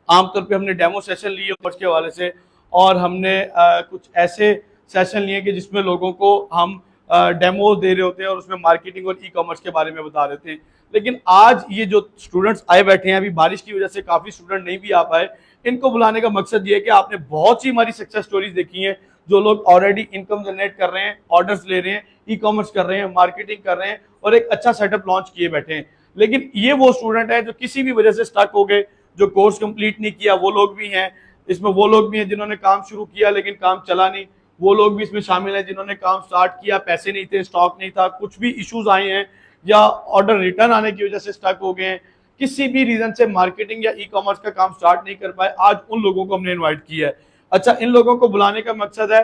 आमतौर पे हमने डेमो सेशन लिए कोर्स के हवाले से, और हमने कुछ ऐसे सेशन लिए कि जिसमें लोगों को हम डेमो दे रहे होते हैं और उसमें मार्केटिंग और ई कॉमर्स के बारे में बता देते हैं। लेकिन आज ये जो स्टूडेंट्स आए बैठे हैं, अभी बारिश की वजह से काफ़ी स्टूडेंट नहीं भी आ पाए, इनको बुलाने का मकसद ये है कि आपने बहुत सी हमारी सक्सेस स्टोरीज देखी हैं, जो लोग ऑलरेडी इनकम जनरेट कर रहे हैं, ऑर्डर्स ले रहे हैं, ई कॉमर्स कर रहे हैं, मार्केटिंग कर रहे हैं और एक अच्छा सेटअप लॉन्च किए बैठे हैं। लेकिन ये वो स्टूडेंट है जो किसी भी वजह से स्टक हो गए, जो कोर्स कंप्लीट नहीं किया, वो लोग भी हैं इसमें। वो लोग भी हैं जिन्होंने काम शुरू किया लेकिन काम चला नहीं, वो लोग भी इसमें शामिल हैं जिन्होंने काम स्टार्ट किया, पैसे नहीं थे, स्टॉक नहीं था, कुछ भी इश्यूज आए हैं या ऑर्डर रिटर्न आने की वजह से स्टक हो गए हैं, किसी भी रीजन से मार्केटिंग या ई कॉमर्स का काम स्टार्ट नहीं कर पाए। आज उन लोगों को हमने इन्वाइट किया है। अच्छा, इन लोगों को बुलाने का मकसद है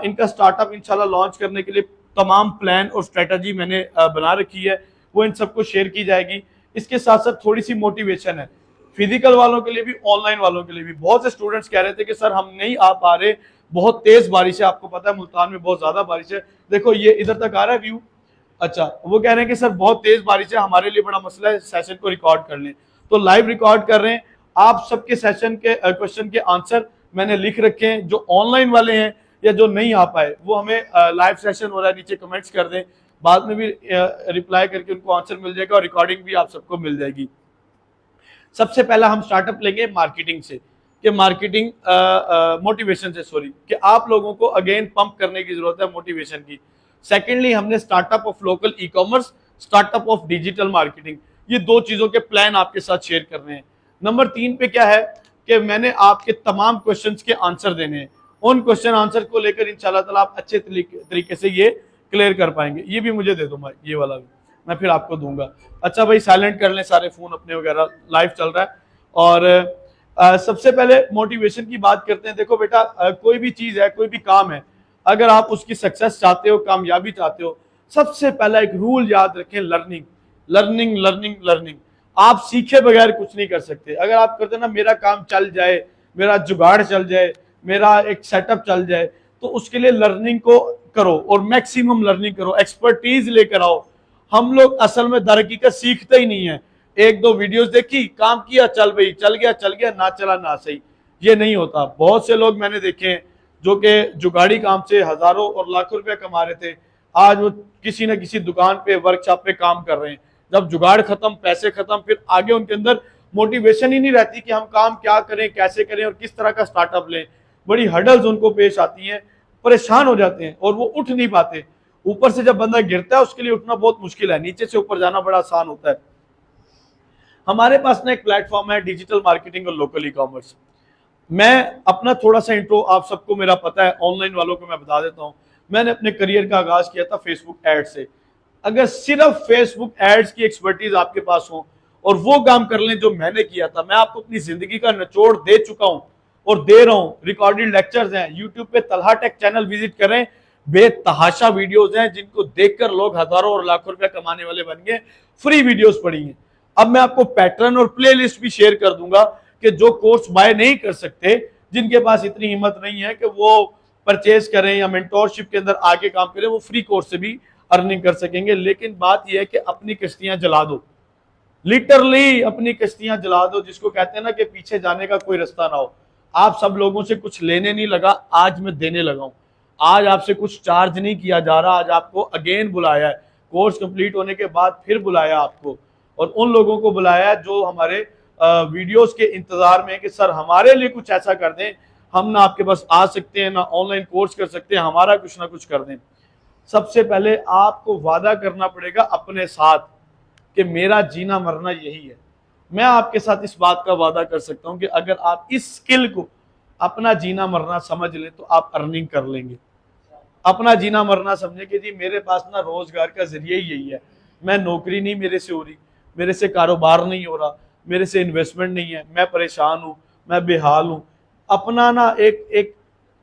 इनका स्टार्टअप इंशाल्लाह लॉन्च करने के लिए तमाम प्लान और स्ट्रेटजी मैंने बना रखी है, वो इन सबको शेयर की जाएगी। इसके साथ साथ थोड़ी सी मोटिवेशन है फिजिकल वालों के लिए भी, ऑनलाइन वालों के लिए भी। बहुत से स्टूडेंट्स कह रहे थे कि सर हम नहीं आ पा रहे, बहुत तेज बारिश है, आपको पता है मुल्तान में बहुत ज्यादा बारिश है, देखो ये इधर तक आ रहा है व्यू। अच्छा, वो कह रहे हैं कि सर बहुत तेज बारिश है, हमारे लिए बड़ा मसला है, सेशन को रिकॉर्ड कर लें। तो लाइव रिकॉर्ड कर रहे हैं, आप सबके सेशन के क्वेश्चन के आंसर मैंने लिख रखे हैं। जो ऑनलाइन वाले हैं या जो नहीं आ पाए, वो हमें लाइव सेशन हो रहा है, नीचे कमेंट्स कर दें, बाद में भी रिप्लाई करके उनको आंसर मिल जाएगा और रिकॉर्डिंग भी आप सबको मिल जाएगी। सबसे पहला हम स्टार्टअप लेंगे मार्केटिंग से, कि मार्केटिंग मोटिवेशन से, सॉरी, कि आप लोगों को अगेन पंप करने की जरूरत है मोटिवेशन की। सेकेंडली हमने startup of local e commerce, startup of digital marketing, ये दो चीजों के प्लान आपके साथ शेयर करने हैं। नंबर 3 पे क्या है कि मैंने आपके तमाम क्वेश्चंस के आंसर देने हैं। उन क्वेश्चन आंसर को लेकर इंशाल्लाह ताला आप अच्छे तरीके से ये क्लियर कर पाएंगे। ये भी मुझे दे दो भाई, ये वाला भी मैं फिर आपको दूंगा। अच्छा भाई, साइलेंट कर लें सारे फोन अपने वगैरह, लाइव चल रहा है। और सबसे पहले मोटिवेशन की बात करते हैं। देखो बेटा, कोई भी चीज है, कोई भी काम है, अगर आप उसकी सक्सेस चाहते हो, कामयाबी चाहते हो, सबसे पहला एक रूल याद रखें, लर्निंग लर्निंग लर्निंग लर्निंग। आप सीखे बगैर कुछ नहीं कर सकते। अगर आप करते ना मेरा काम चल जाए, मेरा जुगाड़ चल जाए, मेरा एक सेटअप चल जाए, तो उसके लिए लर्निंग को करो और मैक्सिमम लर्निंग करो, एक्सपर्टीज लेकर आओ। हम लोग असल में दर हकीकत सीखते ही नहीं है। एक दो वीडियोस देखी, काम किया, चल भाई, चल गया, ना चला ना सही, ये नहीं होता। बहुत से लोग मैंने देखे हैं जो कि जुगाड़ी काम से हजारों और लाखों रुपए कमा रहे थे, आज वो किसी न किसी दुकान पे, वर्कशॉप पे काम कर रहे हैं। जब जुगाड़ खत्म, पैसे खत्म, फिर आगे उनके अंदर मोटिवेशन ही नहीं रहती कि हम काम क्या करें, कैसे करें और किस तरह का स्टार्टअप लें। बड़ी हर्डल्स उनको पेश आती हैं, परेशान हो जाते हैं और वो उठ नहीं पाते। ऊपर से जब बंदा गिरता है उसके लिए उठना बहुत मुश्किल है, नीचे से ऊपर जाना बड़ा आसान होता है। हमारे पास ना एक प्लेटफॉर्म है डिजिटल मार्केटिंग और लोकल ई कॉमर्स। मैं अपना थोड़ा सा इंट्रो, आप सबको मेरा पता है, ऑनलाइन वालों को मैं बता देता हूं। मैंने अपने करियर का आगाज किया था फेसबुक एड से। अगर सिर्फ फेसबुक एड्स की एक्सपर्टीज आपके पास हो और वो काम कर लें जो मैंने किया था, मैं आपको अपनी जिंदगी का निचोड़ दे चुका हूं और दे रहा हूं। रिकॉर्डेड लेक्चर्स हैं यूट्यूब पे, तलहा टेक चैनल विजिट करें, बेतहाशा वीडियोस हैं जिनको देखकर लोग हजारों और लाखों रुपए कमाने वाले बन गए। फ्री वीडियोस पड़ी हैं। अब मैं आपको पैटर्न और प्लेलिस्ट भी शेयर कर दूंगा कि जो कोर्स बाय नहीं कर सकते, जिनके पास इतनी हिम्मत नहीं है कि वो परचेज करें या मेंटोरशिप के अंदर आगे काम करें, वो फ्री कोर्स से भी अर्निंग कर सकेंगे। लेकिन बात यह है कि अपनी कश्तियां जला दो, लिटरली अपनी कश्तियां जला दो, जिसको कहते हैं ना कि पीछे जाने का कोई रास्ता ना हो। आप सब लोगों से कुछ लेने नहीं लगा, आज मैं देने लगा हूं। आज आपसे कुछ चार्ज नहीं किया जा रहा, आज आपको अगेन बुलाया है, कोर्स कंप्लीट होने के बाद फिर बुलाया आपको, और उन लोगों को बुलाया है जो हमारे वीडियोस के इंतजार में कि सर हमारे लिए कुछ ऐसा कर दें, हम ना आपके पास आ सकते हैं, ना ऑनलाइन कोर्स कर सकते हैं, हमारा कुछ ना कुछ कर दें। सबसे पहले आपको वादा करना पड़ेगा अपने साथ कि मेरा जीना मरना यही है। मैं आपके साथ इस बात का वादा कर सकता हूं कि अगर आप इस स्किल को अपना जीना मरना समझ लें तो आप अर्निंग कर लेंगे। अपना जीना मरना समझे कि जी मेरे पास ना रोजगार का जरिया ही यही है, मैं नौकरी नहीं मेरे से हो रही, मेरे से कारोबार नहीं हो रहा, मेरे से इन्वेस्टमेंट नहीं है, मैं परेशान हूं, मैं बेहाल हूं। अपना ना एक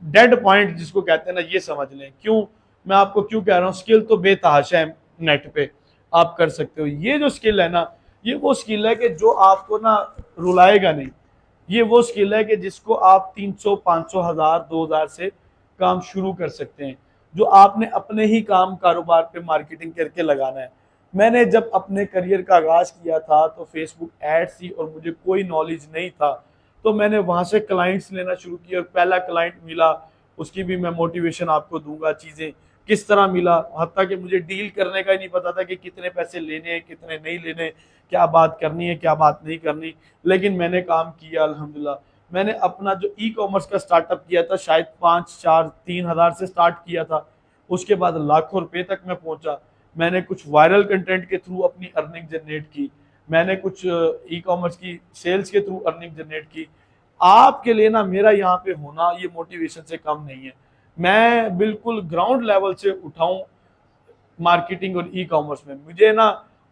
डेड पॉइंट जिसको कहते हैं ना, ये समझ लें। क्यों, मैं आपको क्यों कह रहा हूँ, स्किल तो बेतहाशा है, नेट पे आप कर सकते हो। ये जो स्किल है ना, ये वो स्किल है कि जो आपको ना रुलाएगा नहीं। ये वो स्किल है कि जिसको आप 300, 500, 1000, 2000 से काम शुरू कर सकते हैं, जो आपने अपने ही काम कारोबार पे मार्केटिंग करके लगाना है। मैंने जब अपने करियर का आगाज किया था तो फेसबुक एड्स थी और मुझे कोई नॉलेज नहीं था। तो मैंने वहाँ से क्लाइंट्स लेना शुरू किया और पहला क्लाइंट मिला, उसकी भी मैं मोटिवेशन आपको दूंगा, चीज़ें किस तरह मिला। हत्ता कि मुझे डील करने का ही नहीं पता था कि कितने पैसे लेने हैं कितने नहीं लेने, क्या बात करनी है क्या बात नहीं करनी, लेकिन मैंने काम किया अल्हम्दुलिल्लाह। मैंने अपना जो ई कॉमर्स का स्टार्टअप किया था शायद 5-4-3 हज़ार से स्टार्ट किया था, उसके बाद लाखों रुपए तक मैं पहुंचा। मैंने कुछ वायरल कंटेंट के थ्रू अपनी अर्निंग जनरेट की, मैंने कुछ ई कॉमर्स की सेल्स के थ्रू अर्निंग जनरेट की। आपके लिए ना मेरा यहाँ पे होना ये मोटिवेशन से कम नहीं है। मैं बिल्कुल ग्राउंड लेवल से उठाऊं मार्केटिंग और ई कॉमर्स में। मुझे ना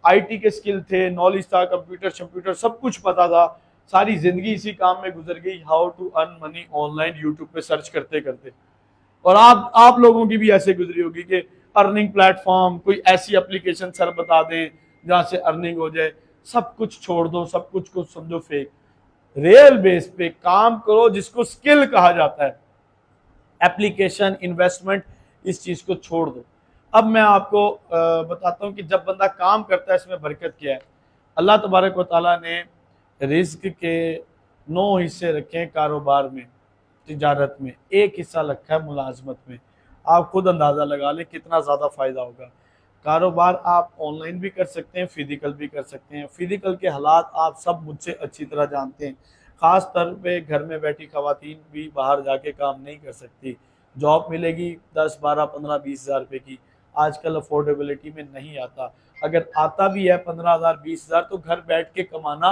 आईटी के स्किल थे, नॉलेज था, कंप्यूटर शम्प्यूटर सब कुछ पता था। सारी जिंदगी इसी काम में गुजर गई, how to earn money online, YouTube पे सर्च करते करते। और आप लोगों की भी ऐसे गुजरी होगी कि अर्निंग प्लेटफॉर्म, कोई ऐसी एप्लीकेशन सर बता दें जहां से अर्निंग हो जाए। सब कुछ छोड़ दो, सब कुछ को समझो फेक। रियल बेस पे काम करो जिसको स्किल कहा जाता है। एप्लीकेशन, इन्वेस्टमेंट, इस चीज को छोड़ दो। अब मैं आपको बताता हूं कि जब बंदा काम करता है इसमें बरकत क्या है। अल्लाह तबारक व तआला ने रिज्क के 9 हिस्से रखे हैं कारोबार में, तिजारत में, एक हिस्सा रखा है मुलाजमत में। आप खुद अंदाज़ा लगा लें कितना ज़्यादा फ़ायदा होगा। कारोबार आप ऑनलाइन भी कर सकते हैं, फिजिकल भी कर सकते हैं। फिजिकल के हालात आप सब मुझसे अच्छी तरह जानते हैं। ख़ास तौर पे घर में बैठी ख़वातीन भी बाहर जाके काम नहीं कर सकती। जॉब मिलेगी 10, 12, 15, 20 हज़ार रुपये की, आजकल अफोर्डेबिलिटी में नहीं आता। अगर आता भी है 15,000, 20,000 तो घर बैठ के कमाना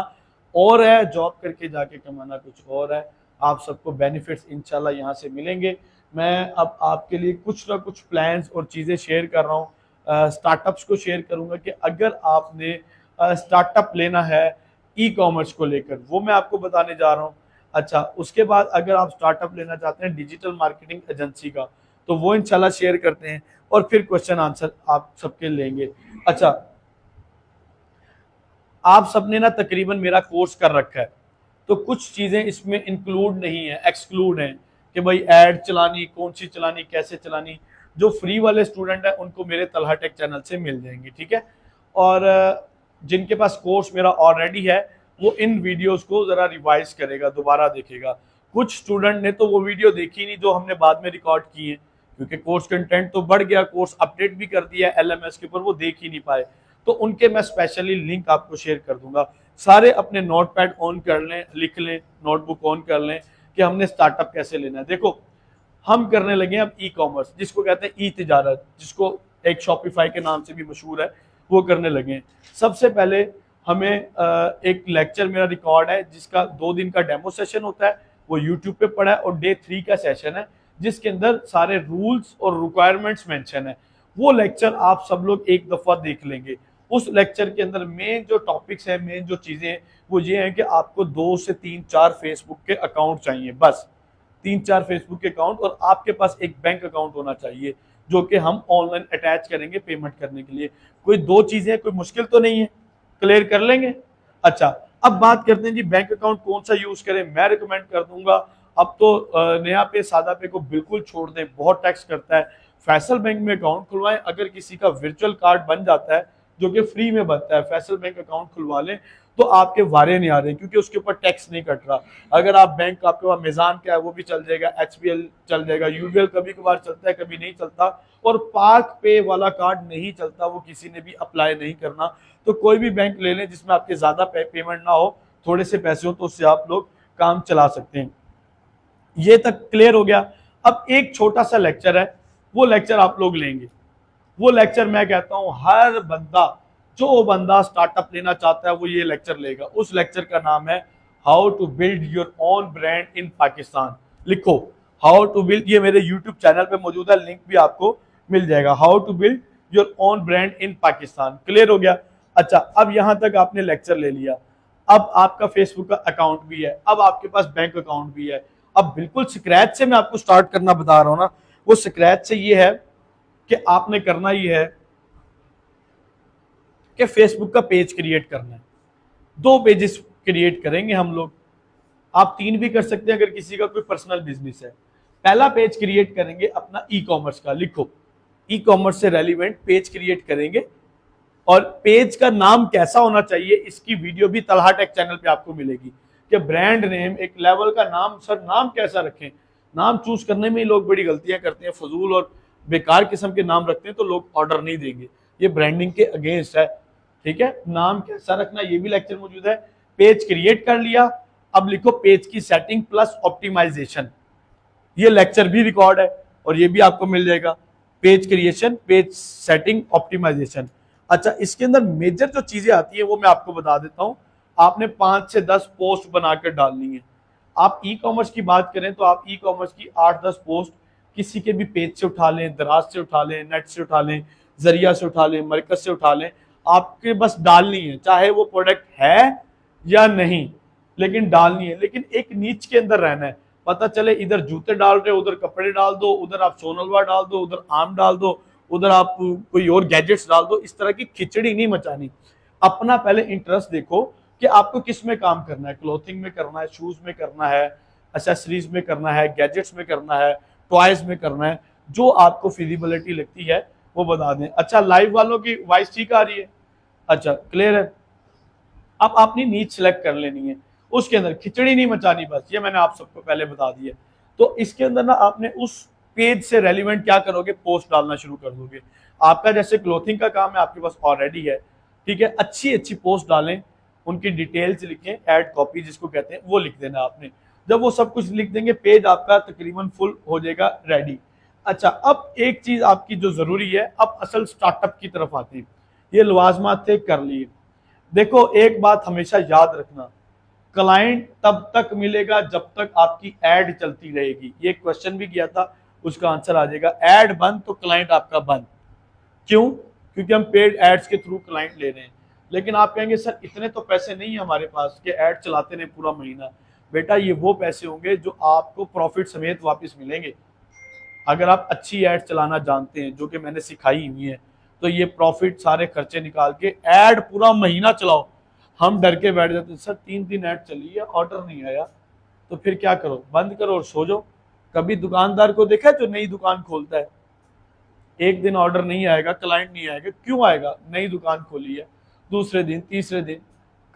और है, जॉब करके जाके कमाना कुछ और है। आप सबको बेनिफिट्स इंशाल्लाह यहाँ से मिलेंगे। मैं अब आपके लिए कुछ ना कुछ प्लान्स और चीज़ें शेयर कर रहा हूँ, स्टार्टअप्स को शेयर करूँगा कि अगर आपने स्टार्टअप लेना है ई कॉमर्स को लेकर, वो मैं आपको बताने जा रहा हूँ। अच्छा, उसके बाद अगर आप स्टार्टअप लेना चाहते हैं डिजिटल मार्केटिंग एजेंसी का, तो वो इंशाल्लाह शेयर करते हैं और फिर क्वेश्चन आंसर आप सबके लेंगे। अच्छा, आप सबने ना तकरीबन मेरा कोर्स कर रखा है, तो कुछ चीज़ें इसमें इंक्लूड नहीं है, एक्सक्लूड हैं कि भाई ऐड चलानी, कौन सी चलानी, कैसे चलानी। जो फ्री वाले स्टूडेंट हैं उनको मेरे तलहा टेक चैनल से मिल जाएंगी, ठीक है। और जिनके पास कोर्स मेरा ऑलरेडी है वो इन वीडियोस को ज़रा रिवाइज करेगा, दोबारा देखेगा। कुछ स्टूडेंट ने तो वो वीडियो देखी नहीं जो हमने बाद में रिकॉर्ड की है, क्योंकि कोर्स कंटेंट तो बढ़ गया, कोर्स अपडेट भी कर दिया LMS के ऊपर, वो देख ही नहीं पाए। तो उनके मैं स्पेशली लिंक आपको शेयर कर दूंगा। सारे अपने नोट पैड ऑन कर लें, लिख लें, नोटबुक ऑन कर लें कि हमने स्टार्टअप कैसे लेना है। देखो, हम करने लगे अब ई कॉमर्स, जिसको कहते हैं ई तिजारत, जिसको एक शॉपिफाई के नाम से भी मशहूर है, वो करने लगे हैं। सबसे पहले हमें एक लेक्चर मेरा रिकॉर्ड है जिसका 2 दिन का डेमो सेशन होता है, वो यूट्यूब पे पड़ा है, और डे 3 का सेशन है जिसके अंदर सारे रूल्स और रिक्वायरमेंट्स मेंशन है। वो लेक्चर आप सब लोग एक दफ़ा देख लेंगे। उस लेक्चर के अंदर मेन जो टॉपिक्स हैं, मेन जो चीज़ें हैं, वो ये हैं कि आपको 2 से 3-4 फेसबुक के अकाउंट चाहिए, बस 3-4 फेसबुक के अकाउंट, और आपके पास एक बैंक अकाउंट होना चाहिए जो कि हम ऑनलाइन अटैच करेंगे पेमेंट करने के लिए। कोई 2 चीज़ें, कोई मुश्किल तो नहीं है, क्लियर कर लेंगे। अच्छा, अब बात करते हैं जी बैंक अकाउंट कौन सा यूज़ करें। मैं रिकमेंड कर दूंगा अब तो नया पे सादा पे को बिल्कुल छोड़ दें, बहुत टैक्स करता है। फैसल बैंक में अकाउंट खुलवाएं। अगर किसी का वर्चुअल कार्ड बन जाता है जो कि फ्री में बनता है, फैसल बैंक अकाउंट खुलवा लें तो आपके वारे नहीं आ रहे, क्योंकि उसके ऊपर टैक्स नहीं कट रहा। अगर आप बैंक, आपके पास मिजान का है वो भी चल जाएगा, HBL चल जाएगा, UBL कभी कभार चलता है, कभी नहीं चलता, और पार्क पे वाला कार्ड नहीं चलता, वो किसी ने भी अप्लाई नहीं करना। तो कोई भी बैंक ले लें जिसमें आपके ज्यादा पेमेंट ना हो, थोड़े से पैसे हो, तो उससे आप लोग काम चला सकते हैं। ये तक क्लियर हो गया। अब एक छोटा सा लेक्चर है, वो लेक्चर आप लोग लेंगे। वो लेक्चर मैं कहता हूं हर बंदा, जो बंदा स्टार्टअप लेना चाहता है वो ये लेक्चर लेगा। उस लेक्चर का नाम है how to build your own brand in Pakistan. लिखो हाउ टू बिल्ड, ये मेरे यूट्यूब चैनल पे मौजूद है, लिंक भी आपको मिल जाएगा। How to build your own brand in Pakistan, clear हो गया। अच्छा, अब यहां तक आपने लेक्चर ले लिया। अब आपका फेसबुक का अकाउंट भी है, अब आपके पास बैंक अकाउंट भी है। अब बिल्कुल स्क्रैच से मैं आपको स्टार्ट करना बता रहा हूं ना, वो स्क्रैच से ये है कि आपने करना ये है कि फेसबुक का पेज क्रिएट करना है। 2 पेजेस क्रिएट करेंगे हम लोग, आप 3 भी कर सकते हैं अगर किसी का कोई पर्सनल बिजनेस है। पहला पेज क्रिएट करेंगे अपना ई कॉमर्स का। लिखो ई कॉमर्स से रेलिवेंट पेज क्रिएट करेंगे, और पेज का नाम कैसा होना चाहिए इसकी वीडियो भी तलहा टेक चैनल पे आपको मिलेगी। कि ब्रांड नेम, एक लेवल का नाम, सर नाम कैसा रखें, नाम चूज करने में ही लोग बड़ी गलतियां करते हैं, फजूल और बेकार किस्म के नाम रखते हैं तो लोग ऑर्डर नहीं देंगे, ये ब्रांडिंग के अगेंस्ट है। ठीक है, नाम कैसा रखना ये भी लेक्चर मौजूद है। पेज क्रिएट कर लिया, अब लिखो पेज की सेटिंग प्लस ऑप्टिमाइजेशन, ये लेक्चर भी रिकॉर्ड है और ये भी आपको मिल जाएगा। Page creation, page setting, optimisation. अच्छा, इसके अंदर मेजर जो चीजें आती है वो मैं आपको बता देता हूं। आपने 5 से 10 पोस्ट बनाकर डालनी है। आप ई कॉमर्स की बात करें तो आप ई कॉमर्स की 8-10 पोस्ट किसी के भी पेज से उठा लें, दराज से उठा लें, नेट से उठा लें, जरिया से उठा लें, मरकज से उठा लें, आपके बस डालनी है, चाहे वो प्रोडक्ट है या नहीं, लेकिन डालनी है। लेकिन एक नीच के अंदर रहना है, पता चले इधर जूते डाल रहे हो, उधर कपड़े डाल दो, उधर आप सोनलवा डाल दो, उधर आम डाल दो, उधर आप कोई और गैजेट्स डाल दो। इस तरह की खिचड़ी नहीं मचानी। अपना पहले इंटरेस्ट देखो कि आपको किस में काम करना है, क्लोथिंग में करना है, शूज में करना है, एसेसरीज में करना है, गैजेट्स में करना है, टॉयज में करना है, जो आपको फिजिबिलिटी लगती है वो बता दें। अच्छा, लाइव वालों की वॉइस ठीक आ रही है? अच्छा, क्लियर है। अब आपने नीच सेलेक्ट कर लेनी है, उसके अंदर खिचड़ी नहीं मचानी, बस ये मैंने आप सबको पहले बता दिया। तो इसके अंदर ना आपने उस पेज से रेलिवेंट क्या करोगे, पोस्ट डालना शुरू कर दोगे। आपका जैसे क्लोथिंग का काम है आपके पास ऑलरेडी है, ठीक है, अच्छी अच्छी पोस्ट डालें, उनकी डिटेल्स लिखें, ऐड कॉपी जिसको कहते हैं वो लिख देना आपने। जब वो सब कुछ लिख देंगे पेज आपका तकरीबन फुल हो जाएगा रेडी। अच्छा, अब एक चीज आपकी जो जरूरी है, अब असल स्टार्टअप की तरफ आते हैं। ये लवाजमात थे कर लिए। देखो एक बात हमेशा याद रखना, क्लाइंट तब तक मिलेगा जब तक आपकी एड चलती रहेगी। ये क्वेश्चन भी किया था, उसका आंसर आ जाएगा, एड बंद तो क्लाइंट आपका बंद। क्यों? क्योंकि हम पेड एड्स के थ्रू क्लाइंट ले रहे हैं। लेकिन आप कहेंगे सर इतने तो पैसे नहीं है हमारे पास कि एड चलाते रहे पूरा महीना। बेटा ये वो पैसे होंगे जो आपको प्रॉफिट समेत वापस मिलेंगे। अगर आप अच्छी एड चलाना जानते हैं, जो कि मैंने सिखाई हुई है, तो ये प्रॉफिट सारे खर्चे निकाल के एड पूरा महीना चलाओ। हम डर के बैठ जाते हैं, सर 3 दिन ऐड चली है, ऑर्डर नहीं आया, तो फिर क्या करो, बंद करो और सो जाओ। कभी दुकानदार को देखा जो नई दुकान खोलता है, एक दिन ऑर्डर नहीं आएगा, क्लाइंट नहीं आएगा, क्यों आएगा, नई दुकान खोली है, दूसरे दिन तीसरे दिन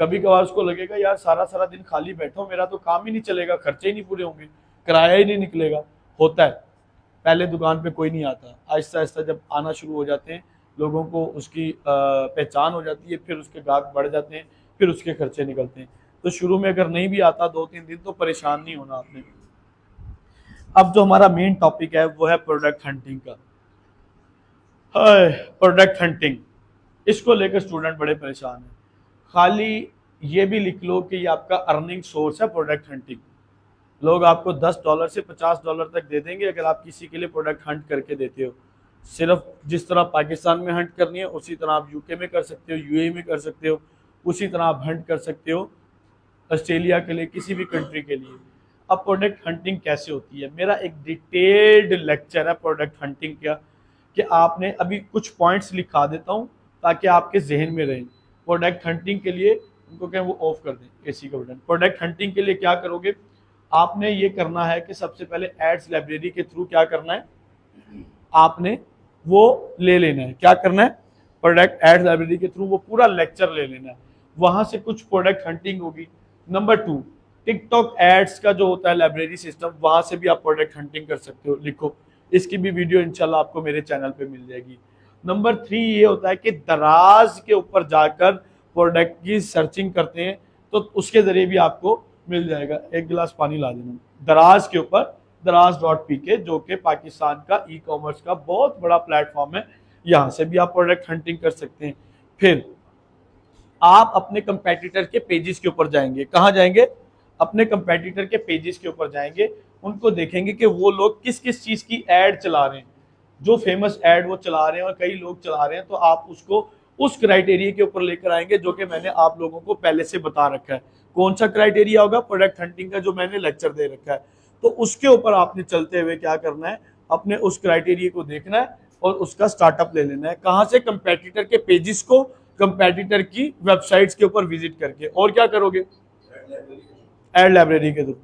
कभी कभार उसको लगेगा यार सारा सारा दिन खाली बैठो, मेरा तो काम ही नहीं चलेगा, खर्चे ही नहीं पूरे होंगे, किराया ही नहीं निकलेगा। होता है, पहले दुकान पे कोई नहीं आता, आहिस्ता आहिस्ता जब आना शुरू हो जाते हैं, लोगों को उसकी पहचान हो जाती है, फिर उसके ग्राहक बढ़ जाते हैं, फिर उसके खर्चे निकलते हैं। तो शुरू में अगर नहीं भी आता 2-3 दिन तो परेशान नहीं होना आपने। अब जो हमारा मेन टॉपिक है वो है प्रोडक्ट हंटिंग का। प्रोडक्ट हंटिंग, इसको लेकर स्टूडेंट बड़े परेशान हैं। खाली ये भी लिख लो कि ये आपका अर्निंग सोर्स है प्रोडक्ट हंटिंग। लोग आपको $10 से $50 तक दे देंगे अगर आप किसी के लिए प्रोडक्ट हंट करके देते हो। सिर्फ जिस तरह पाकिस्तान में हंट करनी है उसी तरह आप यूके में कर सकते हो, यूएई में कर सकते हो, उसी तरह आप हंट कर सकते हो ऑस्ट्रेलिया के लिए, किसी भी कंट्री के लिए। अब प्रोडक्ट हंटिंग कैसे होती है, मेरा एक डिटेल्ड लेक्चर है प्रोडक्ट हंटिंग का, कि आपने अभी कुछ पॉइंट्स लिखा देता हूं ताकि आपके जहन में रहे। प्रोडक्ट हंटिंग के लिए उनको कहें वो ऑफ कर दें एसी का बटन। प्रोडक्ट हंटिंग के लिए क्या करोगे, आपने ये करना है कि सबसे पहले एड्स लाइब्रेरी के थ्रू क्या करना है, आपने वो ले लेना है। क्या करना है, प्रोडक्ट एड्स लाइब्रेरी के थ्रू वो पूरा लेक्चर ले लेना है, वहां से कुछ प्रोडक्ट हंटिंग होगी। नंबर 2, टिकटॉक एड्स का जो होता है लाइब्रेरी सिस्टम, वहां से भी आप प्रोडक्ट हंटिंग कर सकते हो। लिखो, इसकी भी वीडियो इंशाल्लाह आपको मेरे चैनल पे मिल जाएगी। नंबर 3 ये होता है कि दराज के ऊपर जाकर प्रोडक्ट की सर्चिंग करते हैं तो उसके जरिए भी आपको मिल जाएगा। एक गिलास पानी ला देना। दराज के ऊपर daraz.pk, जो कि पाकिस्तान का ई कॉमर्स का बहुत बड़ा प्लेटफॉर्म है, यहाँ से भी आप प्रोडक्ट हंटिंग कर सकते हैं। फिर आप अपने कंपेटिटर के पेजेस के ऊपर जाएंगे। कहाँ जाएंगे, अपने कंपेटिटर के पेजेस के ऊपर जाएंगे, उनको देखेंगे कि वो लोग किस किस चीज की एड चला रहे हैं, जो फेमस एड वो चला रहे हैं और कई लोग चला रहे हैं, तो आप उसको उस क्राइटेरिया के ऊपर लेकर आएंगे जो कि मैंने आप लोगों को पहले से बता रखा है। कौन सा क्राइटेरिया होगा, प्रोडक्ट हंटिंग का जो मैंने लेक्चर दे रखा है। तो उसके ऊपर आपने चलते हुए क्या करना है, अपने उस क्राइटेरिया को देखना है और उसका स्टार्टअप ले लेना है। कहाँ से, कंपेटिटर के पेजेस को, कंपेटिटर की वेबसाइट्स के ऊपर विजिट करके। और क्या करोगे, एड लाइब्रेरी के थ्रू।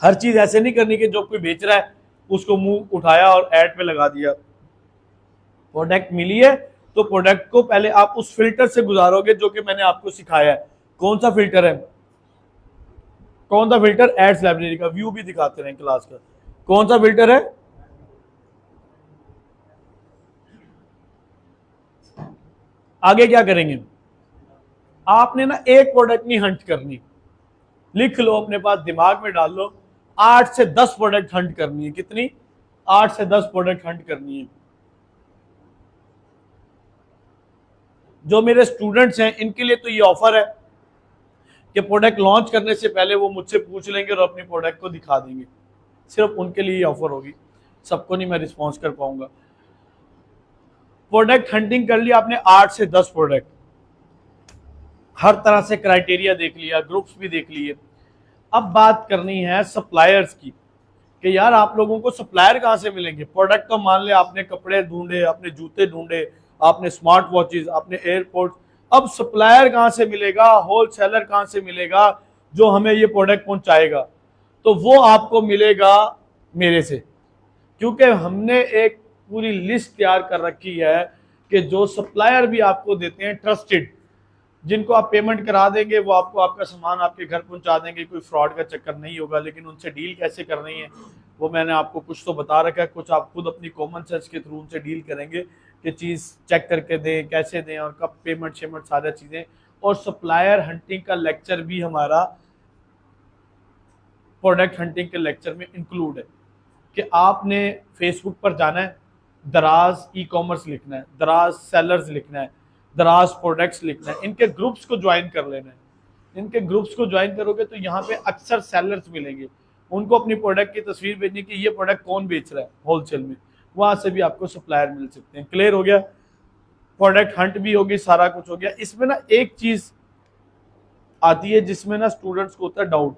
हर चीज ऐसे नहीं करनी कि जो कोई बेच रहा है उसको मुंह उठाया और एड पे लगा दिया। प्रोडक्ट मिली है तो प्रोडक्ट को पहले आप उस फिल्टर से गुजारोगे जो कि मैंने आपको सिखाया है। कौन सा फिल्टर है? कौन सा फिल्टर? एड्स लाइब्रेरी का। व्यू भी दिखाते रहे क्लास का। कौन सा फिल्टर है? आगे क्या करेंगे? आपने ना एक प्रोडक्ट नहीं हंट करनी, लिख लो अपने पास, दिमाग में डाल लो, 8 से 10 प्रोडक्ट हंट करनी है। कितनी? 8 से 10 प्रोडक्ट हंट करनी है। जो मेरे स्टूडेंट्स हैं इनके लिए तो ये ऑफर है कि प्रोडक्ट लॉन्च करने से पहले वो मुझसे पूछ लेंगे और अपनी प्रोडक्ट को दिखा देंगे। सिर्फ उनके लिए ये ऑफर होगी, सबको नहीं मैं रिस्पॉन्स कर पाऊंगा। प्रोडक्ट हंटिंग कर लिया आपने 8 से 10 प्रोडक्ट, हर तरह से क्राइटेरिया देख लिया, ग्रुप्स भी देख लिए। अब बात करनी है सप्लायर्स की कि यार आप लोगों को सप्लायर कहाँ से मिलेंगे? प्रोडक्ट तो मान ले आपने कपड़े ढूंढे, आपने जूते ढूंढे, आपने स्मार्ट वॉचेस, आपने एयरपोर्ट, अब सप्लायर कहाँ से मिलेगा? होलसेलर कहाँ से मिलेगा जो हमें ये प्रोडक्ट पहुंचाएगा? तो वो आपको मिलेगा मेरे से, क्योंकि हमने एक पूरी लिस्ट तैयार कर रखी है कि जो सप्लायर भी आपको देते हैं ट्रस्टेड, जिनको आप पेमेंट करा देंगे वो आपको आपका सामान आपके घर पहुंचा देंगे, कोई फ्रॉड का चक्कर नहीं होगा। लेकिन उनसे डील कैसे करनी है वो मैंने आपको कुछ तो बता रखा है, कुछ आप खुद अपनी कॉमन सेंस के थ्रू उनसे डील करेंगे कि चीज़ चेक करके दें, कैसे दें और कब पेमेंट शेमेंट सारी चीज़ें। और सप्लायर हंटिंग का लेक्चर भी हमारा प्रोडक्ट हंटिंग के लेक्चर में इंक्लूड है कि आपने फेसबुक पर जाना है, दराज ई कॉमर्स लिखना है, दराज सेलर्स लिखना है, दराज प्रोडक्ट्स लिखना है, इनके ग्रुप्स को ज्वाइन कर लेना है। इनके ग्रुप्स को ज्वाइन करोगे तो यहाँ पे अक्सर सेलर्स मिलेंगे, उनको अपनी प्रोडक्ट की तस्वीर भेजनी कि ये प्रोडक्ट कौन बेच रहा है होलसेल में, वहां से भी आपको सप्लायर मिल सकते हैं। क्लियर हो गया? प्रोडक्ट हंट भी होगी, सारा कुछ हो गया। इसमें ना एक चीज आती है जिसमें ना स्टूडेंट्स को होता है डाउट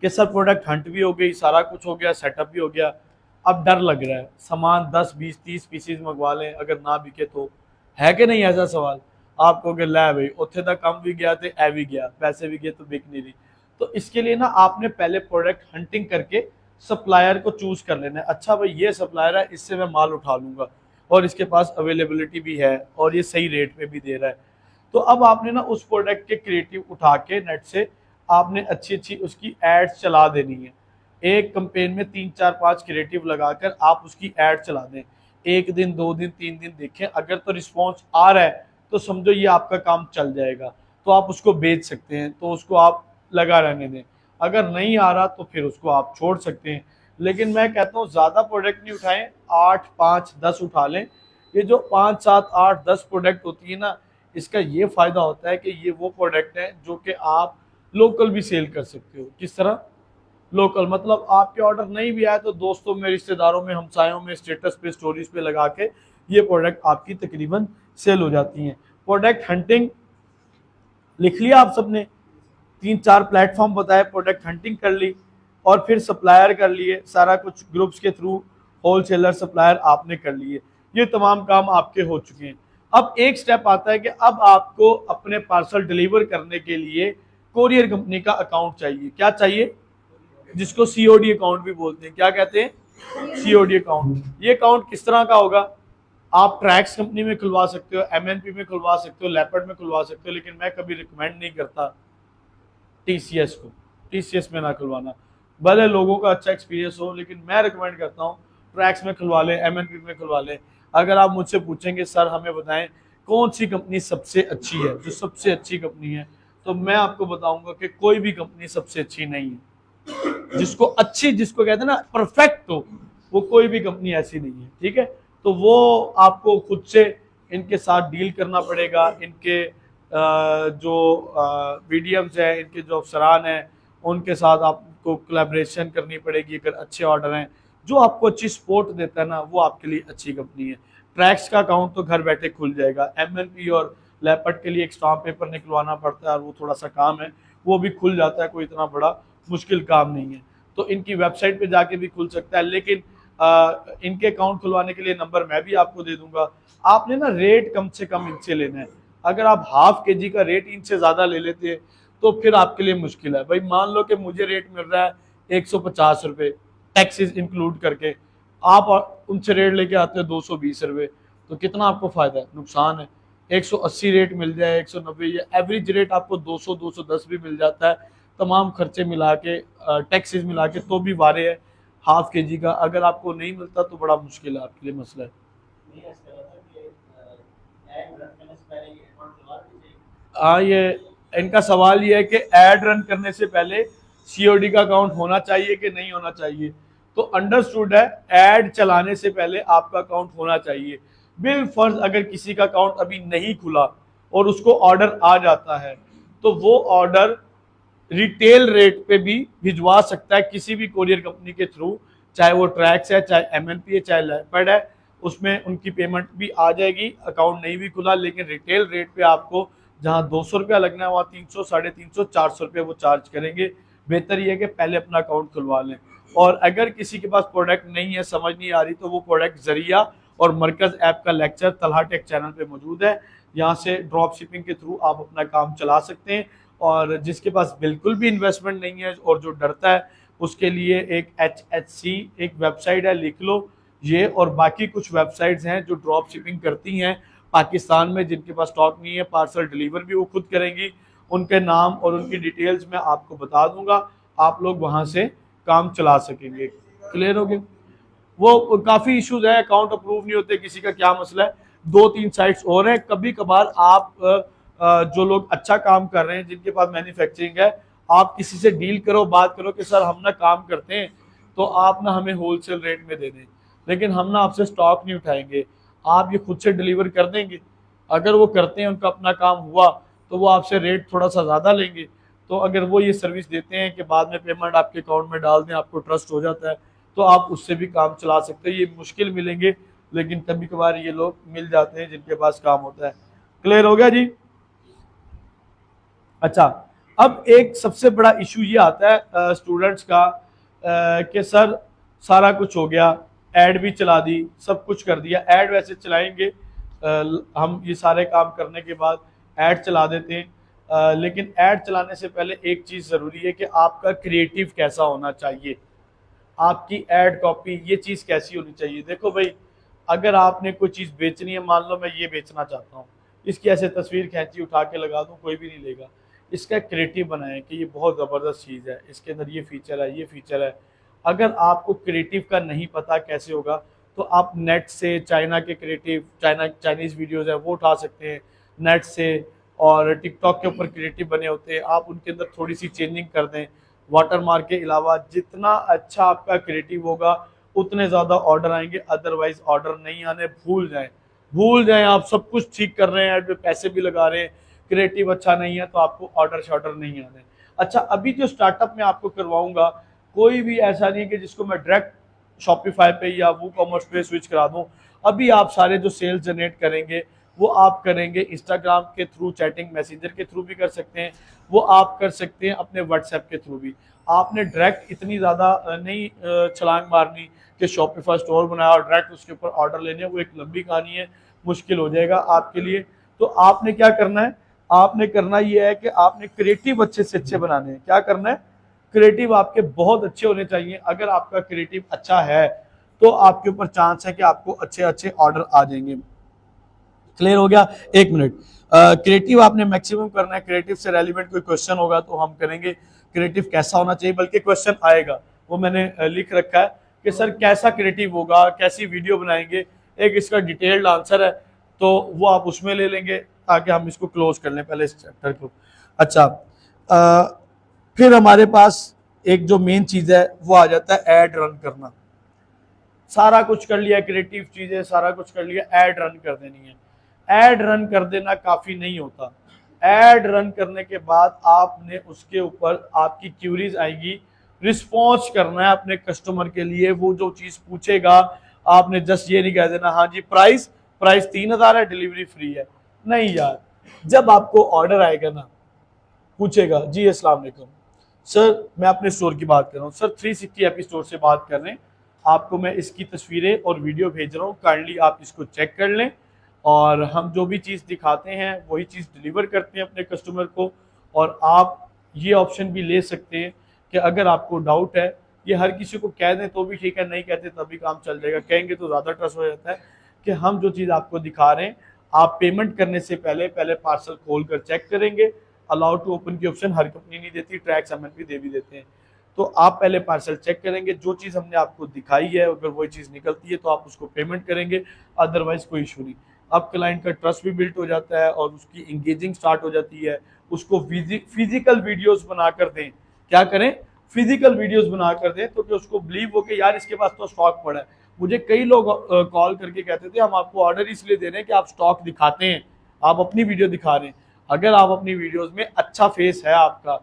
कि सर प्रोडक्ट हंट भी हो गई, सारा कुछ हो गया, सेटअप भी हो गया, अब डर लग रहा है सामान 10 20 30 पीसीज मंगवा लें, अगर ना बिके तो। है कि नहीं ऐसा सवाल? आप कहोगे लै भाई उत्थे तक कम भी गया तो ए भी गया, पैसे भी गए तो बिक नहीं रही। तो इसके लिए ना आपने पहले प्रोडक्ट हंटिंग करके सप्लायर को चूज कर लेना है। अच्छा भाई ये सप्लायर है, इससे मैं माल उठा लूंगा और इसके पास अवेलेबिलिटी भी है और ये सही रेट पे भी दे रहा है। तो अब आपने ना उस प्रोडक्ट के क्रिएटिव उठा के नेट से आपने अच्छी अच्छी उसकी एड्स चला देनी है। एक कंपेन में 3 4 5 क्रिएटिव लगाकर आप उसकी एड चला दें, 1 दिन 2 दिन 3 दिन देखें, अगर तो रिस्पॉन्स आ रहा है तो समझो ये आपका काम चल जाएगा, तो आप उसको बेच सकते हैं, तो उसको आप लगा रहने दें। अगर नहीं आ रहा तो फिर उसको आप छोड़ सकते हैं। लेकिन मैं कहता हूँ ज़्यादा प्रोडक्ट नहीं उठाएं, 8 5 10 उठा लें। ये जो 5 7 8 10 प्रोडक्ट होती है ना, इसका ये फ़ायदा होता है कि ये वो प्रोडक्ट है जो कि आप लोकल भी सेल कर सकते हो। किस तरह लोकल? मतलब आपके ऑर्डर नहीं भी आया तो दोस्तों में, रिश्तेदारों में, हमसायों में स्टेटस पे, स्टोरीज पे लगा के ये प्रोडक्ट आपकी तकरीबन सेल हो जाती हैं। प्रोडक्ट हंटिंग लिख लिया आप सबने, 3 4 प्लेटफॉर्म बताए, प्रोडक्ट हंटिंग कर ली और फिर सप्लायर कर लिए, सारा कुछ ग्रुप्स के थ्रू होलसेलर सप्लायर आपने कर लिए। ये तमाम काम आपके हो चुके हैं। अब एक स्टेप आता है कि अब आपको अपने पार्सल डिलीवर करने के लिए कोरियर कंपनी का अकाउंट चाहिए। क्या चाहिए? जिसको सीओडी अकाउंट भी बोलते हैं। क्या कहते हैं? COD account. ये अकाउंट किस तरह का होगा? आप ट्रैक्स कंपनी में खुलवा सकते हो, एमएनपी में खुलवा सकते हो, लेपर्ड में खुलवा सकते हो, लेकिन मैं कभी रिकमेंड नहीं करता टीसीएस को। टीसीएस में ना खुलवाना, भले लोगों का अच्छा एक्सपीरियंस हो, लेकिन मैं रिकमेंड करता हूँ ट्रैक्स में खुलवा लें, एमएनपी में खुलवा लें। अगर आप मुझसे पूछेंगे सर हमें बताएं कौन सी कंपनी सबसे अच्छी है, जो सबसे अच्छी कंपनी है, तो मैं आपको बताऊंगा कि कोई भी कंपनी सबसे अच्छी नहीं है। जिसको अच्छी, जिसको कहते हैं ना परफेक्ट हो, वो कोई भी कंपनी ऐसी नहीं है। ठीक है? तो वो आपको खुद से इनके साथ डील करना पड़ेगा। इनके जो मीडियम्स हैं, इनके जो अफसरान हैं, उनके साथ आपको कोलैबोरेशन करनी पड़ेगी अगर अच्छे ऑर्डर हैं। जो आपको अच्छी सपोर्ट देता है ना, वो आपके लिए अच्छी कंपनी है। ट्रैक्स का अकाउंट तो घर बैठे खुल जाएगा। एमएनपी और लेपर्ड के लिए एक स्टाम्प पेपर निकलवाना पड़ता है और वो थोड़ा सा काम है, वो भी खुल जाता है, कोई इतना बड़ा मुश्किल काम नहीं है। तो इनकी वेबसाइट पे जाके भी खुल सकता है। लेकिन इनके अकाउंट खुलवाने के लिए नंबर मैं भी आपको दे दूंगा। आपने ना रेट कम से कम इनसे लेना है। अगर आप हाफ केजी का रेट इनसे ज़्यादा ले लेते हैं तो फिर आपके लिए मुश्किल है। भाई मान लो कि मुझे रेट मिल रहा है 150 रुपये टैक्सेस इंक्लूड करके, आप उनसे रेट लेके आते हो 220 रुपये, तो कितना आपको फ़ायदा है, नुकसान है। 180 रेट मिल जाए, 190 या एवरेज रेट आपको 200 210 भी मिल जाता है, तमाम खर्चे मिला के, टैक्सेस मिला के, तो भी वारे है हाफ के जी का। अगर आपको नहीं मिलता तो बड़ा मुश्किल है, आपके लिए मसला है। हाँ, ये इनका सवाल ये है कि एड रन करने से पहले सीओडी का अकाउंट होना चाहिए कि नहीं होना चाहिए। तो अंडरस्टूड है, एड चलाने से पहले आपका अकाउंट होना चाहिए। बिल फर्ज अगर किसी का अकाउंट अभी नहीं खुला और उसको ऑर्डर आ जाता है, तो वो ऑर्डर रिटेल रेट पे भी भिजवा सकता है किसी भी कोरियर कंपनी के थ्रू, चाहे वो ट्रैक्स है, चाहे एमएनपी है, चाहे लैपड है। उसमें उनकी पेमेंट भी आ जाएगी, अकाउंट नहीं भी खुला, लेकिन रिटेल रेट पे आपको जहां 200 रुपया लगना है वहां 300 350 400 रुपये वो चार्ज करेंगे। बेहतर यह है कि पहले अपना अकाउंट खुलवा लें। और अगर किसी के पास प्रोडक्ट नहीं है, समझ नहीं आ रही, तो वो प्रोडक्ट जरिया और मरकज ऐप का लेक्चर तलहा टेक चैनल पे मौजूद है। यहाँ से ड्रॉप शिपिंग के थ्रू आप अपना काम चला सकते हैं। और जिसके पास बिल्कुल भी इन्वेस्टमेंट नहीं है और जो डरता है, उसके लिए एक HHC एक वेबसाइट है, लिख लो ये। और बाकी कुछ वेबसाइट्स हैं जो ड्रॉप शिपिंग करती हैं पाकिस्तान में, जिनके पास स्टॉक नहीं है, पार्सल डिलीवर भी वो खुद करेंगी। उनके नाम और उनकी डिटेल्स मैं आपको बता दूंगा, आप लोग वहां से काम चला सकेंगे। क्लियर हो गया? वो काफ़ी इश्यूज है, अकाउंट अप्रूव नहीं होते, किसी का क्या मसला है। 2-3 साइट्स और हैं। कभी कभार आप जो लोग अच्छा काम कर रहे हैं, जिनके पास मैन्युफैक्चरिंग है, आप किसी से डील करो, बात करो कि सर हम ना काम करते हैं, तो आप ना हमें होलसेल रेट में दे दें, लेकिन हम ना आपसे स्टॉक नहीं उठाएंगे, आप ये खुद से डिलीवर कर देंगे। अगर वो करते हैं, उनका अपना काम हुआ, तो वो आपसे रेट थोड़ा सा ज़्यादा लेंगे। तो अगर वो ये सर्विस देते हैं कि बाद में पेमेंट आपके अकाउंट में डाल दें, आपको ट्रस्ट हो जाता है, तो आप उससे भी काम चला सकते हैं। ये मुश्किल मिलेंगे, लेकिन कभी कभार ये लोग मिल जाते हैं जिनके पास काम होता है। क्लियर हो गया जी? अच्छा, अब एक सबसे बड़ा इशू ये आता है स्टूडेंट्स का कि सर सारा कुछ हो गया, ऐड भी चला दी, सब कुछ कर दिया, ऐड वैसे चलाएंगे, हम ये सारे काम करने के बाद ऐड चला देते हैं, लेकिन ऐड चलाने से पहले एक चीज़ ज़रूरी है कि आपका क्रिएटिव कैसा होना चाहिए, आपकी ऐड कॉपी, ये चीज़ कैसी होनी चाहिए। देखो भाई, अगर आपने कोई चीज़ बेचनी है, मान लो मैं ये बेचना चाहता हूँ, इसकी ऐसे तस्वीर खींची उठा के लगा दूँ, कोई भी नहीं लेगा। इसका क्रिएटिव बनाएं कि ये बहुत ज़बरदस्त चीज़ है, इसके अंदर ये फीचर है, ये फीचर है। अगर आपको क्रिएटिव का नहीं पता कैसे होगा, तो आप नेट से चाइना के क्रिएटिव, चाइनीज़ वीडियोज़ है वो उठा सकते हैं नेट से। और टिकटॉक के ऊपर क्रिएटिव बने होते हैं, आप उनके अंदर थोड़ी सी चेंजिंग कर दें। वाटर मार्क के अलावा जितना अच्छा आपका क्रिएटिव होगा, उतने ज़्यादा ऑर्डर आएंगे। अदरवाइज ऑर्डर नहीं आने, भूल जाएं। आप सब कुछ ठीक कर रहे हैं, ऐड पे पैसे भी लगा रहे हैं, क्रिएटिव अच्छा नहीं है, तो आपको ऑर्डर शॉर्डर नहीं आने। अच्छा, अभी जो स्टार्टअप में आपको करवाऊंगा, कोई भी ऐसा नहीं है कि जिसको मैं डायरेक्ट शॉपिफाई पे या वो कॉमर्स पे स्विच करा दूं। अभी आप सारे जो सेल्स जनरेट करेंगे, वो आप करेंगे इंस्टाग्राम के थ्रू, चैटिंग मैसेंजर के थ्रू भी कर सकते हैं, वो आप कर सकते हैं अपने व्हाट्सएप के थ्रू भी। आपने डायरेक्ट इतनी ज़्यादा नहीं छलांग मारनी कि शॉपिफाई स्टोर बनाया और डायरेक्ट उसके ऊपर ऑर्डर लेने, वो एक लंबी कहानी है, मुश्किल हो जाएगा आपके लिए। तो आपने क्या करना है, आपने करना ये है कि आपने क्रिएटिव अच्छे से अच्छे बनाने हैं। क्या करना है, क्रिएटिव आपके बहुत अच्छे होने चाहिए। अगर आपका क्रिएटिव अच्छा है, तो आपके ऊपर चांस है कि आपको अच्छे अच्छे ऑर्डर आ जाएंगे। क्लियर हो गया? एक मिनट, क्रिएटिव आपने मैक्सिमम करना है। क्रिएटिव से रेलिवेंट कोई क्वेश्चन होगा तो हम करेंगे क्रिएटिव कैसा होना चाहिए, बल्कि क्वेश्चन आएगा, वो मैंने लिख रखा है कि सर कैसा क्रिएटिव होगा, कैसी वीडियो बनाएंगे। एक इसका डिटेल्ड आंसर है, तो वो आप उसमें ले लेंगे, ताकि हम इसको क्लोज कर लें पहले इस चैप्टर को। अच्छा, फिर हमारे पास एक जो मेन चीज़ है वो आ जाता है ऐड रन करना। सारा कुछ कर लिया, क्रिएटिव चीज़ें सारा कुछ कर लिया, ऐड रन कर देनी है। ऐड रन कर देना काफ़ी नहीं होता। ऐड रन करने के बाद आपने उसके ऊपर आपकी क्यूरीज आएगी, रिस्पॉन्स करना है अपने कस्टमर के लिए। वो जो चीज़ पूछेगा, आपने जस्ट ये नहीं कह देना हाँ जी प्राइस 3000 है, डिलीवरी फ्री है। नहीं यार, जब आपको ऑर्डर आएगा ना, पूछेगा जी अस्सलाम वालेकुम सर, मैं अपने स्टोर की बात कर रहा हूँ सर, 360 एपी स्टोर से बात कर रहे हैं, आपको मैं इसकी तस्वीरें और वीडियो भेज रहा हूँ, काइंडली आप इसको चेक कर लें। और हम जो भी चीज़ दिखाते हैं वही चीज़ डिलीवर करते हैं अपने कस्टमर को। और आप ये ऑप्शन भी ले सकते हैं कि अगर आपको डाउट है, ये हर किसी को कह दें तो भी ठीक है, नहीं कहते तभी काम चल जाएगा, कहेंगे तो ज़्यादा ट्रस्ट हो जाता है। कि हम जो चीज़ आपको दिखा रहे हैं, आप पेमेंट करने से पहले पार्सल खोल कर चेक करेंगे। अलाउ टू ओपन की ऑप्शन हर कंपनी नहीं देती, ट्रैक्स एमएनपी दे भी देते हैं। तो आप पहले पार्सल चेक करेंगे, जो चीज़ हमने आपको दिखाई है अगर वही चीज़ निकलती है तो आप उसको पेमेंट करेंगे, अदरवाइज कोई इशू नहीं। अब क्लाइंट का ट्रस्ट भी बिल्ट हो जाता है और उसकी इंगेजिंग स्टार्ट हो जाती है। उसको फिजिकल वीडियोस बनाकर दें, क्या करें, फिजिकल वीडियोस बनाकर दें, तो कि उसको बिलीव हो कि यार इसके पास तो स्टॉक पड़ा है। मुझे कई लोग कॉल करके कहते थे हम आपको ऑर्डर इसलिए दे रहे हैं कि आप स्टॉक दिखाते हैं, आप अपनी वीडियो दिखा रहे हैं। अगर आप अपनी वीडियोस में अच्छा फेस है आपका,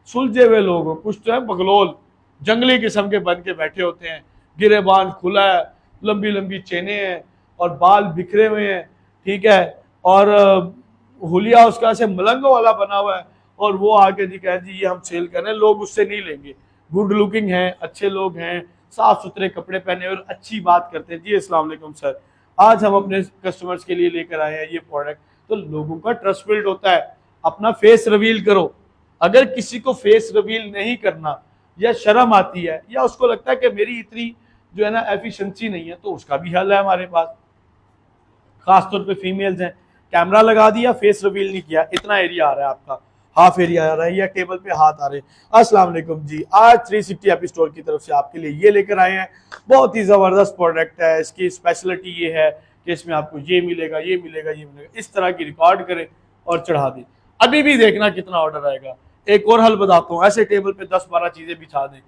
सुलझे हुए लोग हो, कुछ तो है बगलोल जंगली किस्म के बन के बैठे होते हैं, गिरेबान खुला है, लंबी लंबी चेनें हैं और बाल बिखरे हुए हैं, ठीक है, और हुलिया उसका से मलंगों वाला बना हुआ है, और वो आके जी कहे जी ये हम सेल कर रहे हैं, लोग उससे नहीं लेंगे। गुड लुकिंग हैं, अच्छे लोग हैं, साफ सुथरे कपड़े पहने और अच्छी बात करते हैं, जी अस्सलाम वालेकुम सर, आज हम अपने कस्टमर्स के लिए लेकर आए हैं ये प्रोडक्ट। तो लोगों का ट्रस्ट बिल्ड होता है। अपना फेस रिवील करो। अगर किसी को फेस रिवील नहीं करना या शर्म आती है या उसको लगता है कि मेरी इतनी जो है ना एफिशिएंसी नहीं है, तो उसका भी हल है हमारे पास। खासतौर पे फीमेल्स हैं, कैमरा लगा दिया, फेस रिवील नहीं किया, इतना एरिया आ रहा है आपका, हाफ एरिया आ रहा है या टेबल पे हाथ आ रहे हैं। अस्सलाम वालेकुम जी, आज 360 एपी स्टोर की तरफ से आपके लिए ये लेकर आए हैं, बहुत ही जबरदस्त प्रोडक्ट है। इसकी स्पेशलिटी ये है कि इसमें आपको ये मिलेगा, ये मिलेगा, ये मिलेगा, इस तरह की रिकॉर्ड करें और चढ़ा दें। अभी भी देखना कितना ऑर्डर आएगा। एक और हल बताता हूँ, ऐसे टेबल पे 10-12 चीजें बिछा दें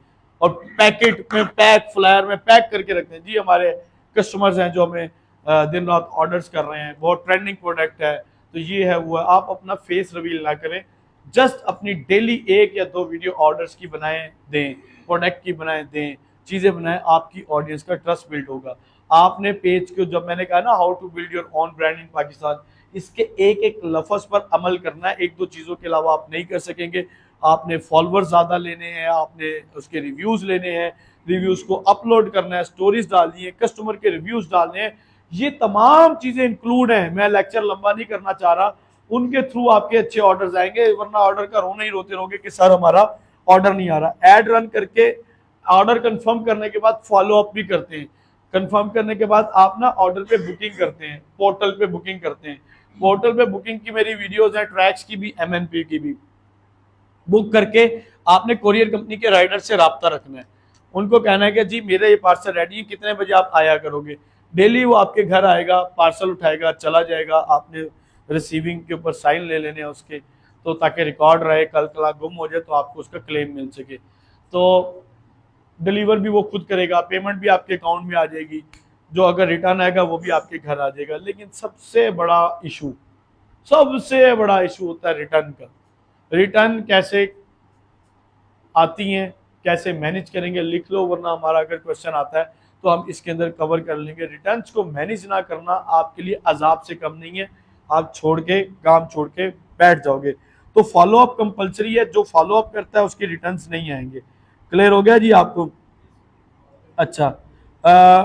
और पैकेट में पैक, फ्लायर में पैक करके रखते हैं। जी हमारे कस्टमर्स हैं जो हमें दिन रात ऑर्डर्स कर रहे हैं, बहुत ट्रेंडिंग प्रोडक्ट है, तो ये है वो है। आप अपना फेस रिवील ना करें, जस्ट अपनी डेली 1 या 2 वीडियो ऑर्डर्स की बनाएं दें, प्रोडक्ट की बनाएं दें, चीज़ें बनाएं, आपकी ऑडियंस का ट्रस्ट बिल्ड होगा। आपने पेज को, जब मैंने कहा ना how to build your own brand in Pakistan, इसके एक एक लफ्ज़ पर अमल करना है, 1-2 चीज़ों के अलावा आप नहीं कर सकेंगे। आपने फॉलोअर्स ज़्यादा लेने हैं, आपने उसके रिव्यूज़ लेने हैं, रिव्यूज़ को अपलोड करना है, स्टोरीज डालनी है, कस्टमर के रिव्यूज़ डालने हैं, ये तमाम चीज़ें इंक्लूड हैं। मैं लेक्चर लंबा नहीं करना चाह रहा, उनके थ्रू आपके अच्छे ऑर्डर्स आएंगे, वरना ऑर्डर का रोना ही रोते रहोगे कि सर हमारा ऑर्डर नहीं आ रहा। एड रन करके ऑर्डर कंफर्म करने के बाद फॉलो अप भी करते हैं। कंफर्म करने के बाद आप ना ऑर्डर पे बुकिंग करते हैं, पोर्टल पे बुकिंग करते हैं। पोर्टल पे बुकिंग की मेरी वीडियोस हैं, ट्रैक्स की भी, एमएनपी की भी। बुक करके आपने कोरियर कंपनी के राइडर से रब्ता रखना है, उनको कहना है कि जी मेरा ये पार्सल रेडी है, कितने बजे आप आया करोगे। डेली वो आपके घर आएगा, पार्सल उठाएगा, चला जाएगा। आपने रिसीविंग के ऊपर साइन ले लेने हैं उसके, तो ताकि रिकॉर्ड रहे, कल कला गुम हो जाए तो आपको उसका क्लेम मिल सके। तो डिलीवर भी वो खुद करेगा, पेमेंट भी आपके अकाउंट में आ जाएगी, जो अगर रिटर्न आएगा वो भी आपके घर आ जाएगा। लेकिन सबसे बड़ा इशू होता है रिटर्न का। रिटर्न कैसे आती हैं, कैसे मैनेज करेंगे, लिख लो, वरना हमारा अगर क्वेश्चन आता है तो हम इसके अंदर कवर कर लेंगे। रिटर्न्स को मैनेज ना करना आपके लिए अजाब से कम नहीं है, आप काम छोड़ के बैठ जाओगे। तो फॉलो अप कंपलसरी है, जो फॉलो अप करता है उसके रिटर्न्स नहीं आएंगे। क्लियर हो गया जी आपको? अच्छा,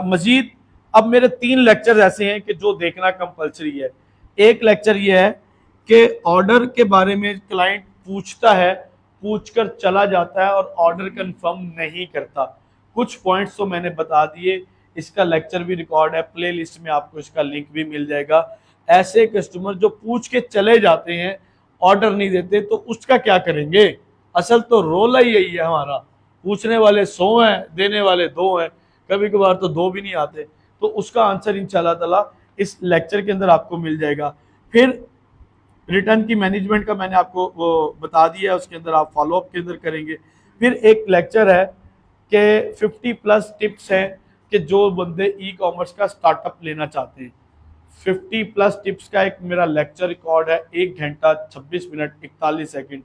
मजीद अब मेरे 3 लेक्चर ऐसे हैं कि जो देखना कंपलसरी है। एक लेक्चर ये है कि ऑर्डर के बारे में क्लाइंट पूछता है, पूछकर चला जाता है और ऑर्डर कंफर्म नहीं करता। कुछ पॉइंट्स तो मैंने बता दिए, इसका लेक्चर भी रिकॉर्ड है, प्ले लिस्ट में आपको इसका लिंक भी मिल जाएगा। ऐसे कस्टमर जो पूछ के चले जाते हैं, ऑर्डर नहीं देते, तो उसका क्या करेंगे? असल तो रोल ही यही है हमारा, पूछने वाले 100 हैं, देने वाले 2 हैं, कभी कभार तो 2 भी नहीं आते। तो उसका आंसर इंशाल्लाह ताला इस लेक्चर के अंदर आपको मिल जाएगा। फिर रिटर्न की मैनेजमेंट का मैंने आपको वो बता दिया है, उसके अंदर आप फॉलो अप के अंदर करेंगे। फिर एक लेक्चर है कि 50+ टिप्स हैं कि जो बंदे ई कॉमर्स का स्टार्टअप लेना चाहते हैं। 50+ टिप्स का एक मेरा लेक्चर रिकॉर्ड है, 1 घंटा 26 मिनट 41 सेकंड।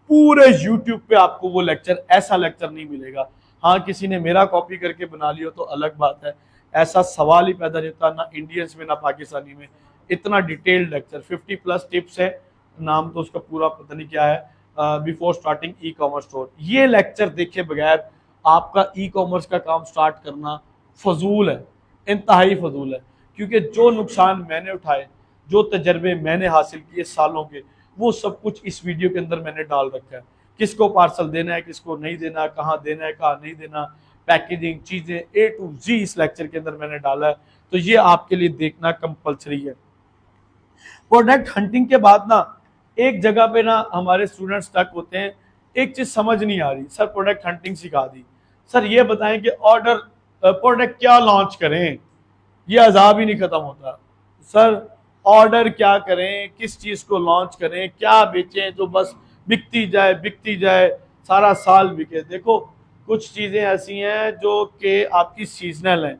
पूरे यूट्यूब पे आपको वो लेक्चर, ऐसा लेक्चर नहीं मिलेगा। हाँ, किसी ने मेरा कॉपी करके बना लिया तो अलग बात है, ऐसा सवाल ही पैदा नहीं होता ना इंडियंस में ना पाकिस्तानी में। इतना डिटेल्ड लेक्चर 50+ टिप्स है, नाम तो उसका पूरा पता नहीं क्या है, before starting e commerce store. ये लेक्चर देखे बगैर आपका ई कॉमर्स का काम स्टार्ट करना फजूल है, इंतहाई फजूल है। क्योंकि जो नुकसान मैंने उठाए, जो तजर्बे मैंने हासिल किए सालों के, वो सब कुछ इस वीडियो के अंदर मैंने डाल रखा है। किसको पार्सल देना है, किसको नहीं देना, कहाँ देना है, कहाँ नहीं देना, पैकेजिंग, चीजें A to Z इस लेक्चर के अंदर मैंने डाला है, तो ये आपके लिए देखना कंपलसरी है। प्रोडक्ट हंटिंग के बाद ना एक जगह पे ना हमारे स्टूडेंट्स स्टक होते हैं, एक चीज समझ नहीं आ रही, सर प्रोडक्ट हंटिंग सिखा दी, सर ये बताएं कि ऑर्डर प्रोडक्ट क्या लॉन्च करें, ये अजाब ही नहीं खत्म होता। सर ऑर्डर क्या करें, किस चीज को लॉन्च करें, क्या बेचें जो बस बिकती जाए सारा साल बिके। देखो कुछ चीजें ऐसी हैं जो कि आपकी सीजनल हैं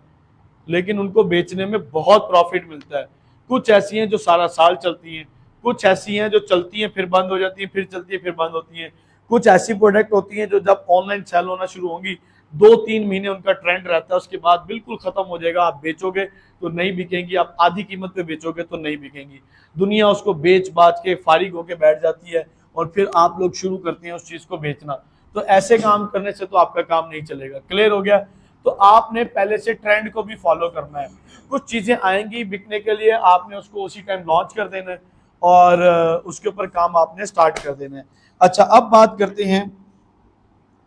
लेकिन उनको बेचने में बहुत प्रॉफिट मिलता है, कुछ ऐसी हैं जो सारा साल चलती हैं, कुछ ऐसी हैं जो चलती हैं फिर बंद हो जाती हैं, फिर चलती है फिर बंद होती हैं, कुछ ऐसी प्रोडक्ट होती हैं जो जब ऑनलाइन सेल होना शुरू होंगी 2-3 महीने उनका ट्रेंड रहता है, उसके बाद बिल्कुल खत्म हो जाएगा, आप बेचोगे तो नहीं बिकेंगी, आप आधी कीमत पे बेचोगे तो नहीं बिकेंगी, दुनिया उसको बेच बाच के फारिग होके बैठ जाती है और फिर आप लोग शुरू करते हैं उस चीज को बेचना। तो ऐसे काम करने से तो आपका काम नहीं चलेगा। क्लियर हो गया? तो आपने पहले से ट्रेंड को भी फॉलो करना है, कुछ चीजें आएंगी बिकने के लिए, आपने उसको उसी टाइम लॉन्च कर देना है और उसके ऊपर काम आपने स्टार्ट कर देना है। अच्छा, अब बात करते हैं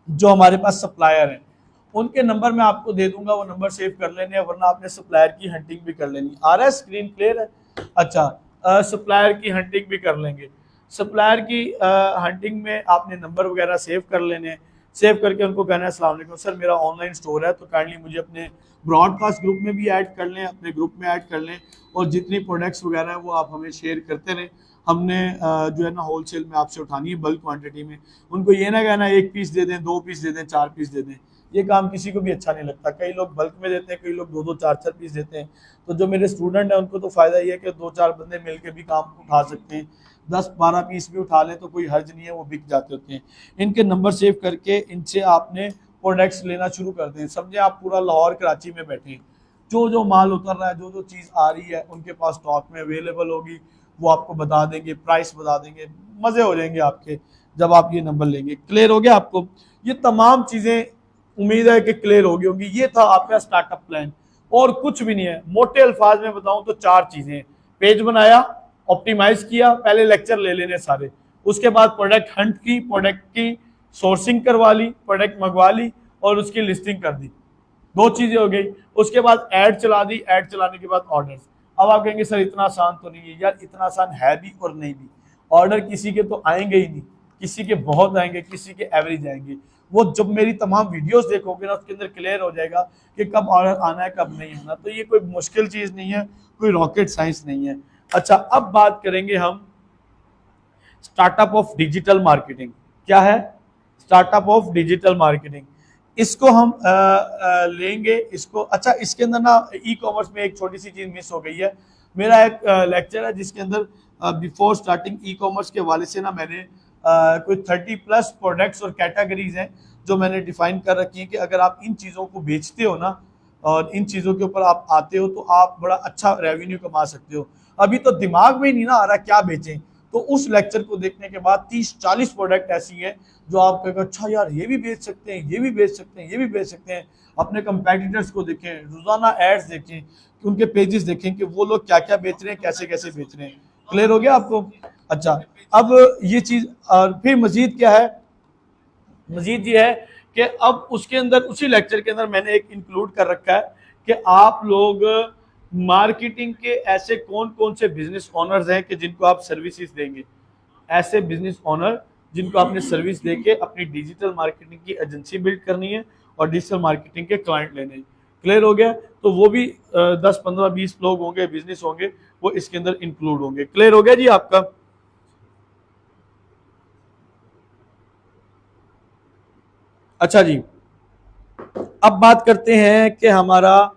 जो हमारे पास सप्लायर हैं, उनके नंबर मैं आपको दे दूंगा, वो नंबर सेव कर लेने, वरना आपने सप्लायर की हंटिंग भी कर लेनी। आ रहा है स्क्रीन क्लियर है? अच्छा, सप्लायर की हंटिंग भी कर लेंगे। सप्लायर की हंटिंग में आपने नंबर वगैरह सेव कर लेने, सेव करके उनको कहना है अस्सलाम वालेकुम सर मेरा ऑनलाइन स्टोर है, तो काइंडली मुझे अपने ब्रॉडकास्ट ग्रुप में भी ऐड कर लें, अपने ग्रुप में ऐड कर लें, और जितनी प्रोडक्ट्स वगैरह है वो आप हमें शेयर करते रहें। हमने जो है ना होलसेल में आपसे उठानी है, बल्क क्वांटिटी में। उनको ये ना कहना 1 पीस दे दें, 2 पीस दे दें, 4 पीस दे दें, ये काम किसी को भी अच्छा नहीं लगता। कई लोग बल्क में देते हैं, कई लोग 2-2, 4-4 पीस देते हैं। तो जो मेरे स्टूडेंट हैं उनको तो फ़ायदा ये है कि 2-4 बंदे मिलकर भी काम उठा सकते हैं, 10-12 पीस भी उठा लें तो कोई हर्ज नहीं है, वो बिक जाते होते हैं। इनके नंबर सेव करके इनसे आपने प्रोडक्ट्स लेना शुरू कर दें। समझे आप पूरा लाहौर कराची में बैठे हैं, जो जो माल उतर रहा है, जो जो चीज़ आ रही है उनके पास स्टॉक में अवेलेबल होगी, वो आपको बता देंगे, प्राइस बता देंगे, मज़े हो जाएंगे आपके जब आप ये नंबर लेंगे। क्लियर हो गया आपको? ये तमाम चीज़ें उम्मीद है कि क्लियर हो गई होंगी। ये था आपका स्टार्टअप प्लान, और कुछ भी नहीं है। मोटे अल्फाज में बताऊं तो 4 चीज़ें: पेज बनाया, ऑप्टिमाइज किया, पहले लेक्चर ले लेने सारे, उसके बाद प्रोडक्ट हंट की, प्रोडक्ट की सोर्सिंग करवा ली, प्रोडक्ट मंगवा ली और उसकी लिस्टिंग कर दी, 2 चीजें हो गई। उसके बाद ऐड चला दी, ऐड चलाने के बाद ऑर्डर्स। अब आप कहेंगे सर इतना आसान तो नहीं है। यार इतना आसान है भी और नहीं भी। ऑर्डर किसी के तो आएंगे ही नहीं, किसी के बहुत आएंगे, किसी के एवरेज आएंगे। वो जब मेरी तमाम वीडियोस देखोगे ना उसके अंदर क्लियर हो जाएगा कि कब ऑर्डर आना है कब नहीं आना। तो ये कोई मुश्किल चीज नहीं है, कोई रॉकेट साइंस नहीं है। अच्छा, अब बात करेंगे हम स्टार्टअप ऑफ डिजिटल मार्केटिंग। क्या है स्टार्टअप ऑफ डिजिटल मार्केटिंग? इसको हम लेंगे इसको। अच्छा, इसके अंदर ना ई कॉमर्स में एक छोटी सी चीज मिस हो गई है। मेरा एक लेक्चर है जिसके अंदर बिफोर स्टार्टिंग ई कॉमर्स के हवाले से ना मैंने कोई 30+ प्रोडक्ट्स और कैटेगरीज हैं जो मैंने डिफाइन कर रखी हैं कि अगर आप इन चीज़ों को बेचते हो ना और इन चीज़ों के ऊपर आप आते हो तो आप बड़ा अच्छा रेवेन्यू कमा सकते हो। अभी तो दिमाग में ही नहीं ना आ रहा क्या बेचें। तो उस लेक्चर को देखने के बाद 30-40 प्रोडक्ट ऐसी हैं जो आप कहेंगे अच्छा यार ये भी बेच सकते हैं, ये भी बेच सकते हैं, ये भी बेच सकते हैं। अपने कंपेटिटर्स को देखें, रोजाना एड्स देखें, उनके पेजेस देखें कि वो लोग क्या क्या बेच रहे हैं, कैसे कैसे बेच रहे हैं। क्लियर हो गया आपको? अच्छा, अब ये चीज और फिर मजीद क्या है, मजीद ये है कि अब उसके अंदर उसी लेक्चर के अंदर मैंने एक इंक्लूड कर रखा है कि आप लोग मार्केटिंग के ऐसे कौन कौन से बिजनेस ओनर्स हैं कि जिनको आप सर्विसेज देंगे। ऐसे बिजनेस ओनर जिनको आपने सर्विस देके अपनी डिजिटल मार्केटिंग की एजेंसी बिल्ड करनी है और डिजिटल मार्केटिंग के क्लाइंट लेने हैं। क्लियर हो गया? तो वो भी 10-15-20 लोग होंगे, बिजनेस होंगे, वो इसके अंदर इंक्लूड होंगे। क्लियर हो गया जी आपका? अच्छा जी, अब बात करते हैं कि हमारा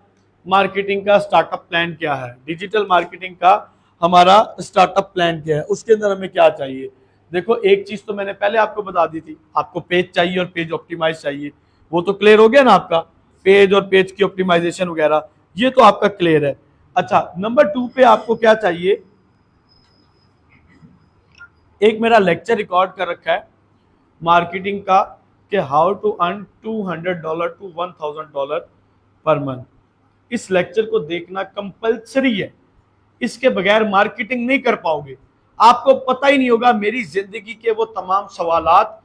मार्केटिंग का स्टार्टअप प्लान क्या है। डिजिटल मार्केटिंग का हमारा स्टार्टअप प्लान क्या है, उसके अंदर हमें क्या चाहिए। देखो एक चीज तो मैंने पहले आपको बता दी थी, आपको पेज चाहिए और पेज ऑप्टिमाइज चाहिए, वो तो क्लियर हो गया ना आपका। पेज और पेज की ऑप्टिमाइजेशन वगैरह ये तो आपका क्लियर है। अच्छा, नंबर 2 पे आपको क्या चाहिए, एक मेरा लेक्चर रिकॉर्ड कर रखा है मार्केटिंग का कि how to earn $200 to $1000 per month. इस लेक्चर को देखना कंपलसरी है, इसके बगैर मार्केटिंग नहीं कर पाओगे। आपको पता ही नहीं होगा मेरी जिंदगी के वो तमाम सवालात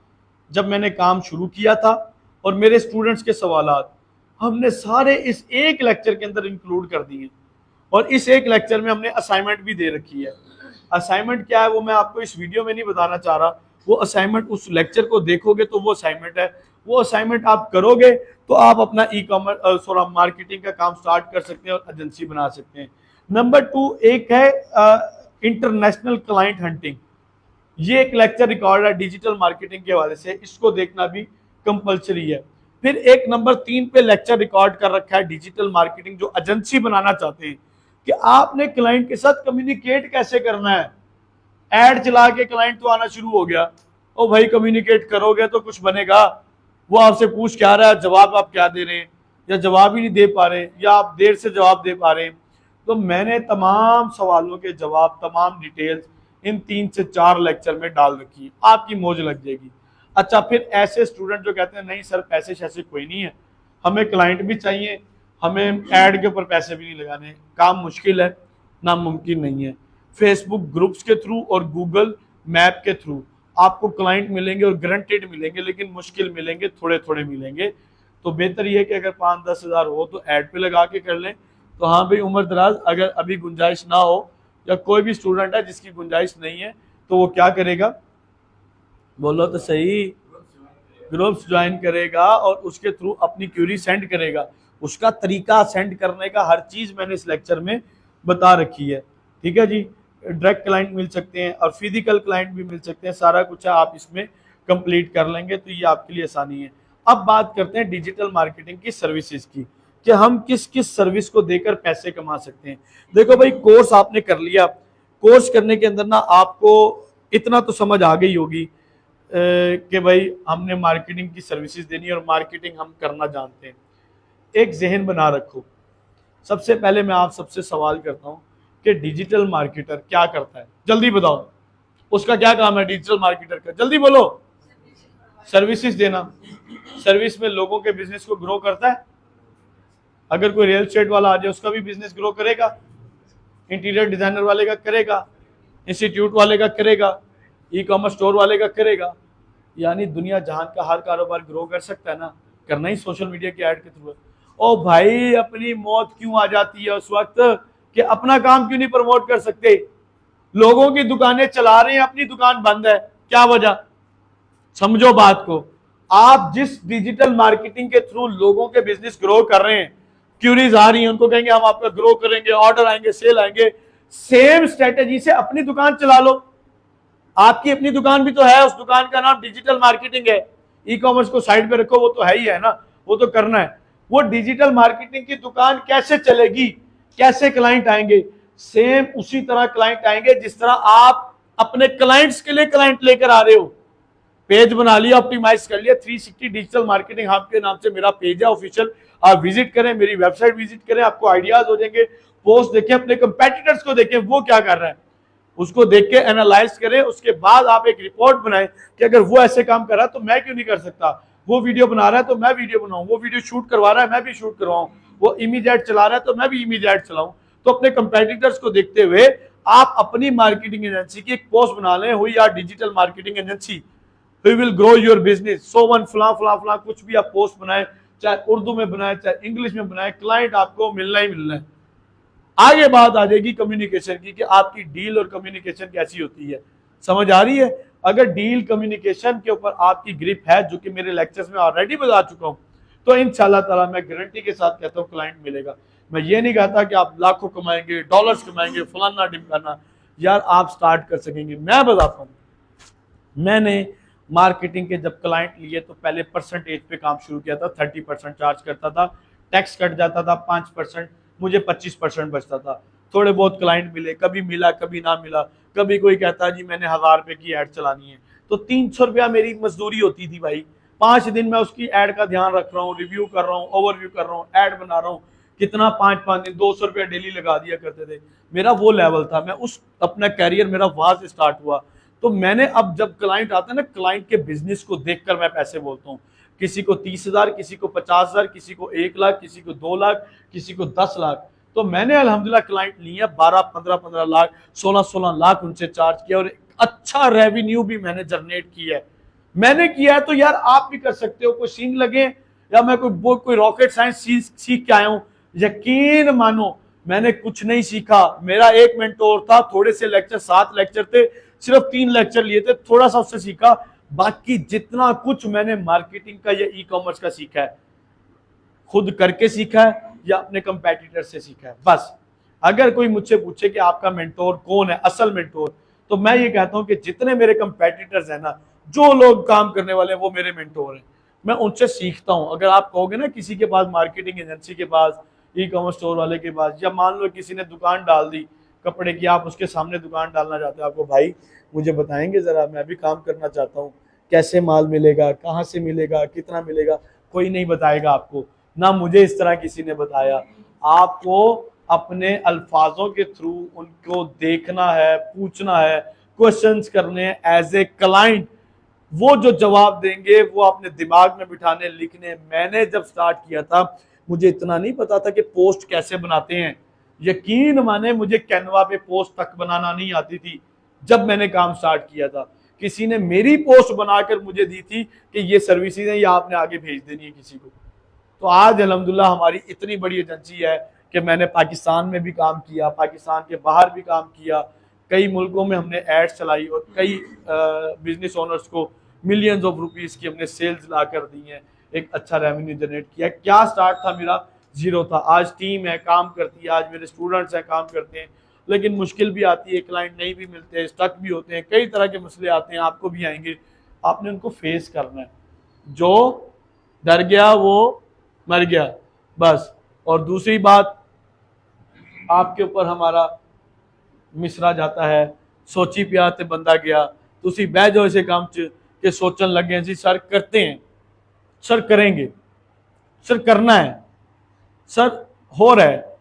जब मैंने काम शुरू किया था और मेरे स्टूडेंट्स के सवालात, हमने सारे इस एक लेक्चर के अंदर इंक्लूड कर दिए। और इस एक लेक्चर में हमने असाइनमेंट भी दे रखी है। असाइनमेंट क्या है वो मैं आपको इस वीडियो में नहीं बताना चाह रहा, वो असाइनमेंट उस लेक्चर को देखोगे तो वो असाइनमेंट है। वो असाइनमेंट आप करोगे तो आप अपना ई कॉमर्स मार्केटिंग का काम स्टार्ट कर सकते हैं और एजेंसी बना सकते हैं। नंबर 2 एक है इंटरनेशनल क्लाइंट हंटिंग। ये एक लेक्चर रिकॉर्ड है डिजिटल मार्केटिंग के हवाले से, इसको देखना भी कंपलसरी है। फिर एक नंबर 3 पे लेक्चर रिकॉर्ड कर रखा है डिजिटल मार्केटिंग, जो एजेंसी बनाना चाहते हैं कि आपने क्लाइंट के साथ कम्युनिकेट कैसे करना है। एड चला के क्लाइंट तो आना शुरू हो गया, ओ भाई कम्युनिकेट करोगे तो कुछ बनेगा। वो आपसे पूछ क्या रहा है, जवाब आप क्या दे रहे हैं, या जवाब ही नहीं दे पा रहे, या आप देर से जवाब दे पा रहे हैं। तो मैंने तमाम सवालों के जवाब, तमाम डिटेल्स इन 3 से 4 लेक्चर में डाल रखी है, आपकी मौज लग जाएगी। अच्छा, फिर ऐसे स्टूडेंट जो कहते हैं नहीं सर पैसे शैसे कोई नहीं है, हमें क्लाइंट भी चाहिए, हमें ऐड के ऊपर पैसे भी नहीं लगाने, काम मुश्किल है, नामुमकिन नहीं है। फेसबुक ग्रुप्स के थ्रू और गूगल मैप के थ्रू आपको क्लाइंट मिलेंगे और गारंटेड मिलेंगे, लेकिन मुश्किल मिलेंगे, थोड़े थोड़े मिलेंगे। तो बेहतर ये है कि अगर 5-10 हज़ार हो तो ऐड पे लगा के कर लें। तो हाँ भाई उम्र दराज अगर अभी गुंजाइश ना हो, या कोई भी स्टूडेंट है जिसकी गुंजाइश नहीं है, तो वो क्या करेगा, बोलो तो सही, ग्रुप्स ज्वाइन करेगा और उसके थ्रू अपनी क्यूरी सेंड करेगा। उसका तरीका सेंड करने का हर चीज मैंने इस लेक्चर में बता रखी है। ठीक है जी, डायरेक्ट क्लाइंट मिल सकते हैं और फिजिकल क्लाइंट भी मिल सकते हैं, सारा कुछ है, आप इसमें कंप्लीट कर लेंगे तो ये आपके लिए आसानी है। अब बात करते हैं डिजिटल मार्केटिंग की सर्विसेज की, कि हम किस किस सर्विस को देकर पैसे कमा सकते हैं। देखो भाई, कोर्स आपने कर लिया, कोर्स करने के अंदर ना आपको इतना तो समझ आ गई होगी कि भाई हमने मार्केटिंग की सर्विसेज देनी है और मार्केटिंग हम करना जानते हैं। एक जहन बना रखो, सबसे पहले मैं आप सबसे सवाल करता हूं कि डिजिटल मार्केटर क्या करता है, जल्दी बताओ, उसका क्या काम है डिजिटल मार्केटर का, जल्दी बोलो। सर्विसेज देना। सर्विस में लोगों के बिजनेस को ग्रो करता है। अगर कोई रियल एस्टेट वाला आ जाए उसका भी बिजनेस ग्रो करेगा, इंटीरियर डिजाइनर वाले का करेगा, इंस्टीट्यूट वाले का करेगा, ई कॉमर्स स्टोर वाले का करेगा। यानी दुनिया जहान का हर कारोबार ग्रो कर सकता है ना, करना ही सोशल मीडिया की ऐड के थ्रू है। ओ भाई, अपनी मौत क्यों आ जाती है उस वक्त कि अपना काम क्यों नहीं प्रमोट कर सकते। लोगों की दुकानें चला रहे हैं, अपनी दुकान बंद है, क्या वजह, समझो बात को। आप जिस डिजिटल मार्केटिंग के थ्रू लोगों के बिजनेस ग्रो कर रहे हैं, क्यूरीज आ रही हैं, उनको कहेंगे हम आपका ग्रो करेंगे, ऑर्डर आएंगे, सेल आएंगे, सेम स्ट्रेटेजी से अपनी दुकान चला लो। आपकी अपनी दुकान भी तो है, उस दुकान का नाम डिजिटल मार्केटिंग है। ई कॉमर्स को साइड पे रखो, वो तो है ही है ना, वो तो करना है। वो डिजिटल मार्केटिंग की दुकान कैसे चलेगी, कैसे क्लाइंट आएंगे, सेम उसी तरह क्लाइंट आएंगे जिस तरह आप अपने क्लाइंट्स के लिए क्लाइंट लेकर आ रहे हो। पेज बना लिया, ऑप्टिमाइज कर लिया, 360 डिजिटल मार्केटिंग हब के नाम से मेरा पेज है ऑफिशियल, आप विजिट करें, मेरी वेबसाइट विजिट करें, आपको आइडियाज हो जाएंगे। पोस्ट देखें, अपने कंपेटिटर्स को देखें वो क्या कर रहा है, उसको देख के एनालाइज करें, उसके बाद आप एक रिपोर्ट बनाएं कि अगर वो ऐसे काम कर रहा है तो मैं क्यों नहीं कर सकता। वो वीडियो बना रहा है तो मैं वीडियो बनाऊं, वो वीडियो शूट करवा रहा है मैं भी शूट करवाऊं, वो इमेज एड चला रहा है तो मैं भी इमेज एड चलाऊं। तो अपने कंपेटिटर्स को देखते हुए आप अपनी मार्केटिंग एजेंसी की एक पोस्ट बना लें, हुई यार digital marketing agency, we will grow your business, so one फला फला फला, कुछ भी आप पोस्ट बनाए, चाहे उर्दू में बनाए चाहे इंग्लिश में बनाए, क्लाइंट आपको मिलना ही मिलना है। आगे बात आ जाएगी कम्युनिकेशन की कि आपकी डील और कम्युनिकेशन कैसी होती है, समझ आ रही है। अगर डील कम्युनिकेशन के ऊपर आपकी ग्रिप है, जो कि मेरे लेक्चर्स में ऑलरेडी बता चुका हूं, तो इंशाल्लाह ताला मैं गारंटी के साथ कहता हूं क्लाइंट मिलेगा। मैं ये नहीं कहता कि आप लाखों कमाएंगे, डॉलर्स कमाएंगे, फलाना ढिमकाना, यार आप स्टार्ट कर सकेंगे। मैं बताता हूँ, मैंने मार्केटिंग के जब क्लाइंट लिए तो पहले परसेंटेज पे काम शुरू किया था, 30% चार्ज करता था, टैक्स कट जाता था 5%, मुझे 25% बचता था। थोड़े बहुत क्लाइंट मिले, कभी मिला कभी ना मिला, कभी कोई कहता जी मैंने 1000 रुपए की ऐड चलानी है, तो 300 रुपया मेरी मजदूरी होती थी भाई। 5 दिन में उसकी ऐड का ध्यान रख रहा हूँ, रिव्यू कर रहा हूँ, ओवरव्यू कर रहा हूँ, ऐड बना रहा हूँ, कितना 5 दिन 200 रुपया डेली लगा दिया करते थे। मेरा वो लेवल था, मैं उस अपना कैरियर मेरा वहां से स्टार्ट हुआ। तो मैंने अब जब क्लाइंट आता है ना, क्लाइंट के बिजनेस को देखकर मैं पैसे बोलता हूँ। किसी को 30,000, किसी को 50,000, किसी को 1 लाख, किसी को 2 लाख, किसी को 10 लाख। तो मैंने अल्हम्दुलिल्लाह क्लाइंट लिए 12, 15 लाख, 16 लाख उनसे चार्ज किया और अच्छा रेवेन्यू भी मैंने जनरेट किया है। मैंने किया है तो यार आप भी कर सकते हो। कोई सीन लगे या मैं कोई रॉकेट साइंस सीख के आया हूं। यकीन मानो मैंने कुछ नहीं सीखा। मेरा एक मेंटोर था, थोड़े से लेक्चर, 7 लेक्चर थे, सिर्फ 3 लेक्चर लिए थे, थोड़ा सा उससे सीखा। बाकी जितना कुछ मैंने मार्केटिंग का या ई कॉमर्स का सीखा है, खुद करके सीखा है या अपने कंपेटिटर से सीखा है, बस। अगर कोई मुझसे पूछे कि आपका मेंटोर कौन है, असल मेंटोर, तो मैं ये कहता हूं कि जितने मेरे कंपेटिटर्स हैं ना, जो लोग काम करने वाले हैं, वो मेरे मेंटोर हैं। मैं उनसे सीखता हूं। अगर आप कहोगे ना किसी के पास, मार्केटिंग एजेंसी के पास, ई कॉमर्स स्टोर वाले के पास, या मान लो किसी ने दुकान डाल दी कपड़े की, आप उसके सामने दुकान डालना चाहते हो, आपको भाई मुझे बताएंगे जरा, मैं भी काम करना चाहता हूँ, कैसे माल मिलेगा, कहाँ से मिलेगा, कितना मिलेगा, कोई नहीं बताएगा आपको, ना मुझे इस तरह किसी ने बताया। आपको अपने अल्फाजों के थ्रू उनको देखना है, पूछना है, क्वेश्चंस करने हैं एज ए क्लाइंट। वो जो जवाब देंगे वो अपने दिमाग में बिठाने, लिखने। मैंने जब स्टार्ट किया था, मुझे इतना नहीं पता था कि पोस्ट कैसे बनाते हैं। यकीन माने मुझे कैनवा पे पोस्ट तक बनाना नहीं आती थी जब मैंने काम स्टार्ट किया था। किसी ने मेरी पोस्ट बनाकर मुझे दी थी कि ये सर्विसेज है, ये आपने आगे भेज देनी है किसी को। तो आज अल्हम्दुलिल्लाह हमारी इतनी बड़ी एजेंसी है कि मैंने पाकिस्तान में भी काम किया, पाकिस्तान के बाहर भी काम किया, कई मुल्कों में हमने एड्स चलाई और कई बिजनेस ओनर्स को मिलियंस ऑफ रुपीस की हमने सेल्स ला कर दी हैं, एक अच्छा रेवेन्यू जनरेट किया। क्या स्टार्ट था मेरा, जीरो था। आज टीम है, काम करती है, आज मेरे स्टूडेंट्स हैं, काम करते हैं। लेकिन मुश्किल भी आती है, क्लाइंट नहीं भी मिलते हैं, स्टक भी होते हैं, कई तरह के मसले आते हैं, आपको भी आएंगे। आपने उनको फेस करना है। जो डर गया वो मर गया, बस। और दूसरी बात, आपके ऊपर हमारा मिसरा जाता है, सोची पिया ते बंदा गया, तुसी बह जाओ इसे काम च के सोचन लगे जी सर करते हैं, सर करेंगे, सर करना है, सर हो रहा है,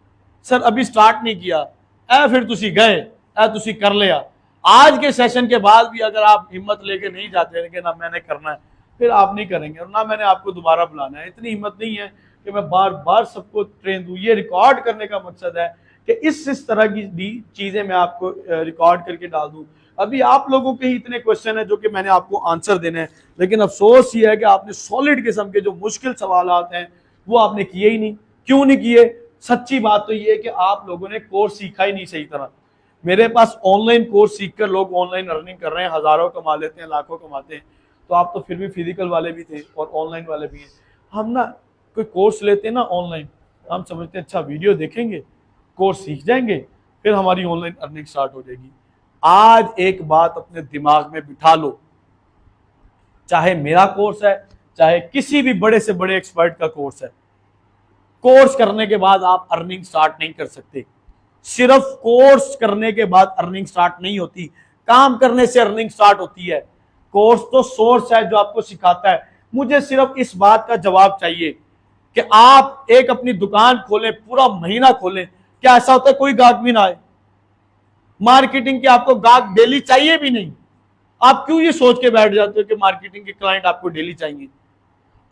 सर अभी स्टार्ट नहीं किया, ऐ फिर तुसी गए, ऐ तुसी कर लिया। आज के सेशन के बाद भी अगर आप हिम्मत लेके नहीं जाते कि ना मैंने करना है, फिर आप नहीं करेंगे और ना मैंने आपको दोबारा बुलाना है। इतनी हिम्मत नहीं है कि मैं बार बार सबको ट्रेन दूं। ये रिकॉर्ड करने का मकसद है कि इस तरह की चीजें मैं आपको रिकॉर्ड करके डाल दूं। अभी आप लोगों के ही इतने क्वेश्चन है जो कि मैंने आपको आंसर देने हैं, लेकिन अफसोस ये है कि आपने सॉलिड किस्म के जो मुश्किल सवाल हैं वो आपने किए ही नहीं। क्यों नहीं किए? सच्ची बात तो ये है कि आप लोगों ने कोर्स सीखा ही नहीं सही तरह। मेरे पास ऑनलाइन कोर्स सीखकर लोग ऑनलाइन अर्निंग कर रहे हैं, हजारों कमा लेते हैं, लाखों कमाते हैं। तो आप तो फिर भी फिजिकल वाले भी थे और ऑनलाइन वाले भी हैं। हम ना कोई कोर्स लेते हैं ना ऑनलाइन, हम समझते हैं अच्छा वीडियो देखेंगे, कोर्स सीख जाएंगे, फिर हमारी ऑनलाइन अर्निंग स्टार्ट हो जाएगी। आज एक बात अपने दिमाग में बिठा लो, चाहे मेरा कोर्स है, चाहे किसी भी बड़े से बड़े एक्सपर्ट का कोर्स है, कोर्स करने के बाद आप अर्निंग स्टार्ट नहीं कर सकते। सिर्फ कोर्स करने के बाद अर्निंग स्टार्ट नहीं होती, काम करने से अर्निंग स्टार्ट होती है। कोर्स तो सोर्स है जो आपको सिखाता है। मुझे सिर्फ इस बात का जवाब चाहिए कि आप एक अपनी दुकान खोलें, पूरा महीना खोलें, क्या ऐसा होता है कोई गाहक भी ना आए? मार्केटिंग के आपको गाहक डेली चाहिए भी नहीं। आप क्यों ये सोच के बैठ जाते हो कि मार्केटिंग के क्लाइंट आपको डेली चाहिए?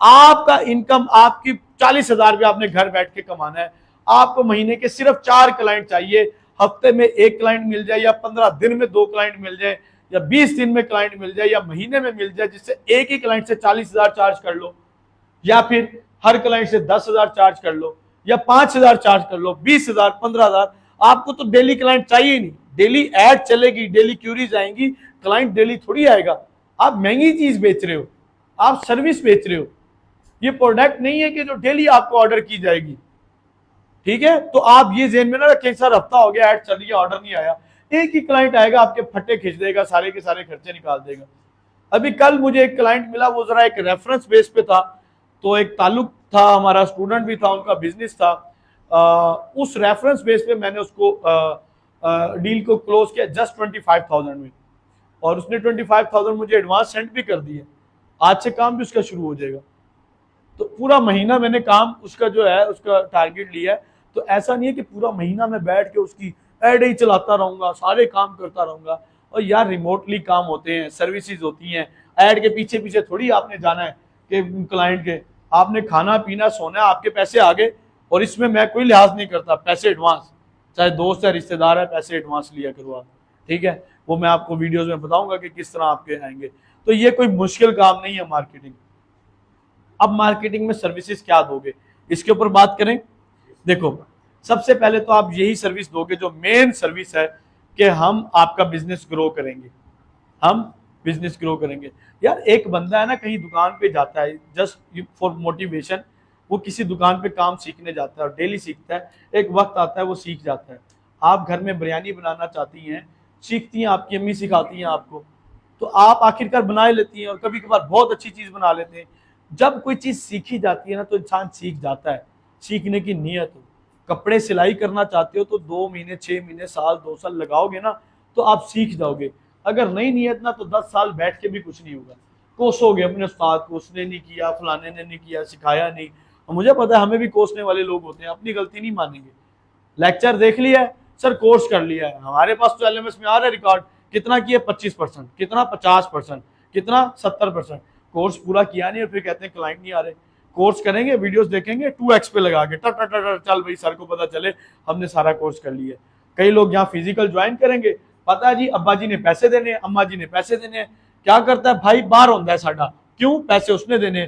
आपका इनकम, आपकी 40,000 रुपया आपने घर बैठ के कमाना है, आपको महीने के सिर्फ 4 क्लाइंट चाहिए। हफ्ते में 1 क्लाइंट मिल जाए, या 15 दिन में 2 क्लाइंट मिल जाए, या 20 दिन में क्लाइंट मिल जाए, या महीने में मिल जाए, जिससे एक ही क्लाइंट से 40,000 चार्ज कर लो, या फिर हर क्लाइंट से 10,000 चार्ज कर लो, या 5,000 चार्ज कर लो, 20,000, 15,000। आपको तो डेली क्लाइंट चाहिए नहीं। डेली एड चलेगी, डेली क्यूरीज आएंगी, क्लाइंट डेली थोड़ी आएगा। आप महंगी चीज बेच रहे हो, आप सर्विस बेच रहे हो। ये प्रोडक्ट नहीं है कि जो डेली आपको ऑर्डर की जाएगी। ठीक है, तो आप ये ज़हन में ना रखें सर हफ्ता हो गया ऐड चल रही है, ऑर्डर नहीं आया। एक ही क्लाइंट आएगा, आपके फट्टे खींच देगा, सारे के सारे खर्चे निकाल देगा। अभी कल मुझे एक क्लाइंट मिला, वो जरा एक रेफरेंस बेस पे था, तो एक ताल्लुक था, हमारा स्टूडेंट भी था, उनका बिजनेस था। उस रेफरेंस बेस पे मैंने उसको डील को क्लोज किया जस्ट 25,000 में, और उसने 25,000 मुझे एडवांस सेंड भी कर दिए। आज से काम भी उसका शुरू हो जाएगा। तो पूरा महीना मैंने काम उसका जो है उसका टारगेट लिया है। तो ऐसा नहीं है कि पूरा महीना मैं बैठ के उसकी ऐड ही चलाता रहूंगा, सारे काम करता रहूंगा। और यार रिमोटली काम होते हैं, सर्विसेज होती हैं, ऐड के पीछे पीछे थोड़ी आपने जाना है कि क्लाइंट के। आपने खाना पीना सोना है, आपके पैसे आ गए, और इसमें मैं कोई लिहाज नहीं करता, पैसे एडवांस, चाहे दोस्त है रिश्तेदार है, पैसे एडवांस लिया करो आप। ठीक है, वो मैं आपको वीडियोज में बताऊंगा कि किस तरह आपके आएंगे। तो ये कोई मुश्किल काम नहीं है मार्केटिंग। अब मार्केटिंग में सर्विसेज क्या दोगे, इसके ऊपर बात करें। देखो, सबसे पहले तो आप यही सर्विस दोगे जो मेन सर्विस है कि हम आपका बिजनेस ग्रो करेंगे, हम बिजनेस ग्रो करेंगे। यार एक बंदा है ना, कहीं दुकान पे जाता है जस्ट फॉर मोटिवेशन, वो किसी दुकान पे काम सीखने जाता है और डेली सीखता है, एक वक्त आता है वो सीख जाता है। आप घर में बिरयानी बनाना चाहती हैं, सीखती हैं, आपकी अम्मी सिखाती हैं आपको, तो आप आखिरकार बना ही लेती हैं और कभी कभार बहुत अच्छी चीज बना लेते हैं। जब कोई चीज सीखी जाती है ना तो इंसान सीख जाता है, सीखने की नीयत हो। कपड़े सिलाई करना चाहते हो तो 2 महीने 6 महीने साल 2 साल लगाओगे ना तो आप सीख जाओगे। अगर नहीं नियत ना तो 10 साल बैठ के भी कुछ नहीं होगा, कोसोगे अपने उस्ताद को, उसने नहीं किया, फलाने ने नहीं किया, सिखाया नहीं। और मुझे पता है हमें भी कोसने वाले लोग होते हैं, अपनी गलती नहीं मानेंगे। लेक्चर देख लिया है सर, कोर्स कर लिया है, हमारे पास तो एलएमएस में आ रहा है रिकॉर्ड, कितना किया 25%, कितना 50%, कितना 70%, कोर्स पूरा किया नहीं और फिर कहते हैं क्लाइंट नहीं आ रहे। कोर्स करेंगे, वीडियोस देखेंगे, 2x पे लगा के टर टर टर चल भाई सर को पता चले हमने सारा कोर्स कर लिया। कई लोग यहाँ फिजिकल ज्वाइन करेंगे, पता है जी अब्बा जी ने पैसे देने, अम्मा जी ने पैसे देने, क्या करता है भाई बाहर होता है साडा, क्यों, पैसे उसने देने,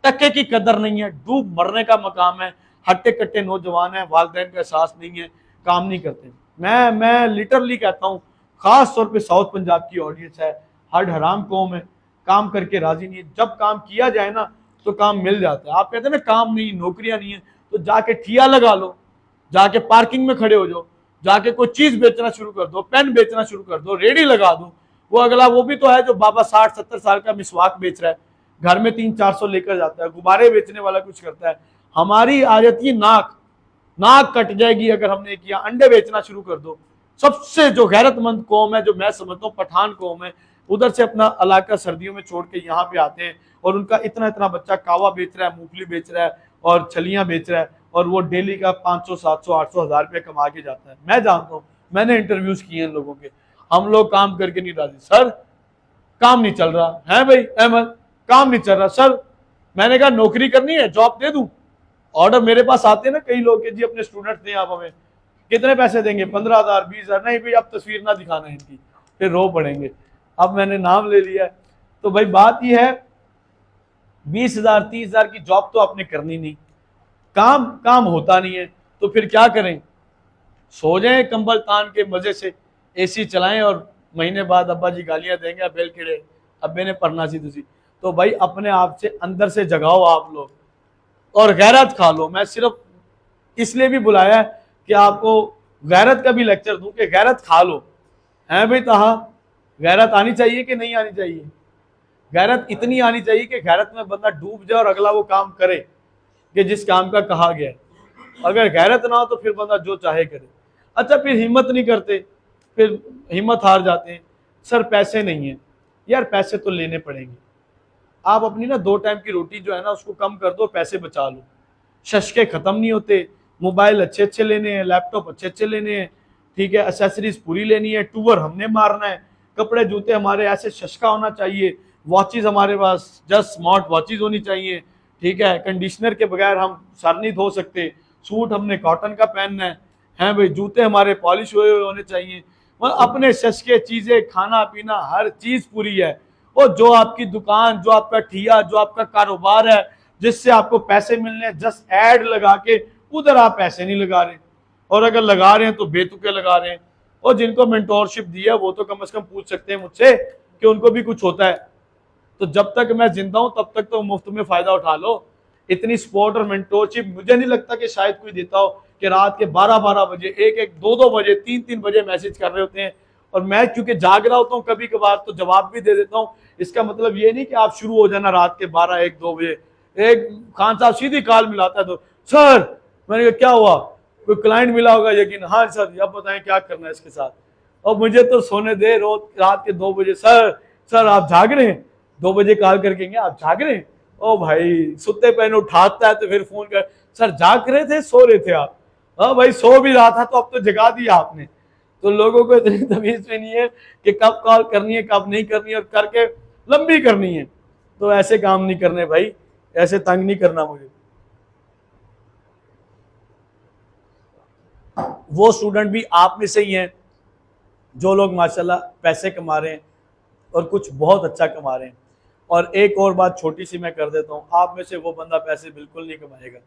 टक्के की कदर नहीं है, डूब मरने का मकाम है, हट्टे कट्टे नौजवान है, वालिदैन का एहसास नहीं है, काम नहीं करते। मैं लिटरली कहता हूँ, खास तौर पे साउथ पंजाब की ऑडियंस है, हड हराम कौम है, काम करके राजी नहीं है। जब काम किया जाए ना तो काम मिल जाता है। आप कहते हैं ना काम नहीं, नौकरियां नहीं है, तो जाके ठिया लगा लो, जाके पार्किंग में खड़े हो जाओ, जाके कोई चीज बेचना शुरू कर दो, पेन बेचना शुरू कर दो, रेडी लगा दो। वो अगला वो भी तो है जो बाबा 60-70 साल का मिसवाक बेच रहा है, घर में 300-400 लेकर जाता है, गुब्बारे बेचने वाला कुछ करता है। हमारी आदत ये नाक कट जाएगी अगर हमने किया। अंडे बेचना शुरू कर दो। सबसे जो गैरतमंद कौम है, जो मैं समझता हूँ पठान कौम है, उधर से अपना इलाका सर्दियों में छोड़ के यहाँ पे आते हैं और उनका इतना इतना बच्चा कावा बेच रहा है, मूंगफली बेच रहा है और छलियां बेच रहा है और वो डेली का 500 700 800 हजार रुपये कमा के जाता है। मैं जानता हूँ, मैंने इंटरव्यूज किए हैं लोगों के, हम लोग काम करके नहीं राजी, सर काम नहीं चल रहा है भाई अहमद, काम नहीं चल रहा सर। मैंने कहा नौकरी करनी है, जॉब दे दूं। ऑर्डर मेरे पास आते हैं ना कई लोग के, जी अपने स्टूडेंट्स दें आप हमें, कितने पैसे देंगे, 15,000 20,000, नहीं भाई अब तस्वीर ना दिखाना इनकी, फिर रो पड़ेंगे। अब मैंने नाम ले लिया। तो भाई बात यह है 20,000 30,000 की जॉब तो आपने करनी नहीं, काम होता नहीं है, तो फिर क्या करें, सो जाएं कंबल तान के मजे से, एसी चलाएं और महीने बाद अब्बा जी गालियां देंगे, बेल खिड़े अब्बे ने पढ़ना सी तुसी। तो भाई अपने आप से अंदर से जगाओ आप लोग और गैरत खा लो। मैं सिर्फ इसलिए भी बुलाया है कि आपको गैरत का भी लेक्चर दूं कि गैरत खा लो। है भाई तहा गैरत आनी चाहिए कि नहीं आनी चाहिए? गैरत इतनी आनी चाहिए कि गैरत में बंदा डूब जाए और अगला वो काम करे कि जिस काम का कहा गया है। अगर गैरत ना हो तो फिर बंदा जो चाहे करे। अच्छा फिर हिम्मत नहीं करते, फिर हिम्मत हार जाते हैं, सर पैसे नहीं है। यार पैसे तो लेने पड़ेंगे। आप अपनी ना 2 टाइम की रोटी जो है ना उसको कम कर दो, पैसे बचा लो। शशके खत्म नहीं होते, मोबाइल अच्छे अच्छे लेने हैं, लैपटॉप अच्छे अच्छे लेने हैं, ठीक है, एसेसरीज पूरी लेनी है, टूर हमने मारना है, कपड़े जूते हमारे ऐसे शशका होना चाहिए, वॉचेज हमारे पास जस्ट स्मार्ट वॉचेज होनी चाहिए, ठीक है, कंडीशनर के बगैर हम सर नहीं धो सकते, सूट हमने कॉटन का पहनना है भाई, जूते हमारे पॉलिश हुए हुए होने चाहिए, मतलब अपने शशके चीजें, खाना पीना हर चीज पूरी है। और जो आपकी दुकान, जो आपका ठिया, जो आपका कारोबार है जिससे आपको पैसे मिलने, जस्ट ऐड लगा के उधर आप पैसे नहीं लगा रहे, और अगर लगा रहे हैं तो बेतुके लगा रहे हैं। और जिनको मेंटोरशिप दिया वो तो कम से कम पूछ सकते हैं मुझसे कि उनको भी कुछ होता है। तो जब तक मैं जिंदा हूं तब तक तो मुफ्त में फायदा उठा लो। इतनी सपोर्ट और मेंटोरशिप मुझे नहीं लगता कि शायद कोई देता हो कि रात के 12-12 बजे, 1-1, 2-2 बजे, 3-3 बजे मैसेज कर रहे होते हैं, और मैं क्योंकि जाग रहा होता हूँ कभी कभार तो जवाब भी दे देता हूँ। इसका मतलब ये नहीं कि आप शुरू हो जाना रात के 12-1-2 बजे। एक खान साहब सीधी कॉल मिलाता है तो सर, मैंने कहा क्या हुआ, कोई क्लाइंट मिला होगा यकीन, हाँ सर अब बताएं क्या करना है इसके साथ, और मुझे तो सोने दे, रोज रात के 2 बजे, सर आप जाग रहे हैं, 2 बजे कॉल करके आप जाग रहे हैं, ओ भाई सुते पहने उठाता है तो फिर फोन कर, सर जाग रहे थे, सो रहे थे आप? हाँ भाई सो भी रहा था तो अब तो जगा दिया आपने। तो लोगों को इतनी तमीज भी नहीं है कि कब कॉल करनी है कब नहीं करनी है, और करके लंबी करनी है। तो ऐसे काम नहीं करने भाई, ऐसे तंग नहीं करना मुझे। वो स्टूडेंट भी आप में से ही हैं जो लोग माशाल्लाह पैसे कमा रहे हैं और कुछ बहुत अच्छा कमा रहे हैं। और एक और बात छोटी सी मैं कर देता हूँ, आप में से वो बंदा पैसे बिल्कुल नहीं कमाएगा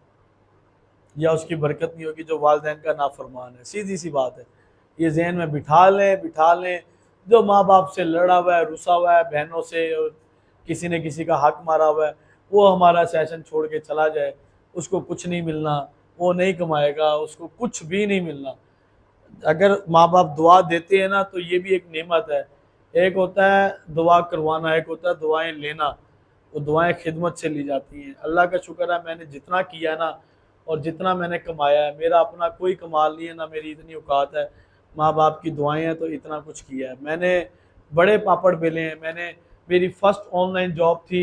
या उसकी बरकत नहीं होगी जो वालिदैन का नाफरमान है। सीधी सी बात है, ये जहन में बिठा लें। जो माँ बाप से लड़ा हुआ है, रुसा हुआ है, बहनों से और किसी ने किसी का हक मारा हुआ है, वो हमारा सेशन छोड़ के चला जाए, उसको कुछ नहीं मिलना, वो नहीं कमाएगा, उसको कुछ भी नहीं मिलना। अगर माँ बाप दुआ देते हैं ना, तो ये भी एक नेमत है। एक होता है दुआ करवाना, एक होता है दुआएं लेना। वो दुआएं खिदमत से ली जाती हैं। अल्लाह का शुक्र है, मैंने जितना किया ना और जितना मैंने कमाया है, मेरा अपना कोई कमाल नहीं है, ना मेरी इतनी औकात है। माँ बाप की दुआएं हैं तो इतना कुछ किया है मैंने। बड़े पापड़ बेले हैं मैंने। मेरी फर्स्ट ऑनलाइन जॉब थी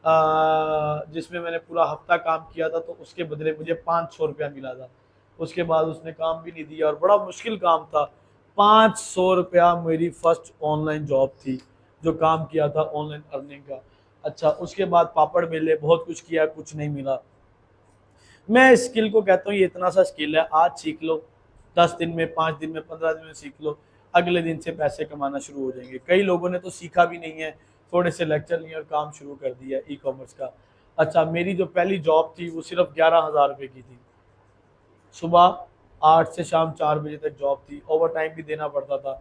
जिसमें मैंने पूरा हफ्ता काम किया था, तो उसके बदले मुझे 500 रुपया मिला था। उसके बाद उसने काम भी नहीं दिया और बड़ा मुश्किल काम था। 500 रुपया मेरी फर्स्ट ऑनलाइन जॉब थी, जो काम किया था ऑनलाइन अर्निंग का। अच्छा, उसके बाद पापड़ बेले, बहुत कुछ किया, कुछ नहीं मिला। मैं इस स्किल को कहता हूँ ये इतना सा स्किल है, आज सीख लो, 10 दिन में, 5 दिन में, 15 दिन में सीख लो, अगले दिन से पैसे कमाना शुरू हो जाएंगे। कई लोगों ने तो सीखा भी नहीं है, थोड़े से लेक्चर लिए और काम शुरू कर दिया ई कॉमर्स का। अच्छा, मेरी जो पहली जॉब थी वो सिर्फ 11,000 रुपये की थी। सुबह 8 से शाम 4 बजे तक जॉब थी, ओवर टाइम भी देना पड़ता था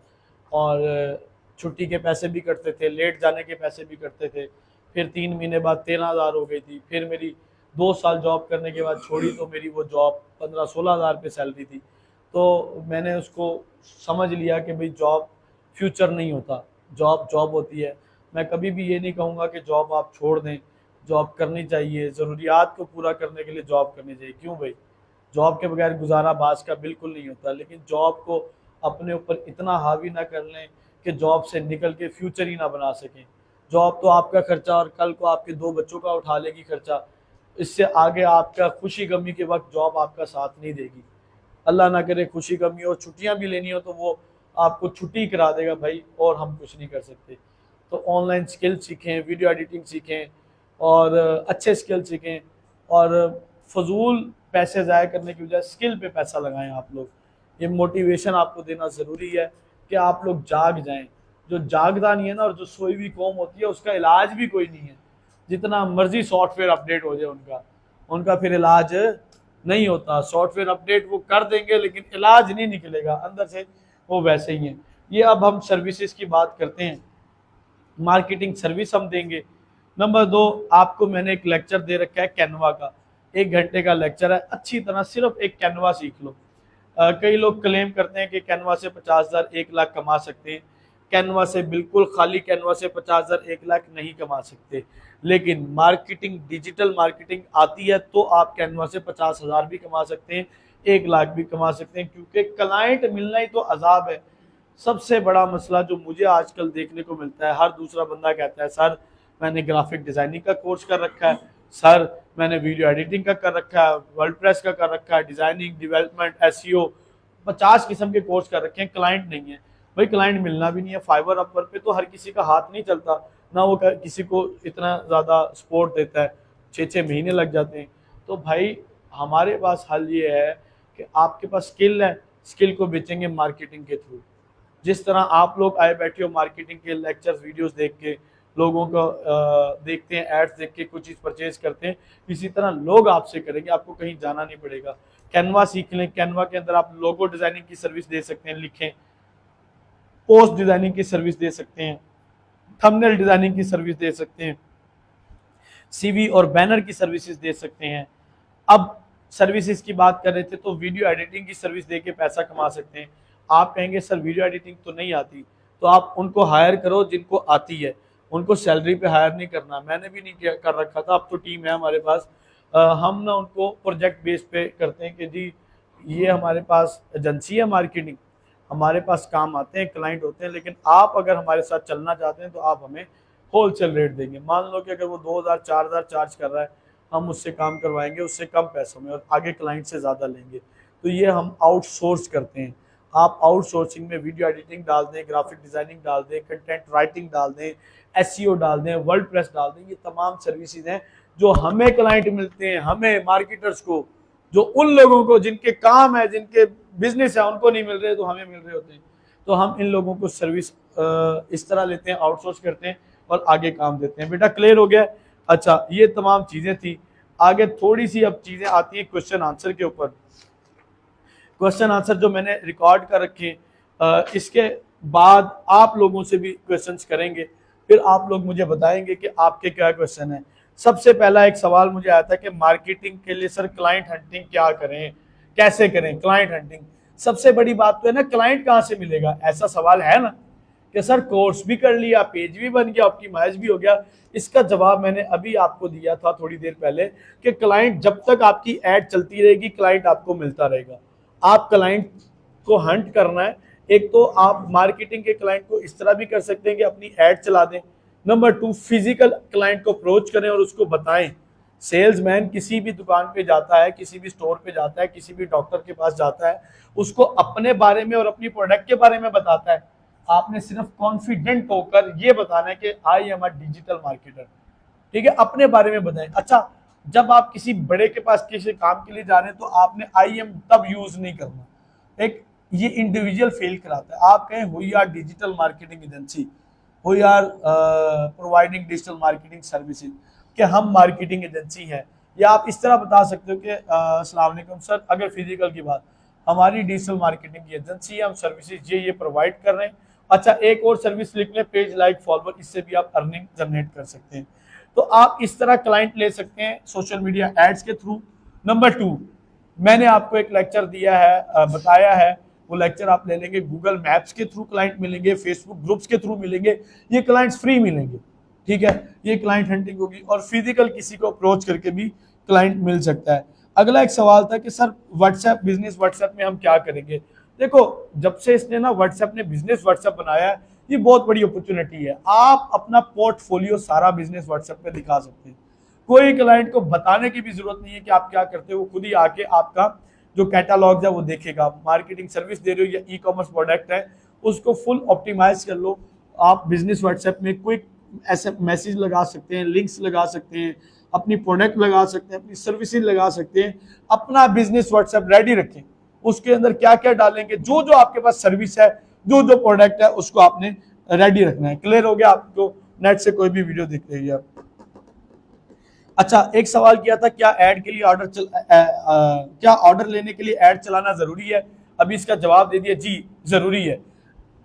और छुट्टी के पैसे भी कटते थे, लेट जाने के पैसे भी कटते थे। फिर 3 महीने बाद 13,000 हो गई थी। फिर मेरी 2 साल जॉब करने के बाद छोड़ी तो मेरी वो जॉब 15-16,000 पे सैलरी थी। तो मैंने उसको समझ लिया कि भाई जॉब फ्यूचर नहीं होता, जॉब जॉब होती है। मैं कभी भी ये नहीं कहूँगा कि जॉब आप छोड़ दें, जॉब करनी चाहिए, ज़रूरियात को पूरा करने के लिए जॉब करनी चाहिए। क्यों भाई, जॉब के बगैर गुजारा बाज का बिल्कुल नहीं होता, लेकिन जॉब को अपने ऊपर इतना हावी ना कर लें कि जॉब से निकल के फ्यूचर ही ना बना सकें। जॉब तो आपका खर्चा और कल को आपके 2 बच्चों का उठा लेगी खर्चा, इससे आगे आपका खुशी गमी के वक्त जॉब आपका साथ नहीं देगी। अल्लाह ना करे खुशी गमी और छुट्टियां भी लेनी हो तो वो आपको छुट्टी करा देगा भाई, और हम कुछ नहीं कर सकते। तो ऑनलाइन स्किल सीखें, वीडियो एडिटिंग सीखें और अच्छे स्किल सीखें, और फजूल पैसे ज़ाया करने की बजाय स्किल पे पैसा लगाएं आप लोग। ये मोटिवेशन आपको देना ज़रूरी है कि आप लोग जाग जाएं। जो जागदा नहीं है ना, और जो सोई हुई कौम होती है, उसका इलाज भी कोई नहीं है। जितना मर्जी सॉफ्टवेयर अपडेट हो जाए उनका उनका फिर इलाज नहीं होता। सॉफ्टवेयर अपडेट वो कर देंगे लेकिन इलाज नहीं निकलेगा, अंदर से वो वैसे ही हैं। ये अब हम सर्विसेज की बात करते हैं, मार्केटिंग सर्विस हम देंगे। नंबर 2, आपको मैंने एक लेक्चर दे रखा है कैनवा का, 1 घंटे का लेक्चर है। अच्छी तरह सिर्फ एक कैनवा सीख लो। कई लोग क्लेम करते हैं कि कैनवा से 50,000 1 लाख कमा सकते हैं। कैनवा से बिल्कुल खाली कैनवा से 50,000 1 लाख नहीं कमा सकते, लेकिन मार्केटिंग, डिजिटल मार्केटिंग आती है तो आप कैनवा से 50,000 भी कमा सकते हैं, 1 लाख भी कमा सकते हैं, क्योंकि क्लाइंट मिलना ही तो अजाब है। सबसे बड़ा मसला जो मुझे आजकल देखने को मिलता है, हर दूसरा बंदा कहता है सर मैंने ग्राफिक डिज़ाइनिंग का कोर्स कर रखा है, सर मैंने वीडियो एडिटिंग का कर रखा है, वर्डप्रेस का कर रखा है, डिज़ाइनिंग, डेवलपमेंट, एसईओ, 50 किस्म के कोर्स कर रखे हैं, क्लाइंट नहीं है। भाई क्लाइंट मिलना भी नहीं है। फाइवर अपवर पे तो हर किसी का हाथ नहीं चलता ना, वो किसी को इतना ज़्यादा सपोर्ट देता है, 6-6 महीने लग जाते हैं। तो भाई हमारे पास हल ये है कि आपके पास स्किल है, स्किल को बेचेंगे मार्केटिंग के थ्रू। जिस तरह आप लोग आए बैठे हो मार्केटिंग के लेक्चर्स, वीडियोस देख के, लोगों को देखते हैं, एड्स देख के कुछ चीज़ परचेज करते हैं, इसी तरह लोग आपसे करेंगे, आपको कहीं जाना नहीं पड़ेगा। कैनवा सीख लें, कैनवा के अंदर आप लोगो डिज़ाइनिंग की सर्विस दे सकते हैं, लिखें, पोस्ट डिज़ाइनिंग की सर्विस दे सकते हैं, थंबनेल डिज़ाइनिंग की सर्विस दे सकते हैं, सीवी और बैनर की सर्विसेज दे सकते हैं। अब सर्विसेज की बात कर रहे थे तो वीडियो एडिटिंग की सर्विस दे के पैसा कमा सकते हैं। आप कहेंगे सर वीडियो एडिटिंग तो नहीं आती, तो आप उनको हायर करो जिनको आती है, उनको सैलरी पे हायर नहीं करना। मैंने भी नहीं कर रखा था, अब तो टीम है हमारे पास। हम ना उनको प्रोजेक्ट बेस पे करते हैं कि जी ये हमारे पास एजेंसी है मार्केटिंग, हमारे पास काम आते हैं, क्लाइंट होते हैं, लेकिन आप अगर हमारे साथ चलना चाहते हैं तो आप हमें होलसेल रेट देंगे। मान लो कि अगर वो 2,000-4,000 चार्ज कर रहा है, हम उससे काम करवाएंगे उससे कम पैसों में और आगे क्लाइंट से ज़्यादा लेंगे। तो ये हम आउटसोर्स करते हैं। आप आउटसोर्सिंग में वीडियो एडिटिंग डाल दें, ग्राफिक डिज़ाइनिंग डाल दें, कंटेंट राइटिंग डाल दें, एसईओ डाल दें, वर्डप्रेस डाल दें, ये तमाम सर्विसेज हैं जो हमें क्लाइंट मिलते हैं, हमें मार्केटर्स को, जो उन लोगों को जिनके काम है, जिनके बिजनेस है, उनको नहीं मिल रहे तो हमें मिल रहे होते हैं। तो हम इन लोगों को सर्विस इस तरह लेते हैं, आउटसोर्स करते हैं। और आगे काम देते हैं। बेटा क्लियर हो गया? अच्छा, ये तमाम चीजें थी। आगे थोड़ी सी अब चीजें आती हैं क्वेश्चन आंसर के ऊपर। क्वेश्चन आंसर जो मैंने रिकॉर्ड कर रखे हैं, इसके बाद आप लोगों से भी क्वेश्चंस करेंगे, फिर आप लोग मुझे बताएंगे कि आपके क्या क्वेश्चन है। सबसे पहला एक सवाल मुझे आया था कि मार्केटिंग के लिए सर क्लाइंट हंटिंग क्या करें, कैसे करें क्लाइंट हंटिंग। सबसे बड़ी बात तो है ना, क्लाइंट कहाँ से मिलेगा, ऐसा सवाल है ना कि सर कोर्स भी कर लिया, पेज भी बन गया, ऑप्टिमाइज भी हो गया। इसका जवाब मैंने अभी आपको दिया था थोड़ी देर पहले कि क्लाइंट जब तक आपकी ऐड चलती रहेगी क्लाइंट आपको मिलता रहेगा। आप क्लाइंट को हंट करना है। एक तो आप मार्केटिंग के क्लाइंट को इस तरह भी कर सकते हैं कि अपनी ऐड चला दें। नंबर 2, फिजिकल क्लाइंट को अप्रोच करें और उसको बताएं। सेल्समैन किसी भी दुकान पे जाता है, किसी भी स्टोर पे जाता है, किसी भी डॉक्टर के पास जाता है, उसको अपने बारे में और अपनी प्रोडक्ट के बारे में बताता है। आपने सिर्फ कॉन्फिडेंट होकर ये बताना है कि I am a digital marketer. ठीक है, अपने बारे में बताएं। अच्छा, जब आप किसी बड़े के पास किसी काम के लिए जा रहे हैं तो आपने आई एम तब यूज नहीं करना। एक ये इंडिविजुअल फील कराता है। आप कहें we are digital marketing agency, we are providing digital marketing services, कि हम मार्केटिंग एजेंसी हैं। या आप इस तरह बता सकते हो कि अस्सलाम वालेकुम सर, अगर फिजिकल की बात, हमारी डिजिटल मार्केटिंग की एजेंसी है, हम सर्विसेज ये प्रोवाइड कर रहे हैं। अच्छा, एक और सर्विस लिख लें, पेज लाइक फॉलोअर, इससे भी आप अर्निंग जनरेट कर सकते हैं। तो आप इस तरह क्लाइंट ले सकते हैं सोशल मीडिया एड्स के थ्रू। नंबर 2, मैंने आपको एक लेक्चर दिया है, बताया है, वो लेक्चर आप ले लेंगे। गूगल मैप्स के थ्रू क्लाइंट मिलेंगे, फेसबुक ग्रुप्स के थ्रू मिलेंगे, ये क्लाइंट्स फ्री मिलेंगे। ठीक है, ये क्लाइंट हंटिंग होगी। और फिजिकल किसी को अप्रोच करके भी क्लाइंट मिल सकता है। अगला एक सवाल था कि सर व्हाट्सएप बिजनेस व्हाट्सएप में हम क्या करेंगे। देखो, जब से इसने ना व्हाट्सएप ने बिजनेस व्हाट्सएप बनाया है, ये बहुत बड़ी अपॉर्चुनिटी है। आप अपना पोर्टफोलियो सारा बिजनेस व्हाट्सएप पे दिखा सकते हैं। कोई क्लाइंट को बताने की भी जरूरत नहीं है कि आप क्या करते हो, वो खुद ही आके आपका जो कैटालॉग है वो देखेगा। मार्केटिंग सर्विस दे रहे हो या ई कॉमर्स प्रोडक्ट है, उसको फुल ऑप्टिमाइज कर लो। आप बिजनेस व्हाट्सएप में क्विक ऐसे मैसेज लगा सकते हैं, लिंक्स लगा सकते हैं, अपनी प्रोडक्ट लगा सकते हैं, अपनी सर्विसेज लगा सकते हैं। अपना बिजनेस व्हाट्सएप रेडी रखें, उसके अंदर क्या क्या डालेंगे, जो जो आपके पास सर्विस है, जो जो प्रोडक्ट है, उसको आपने रेडी रखना है। क्लियर हो गया? आपको नेट से कोई भी वीडियो दिख रही है। अच्छा, एक सवाल किया था, क्या ऐड के लिए क्या ऑर्डर लेने के लिए ऐड चलाना जरूरी है। अभी इसका जवाब दे दिया, जी जरूरी है।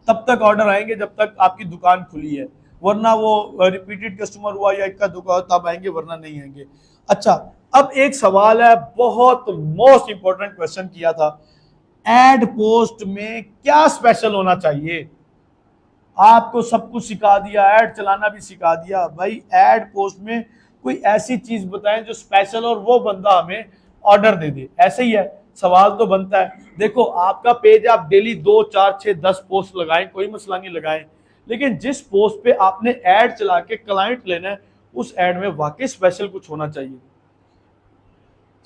तब तक ऑर्डर आएंगे जब तक आपकी दुकान खुली है, वरना वो रिपीटेड कस्टमर हुआ या इक्का दुकान तब आएंगे, वरना नहीं आएंगे। अच्छा, अब एक सवाल है, बहुत मोस्ट इंपॉर्टेंट क्वेश्चन किया था, एड पोस्ट में क्या स्पेशल होना चाहिए। आपको सब कुछ सिखा दिया, ऐड चलाना भी सिखा दिया। भाई एड पोस्ट में कोई ऐसी चीज बताएं जो स्पेशल और वो बंदा हमें ऑर्डर दे दे। ऐसे ही है, सवाल तो बनता है। देखो, आपका पेज आप डेली 2, 4, 6, 10 पोस्ट लगाएं, कोई मसला नहीं लगाएं, लेकिन जिस पोस्ट पे आपने ऐड चला के क्लाइंट लेना है, उस ऐड में वाकई स्पेशल कुछ होना चाहिए।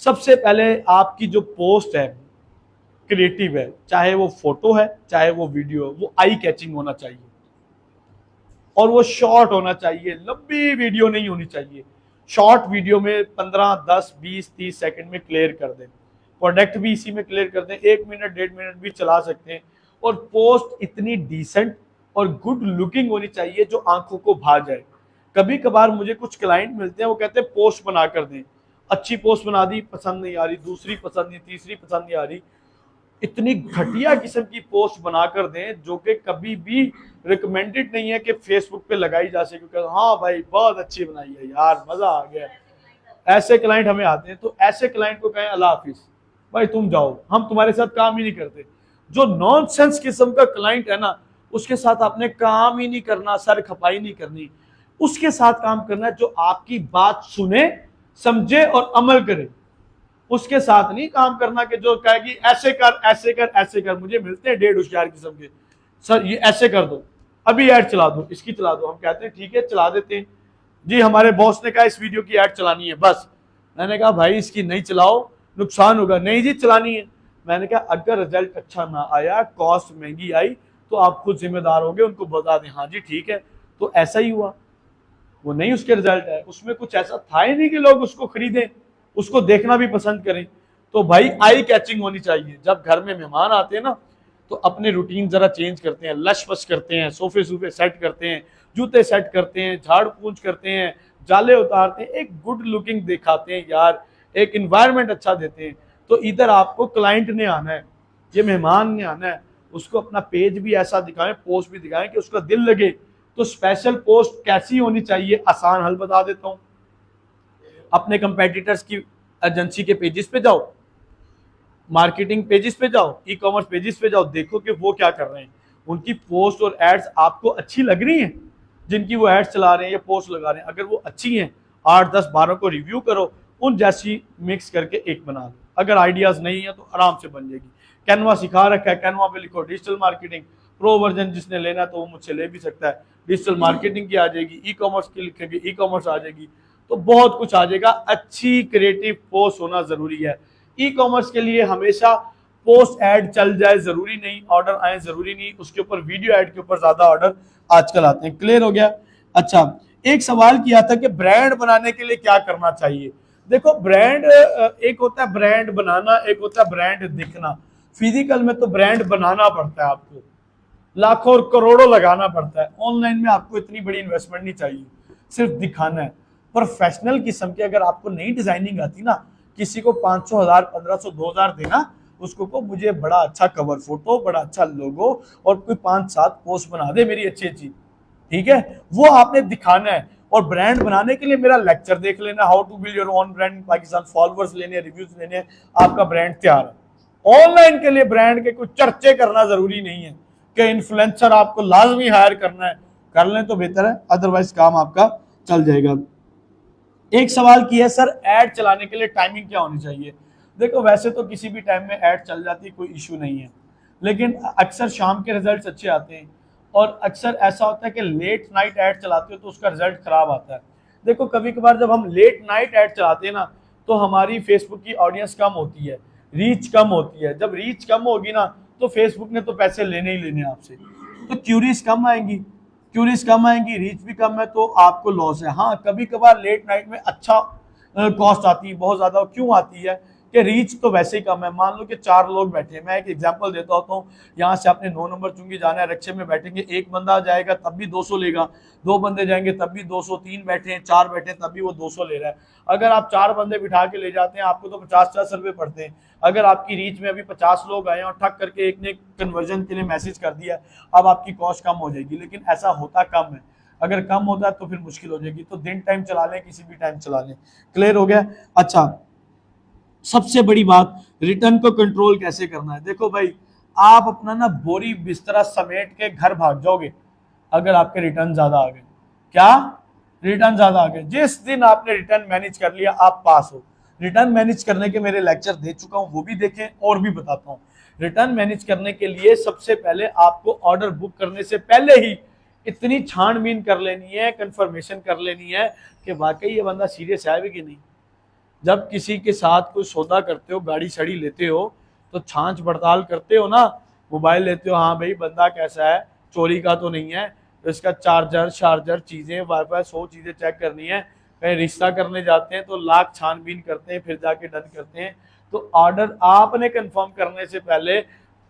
सबसे पहले आपकी जो पोस्ट है क्रिएटिव है, चाहे वो फोटो है चाहे वो वीडियो है, वो आई कैचिंग होना चाहिए और वो शॉर्ट होना चाहिए। लंबी वीडियो नहीं होनी चाहिए। शॉर्ट वीडियो में 15, 10, 20, 30 सेकंड में क्लियर कर दें। प्रोडक्ट भी इसी में क्लियर कर दें, 1 मिनट 1.5 मिनट भी चला सकते हैं। और पोस्ट इतनी डिसेंट और गुड लुकिंग होनी चाहिए जो आंखों को भा जाए। कभी कभार मुझे कुछ क्लाइंट मिलते हैं, वो कहते हैं पोस्ट बना कर दें। अच्छी पोस्ट बना दी, पसंद नहीं आ रही, दूसरी पसंद नहीं, तीसरी पसंद नहीं आ रही। इतनी घटिया किस्म की पोस्ट बनाकर दें जो कि कभी भी रिकमेंडेड नहीं है कि फेसबुक पे लगाई जा सके, क्योंकि हाँ भाई बहुत अच्छी बनाई है यार, मजा आ गया। ऐसे क्लाइंट हमें आते हैं, तो ऐसे क्लाइंट को कहें अल्लाह हाफिज भाई, तुम जाओ, हम तुम्हारे साथ काम ही नहीं करते। जो नॉनसेंस किस्म का क्लाइंट है ना, उसके साथ आपने काम ही नहीं करना, सर खपाई नहीं करनी। उसके साथ काम करना है जो आपकी बात सुने, समझे और अमल करे। उसके साथ नहीं काम करना कि जो कहेगी ऐसे कर ऐसे कर ऐसे कर। मुझे मिलते हैं 1.5 होशियार किस्म के, सर ये ऐसे कर दो, अभी ऐड चला दो, इसकी चला दो। हम कहते हैं ठीक है चला देते हैं जी, हमारे बॉस ने कहा इस वीडियो की ऐड चलानी है बस। मैंने कहा भाई इसकी नहीं चलाओ, नुकसान होगा। नहीं जी चलानी है। मैंने कहा अगर रिजल्ट अच्छा ना आया, कॉस्ट महंगी आई, तो आप खुद जिम्मेदार होंगे, उनको बता दें। हाँ जी ठीक है। तो ऐसा ही हुआ, वो नहीं उसके रिजल्ट है, उसमें कुछ ऐसा था ही नहीं कि लोग उसको खरीदें, उसको देखना भी पसंद करें। तो भाई आई कैचिंग होनी चाहिए। जब घर में मेहमान आते हैं ना, तो अपने रूटीन जरा चेंज करते हैं, लश फश करते हैं, सोफे सूफे सेट करते हैं, जूते सेट करते हैं, झाड़ पूंछ करते हैं, जाले उतारते हैं, एक गुड लुकिंग दिखाते हैं यार, एक इन्वायरमेंट अच्छा देते हैं। तो इधर आपको क्लाइंट ने आना है, ये मेहमान ने आना है, उसको अपना पेज भी ऐसा दिखाएं, पोस्ट भी दिखाएं कि उसका दिल लगे। तो स्पेशल पोस्ट कैसी होनी चाहिए, आसान हल बता देता हूं। अपने कंपेटिटर्स की एजेंसी के पेजेस पे जाओ, मार्केटिंग पेजेस पे जाओ, ई कॉमर्स पेजेस पे जाओ, देखो कि वो क्या कर रहे हैं, उनकी पोस्ट और एड्स आपको अच्छी लग रही हैं, जिनकी वो एड्स चला रहे हैं या पोस्ट लगा रहे हैं, अगर वो अच्छी हैं 8 10 12 को रिव्यू करो, उन जैसी मिक्स करके एक बना लो। अगर आइडियाज नहीं है तो आराम से बन जाएगी। कैनवा सिखा रखा है, कैनवा पे लिखो डिजिटल मार्केटिंग प्रो वर्जन, जिसने लेना है तो वो मुझसे ले भी सकता है। डिजिटल मार्केटिंग की आ जाएगी, ई कॉमर्स की लिखेंगे ई कॉमर्स आ जाएगी, तो बहुत कुछ आ जाएगा। अच्छी क्रिएटिव पोस्ट होना जरूरी है। ई कॉमर्स के लिए हमेशा पोस्ट ऐड चल जाए जरूरी नहीं, ऑर्डर आए जरूरी नहीं, उसके ऊपर वीडियो ऐड के ऊपर ज्यादा ऑर्डर आजकल आते हैं। क्लियर हो गया? अच्छा, एक सवाल किया था कि ब्रांड बनाने के लिए क्या करना चाहिए। देखो ब्रांड एक होता है ब्रांड बनाना, एक होता है ब्रांड दिखना। फिजिकल में तो ब्रांड बनाना पड़ता है, आपको लाखों और करोड़ों लगाना पड़ता है। ऑनलाइन में आपको इतनी बड़ी इन्वेस्टमेंट नहीं चाहिए, सिर्फ दिखाना है। प्रोफेशनल किस्म की अगर आपको नई डिजाइनिंग आती ना, किसी को 500 1000 1500 2000 देना, उसको को मुझे बड़ा अच्छा कवर फोटो, बड़ा अच्छा लोगो और कोई 5-7 पोस्ट बना दे मेरी अच्छी अच्छी, ठीक है, वो आपने दिखाना है। और ब्रांड बनाने के लिए मेरा लेक्चर देख लेना, how to build your own brand in Pakistan, followers लेने, रिव्यूज लेने, आपका ब्रांड तैयार है। ऑनलाइन के लिए ब्रांड के कुछ चर्चे करना जरूरी नहीं है कि इन्फ्लुएंसर आपको लाजमी हायर करना है, कर लें तो बेहतर है, अदरवाइज काम आपका चल जाएगा। एक सवाल किया सर एड चलाने के लिए टाइमिंग क्या होनी चाहिए। देखो वैसे तो किसी भी टाइम में ऐड चल जाती है, कोई इशू नहीं है, लेकिन अक्सर शाम के रिजल्ट्स अच्छे आते हैं और अक्सर ऐसा होता है कि लेट नाइट ऐड चलाते हो तो उसका रिजल्ट खराब आता है। देखो कभी कभार जब हम लेट नाइट ऐड चलाते हैं ना, तो हमारी फेसबुक की ऑडियंस कम होती है, रीच कम होती है। जब रीच कम होगी ना, तो फेसबुक ने तो पैसे लेने ही लेने आपसे, तो क्यूरीज कम आएंगी, क्यूरीज कम आएंगी, रीच भी कम है, तो आपको लॉस है। हाँ कभी कभार लेट नाइट में अच्छा कॉस्ट आती है, बहुत ज्यादा क्यों आती है कि रीच तो वैसे ही कम है। मान लो कि 4 लोग बैठे हैं, मैं एक एग्जांपल देता हूँ, तो यहाँ से आपने 9 नंबर चुंगी जाना है, रिक्शे में बैठेंगे, एक बंदा जाएगा तब भी 200 लेगा, 2 बंदे जाएंगे तब भी 200, 3 बैठे हैं, 4 बैठे हैं तब भी वो 200 ले रहा है। अगर आप 4 बंदे बिठा के ले जाते हैं, आपको तो 50-50 रुपए पड़ते हैं। अगर आपकी रीच में अभी 50 लोग आए और ठक करके एक ने कन्वर्जन के लिए मैसेज कर दिया, अब आपकी कॉस्ट कम हो जाएगी, लेकिन ऐसा होता कम है। अगर कम होता है तो फिर मुश्किल हो जाएगी। तो दिन टाइम चला लें, किसी भी टाइम चला लें। क्लियर हो गया? अच्छा, सबसे बड़ी बात, रिटर्न को कंट्रोल कैसे करना है। देखो भाई, आप अपना ना बोरी बिस्तरा समेट के घर भाग जाओगे अगर आपके रिटर्न ज्यादा आ गए। क्या रिटर्न ज्यादा आ गए? जिस दिन आपने रिटर्न मैनेज कर लिया आप पास हो। रिटर्न मैनेज करने के मेरे लेक्चर दे चुका हूं, वो भी देखें और भी बताता हूं। रिटर्न मैनेज करने के लिए सबसे पहले आपको ऑर्डर बुक करने से पहले ही इतनी छानबीन कर लेनी है, कंफर्मेशन कर लेनी है कि वाकई ये बंदा सीरियस है भी कि नहीं। जब किसी के साथ कोई सौदा करते हो, गाड़ी छड़ी लेते हो, तो छांछ पड़ताल करते हो ना, मोबाइल लेते हो, हाँ भाई बंदा कैसा है, चोरी का तो नहीं है, तो इसका चार्जर चीजें, वाईफाई 100 चीजें चेक करनी है। कहीं रिश्ता करने जाते हैं तो लाख छानबीन करते हैं, फिर जाके डन करते हैं। तो ऑर्डर आपने कंफर्म करने से पहले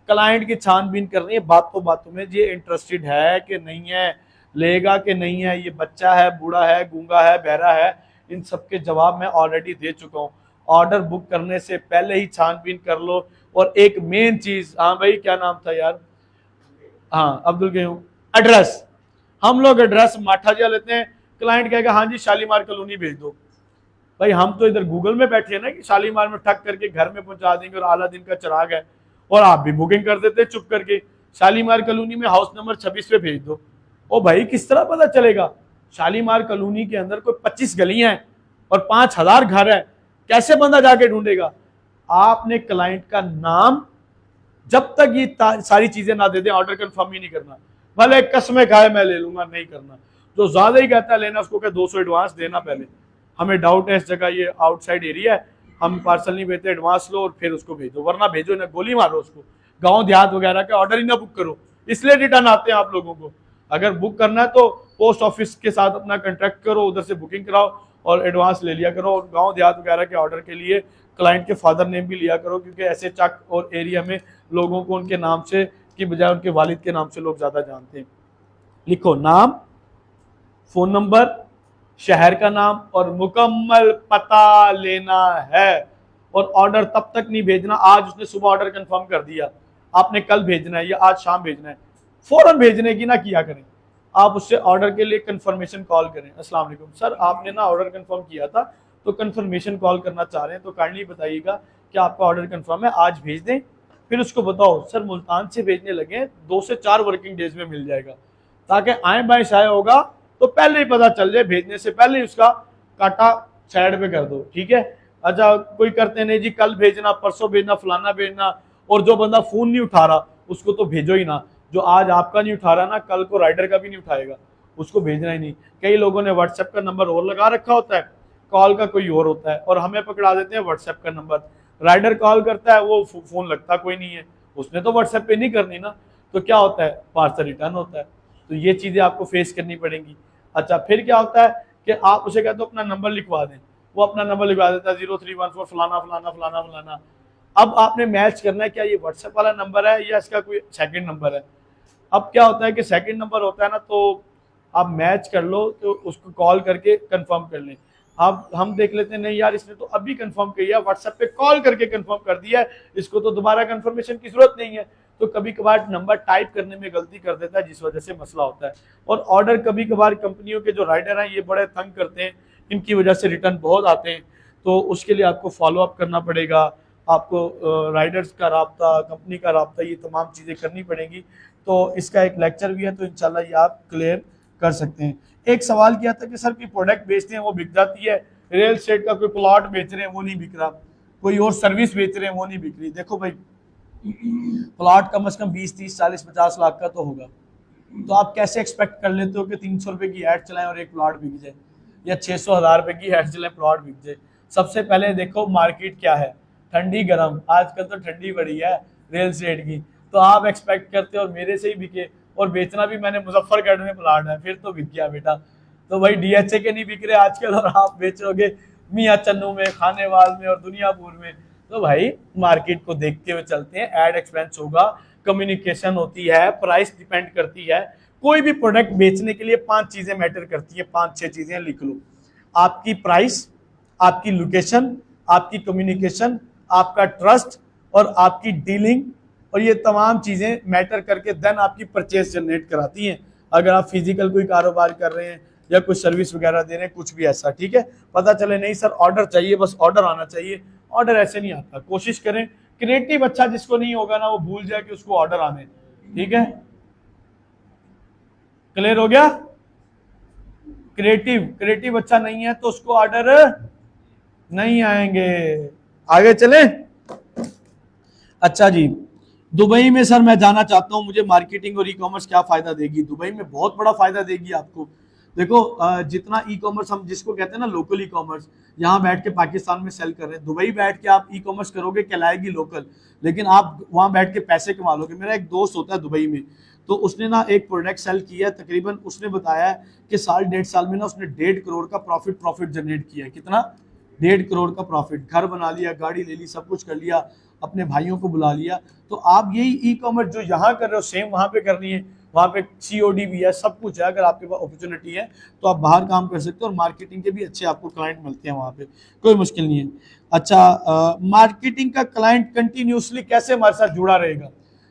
क्लाइंट की छानबीन करनी है, बातों बातों में ये इंटरेस्टेड है कि नहीं है, लेगा कि नहीं है, ये बच्चा है, बूढ़ा है, गूंगा है, बहरा है, इन सब के जवाब मैं ऑलरेडी दे चुका हूँ। ऑर्डर बुक करने से पहले ही छानबीन कर लो। और एक मेन चीज, हाँ भाई क्या नाम था यार, हाँ अब्दुल गयूं, एड्रेस। हम लोग एड्रेस माठाजिया लेते हैं, क्लाइंट कहेगा हाँ जी शालीमार कॉलोनी भेज दो। भाई हम तो इधर गूगल में बैठे हैं ना कि शालीमार में ठक करके घर में पहुंचा देंगे और आला दिन का चिराग है, और आप भी बुकिंग कर देते चुप करके, शालीमार कॉलोनी में हाउस नंबर 26 पे भेज दो। ओ भाई किस तरह पता चलेगा? शालीमार कॉलोनी के अंदर कोई 25 गलियां हैं और 5000 घर है, कैसे बंदा जाके ढूंढेगा? आपने क्लाइंट का नाम, जब तक ये सारी चीजें ना दे दें ऑर्डर कंफर्म ही नहीं करना। भले कसमें खाए मैं ले लूंगा, नहीं करना। जो ज्यादा ही कहता है लेना, उसको क्या 200 एडवांस देना पहले, हमें डाउट है इस जगह ये आउटसाइड एरिया है, हम पार्सल नहीं भेजते, एडवांस लो और फिर उसको भेजो, वरना भेजो ना, गोली मारो उसको। गांव देहात वगैरह के ऑर्डर ही ना बुक करो, इसलिए रिटर्न आते हैं आप लोगों को। अगर बुक करना है तो पोस्ट ऑफिस के साथ अपना कॉन्ट्रैक्ट करो, उधर से बुकिंग कराओ और एडवांस ले लिया करो। और गांव देहात वगैरह के ऑर्डर के लिए क्लाइंट के फादर नेम भी लिया करो, क्योंकि ऐसे चक और एरिया में लोगों को उनके नाम से की बजाय उनके वालिद के नाम से लोग ज्यादा जानते हैं। लिखो नाम, फोन नंबर, शहर का नाम और मुकम्मल पता लेना है। और ऑर्डर तब तक नहीं भेजना, आज उसने सुबह ऑर्डर कंफर्म कर दिया, आपने कल भेजना है या आज शाम भेजना है, फौरन भेजने की ना किया करें। आप उससे ऑर्डर के लिए कंफर्मेशन कॉल करें, अस्सलाम वालेकुम सर आपने ना ऑर्डर कंफर्म किया था तो कंफर्मेशन कॉल करना चाह रहे हैं, तो काइंडली बताइएगा कि आपका ऑर्डर कंफर्म है, आज भेज दें। फिर उसको बताओ सर मुल्तान से भेजने लगे 2 से 4 वर्किंग डेज में मिल जाएगा, ताकि आए बाएं शाये होगा तो पहले ही पता चल जाए, भेजने से पहले ही उसका काटा साइड पे कर दो, ठीक है। अच्छा कोई करते नहीं जी कल भेजना, परसों भेजना, फलाना भेजना, और जो बंदा फोन नहीं उठा रहा उसको तो भेजो ही ना। जो आज आपका नहीं उठा रहा ना, कल को राइडर का भी नहीं उठाएगा, उसको भेजना ही नहीं। कई लोगों ने व्हाट्सएप का नंबर और लगा रखा होता है, कॉल का कोई और होता है, और हमें पकड़ा देते हैं व्हाट्सएप का नंबर। राइडर कॉल करता है, वो फोन लगता कोई नहीं है, उसने तो व्हाट्सएप पे नहीं करनी ना, तो क्या होता है पार्सल रिटर्न होता है। तो ये चीजें आपको फेस करनी पड़ेंगी। अच्छा फिर क्या होता है कि आप उसे कहते हो अपना नंबर लिखवा दें, वो अपना नंबर लिखवा देता है 0314 फलाना फलाना फलाना फलाना। अब आपने मैच करना है क्या ये व्हाट्सएप वाला नंबर है या इसका कोई सेकंड नंबर है। अब क्या होता है कि सेकंड नंबर होता है ना, तो आप मैच कर लो, तो उसको कॉल करके कंफर्म कर लें। अब हम देख लेते हैं नहीं यार इसने तो अभी कंफर्म किया, व्हाट्सएप पे कॉल करके कंफर्म कर दिया है, इसको तो दोबारा कंफर्मेशन की जरूरत नहीं है। तो कभी कभार नंबर टाइप करने में गलती कर देता है, जिस वजह से मसला होता है। और ऑर्डर कभी कभार कंपनियों के जो राइडर हैं ये बड़े तंग करते हैं, इनकी वजह से रिटर्न बहुत आते हैं, तो उसके लिए आपको फॉलो अप करना पड़ेगा, आपको राइडर्स का राब्ता, कंपनी का राब्ता, ये तमाम चीज़ें करनी पड़ेंगी। तो इसका एक लेक्चर भी है, तो इंशाल्लाह ये आप क्लियर कर सकते हैं। एक सवाल किया था कि सर कोई प्रोडक्ट बेचते हैं वो बिक जाती है, रियल एस्टेट का कोई प्लॉट बेच रहे हैं वो नहीं बिक रहा, कोई और सर्विस बेच रहे हैं वो नहीं बिक रही। देखो भाई प्लॉट कम से कम 20, 30, 40, 50 लाख का तो होगा, तो आप कैसे एक्सपेक्ट कर लेते हो कि 300 रुपए की ऐड चलाएं और एक प्लॉट बिक जाए, या 600,000 रुपए की ऐड चलाएं प्लॉट बिक जाए। सबसे पहले देखो मार्केट क्या है, ठंडी गर्म, आजकल तो ठंडी बड़ी है रियल एस्टेट की, तो आप एक्सपेक्ट करते हो और मेरे से ही बिके, और बेचना भी मैंने मुजफ्फरगढ़ में प्लॉट है, फिर तो बिक गया बेटा। तो भाई डीएचए के नहीं बिक रहे आजकल, और आप बेचोगे मियाँ चन्नू में, खानेवाल में और दुनियापुर में। तो भाई मार्केट को देखते हुए चलते हैं, एड एक्सपेंस होगा, कम्युनिकेशन होती है, प्राइस डिपेंड करती है। कोई भी प्रोडक्ट बेचने के लिए 5 चीजें मैटर करती है, 5-6 चीजें लिख लो। आपकी प्राइस, आपकी लोकेशन, आपकी कम्युनिकेशन, आपका ट्रस्ट और आपकी डीलिंग, और ये तमाम चीजें मैटर करके देन आपकी परचेस जनरेट कराती हैं। अगर आप फिजिकल कोई कारोबार कर रहे हैं या कोई सर्विस वगैरह दे रहे हैं, कुछ भी ऐसा, ठीक है। पता चले नहीं सर ऑर्डर चाहिए, बस ऑर्डर आना चाहिए, ऑर्डर ऐसे नहीं आता। कोशिश करें क्रिएटिव अच्छा जिसको नहीं होगा ना, वो भूल जाए कि उसको ऑर्डर आने, ठीक है। क्लियर हो गया। क्रिएटिव अच्छा नहीं है तो उसको ऑर्डर नहीं आएंगे। आगे चले। अच्छा जी, दुबई में सर मैं जाना चाहता हूं, मुझे मार्केटिंग और ई कॉमर्स क्या फायदा देगी। दुबई में बहुत बड़ा फायदा देगी आपको। देखो जितना ई कॉमर्स हम जिसको कहते हैं ना लोकल ई कॉमर्स, यहाँ बैठ के पाकिस्तान में सेल कर रहे हैं, दुबई बैठ के आप ई कॉमर्स करोगे कहलाएगी लोकल, लेकिन आप वहाँ बैठ के पैसे कमा लोगे। मेरा एक दोस्त होता है दुबई में, तो उसने ना एक प्रोडक्ट सेल किया है, तकरीबन उसने बताया कि 1.5 साल में ना उसने 1.5 करोड़ का प्रॉफिट जनरेट किया है। कितना? 1.5 करोड़ का प्रॉफिट। घर बना लिया, गाड़ी ले ली, सब कुछ कर लिया, अपने भाइयों को बुला लिया। तो आप यही ई कॉमर्स जो यहाँ कर रहे हो सेम वहाँ पे करनी है, वहाँ पे COD भी है, सब कुछ है। अगर आपके पास अपॉर्चुनिटी है तो आप बाहर काम कर सकते हो, और मार्केटिंग के भी अच्छे आपको क्लाइंट मिलते हैं वहाँ पे, कोई मुश्किल नहीं है। अच्छा मार्केटिंग का क्लाइंट कंटिन्यूसली कैसे हमारे साथ जुड़ा रहेगा।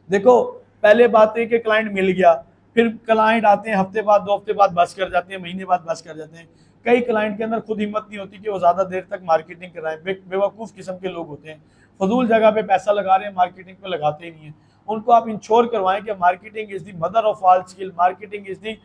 देखो पहले बात है कि क्लाइंट मिल गया, फिर क्लाइंट आते हैं हफ्ते बाद, 2 हफ्ते बाद बस कर जाते हैं, महीने बाद बस कर जाते हैं। कई क्लाइंट के अंदर खुद हिम्मत नहीं होती कि वो ज्यादा देर तक मार्केटिंग कराएं, बेवकूफ किस्म के लोग होते हैं, फजूल जगह पे पैसा लगा रहे हैं, मार्केटिंग पे लगाते ही नहीं है। उनको आप इंश्योर करवाएं कि marketing is the mother of all skill, marketing is the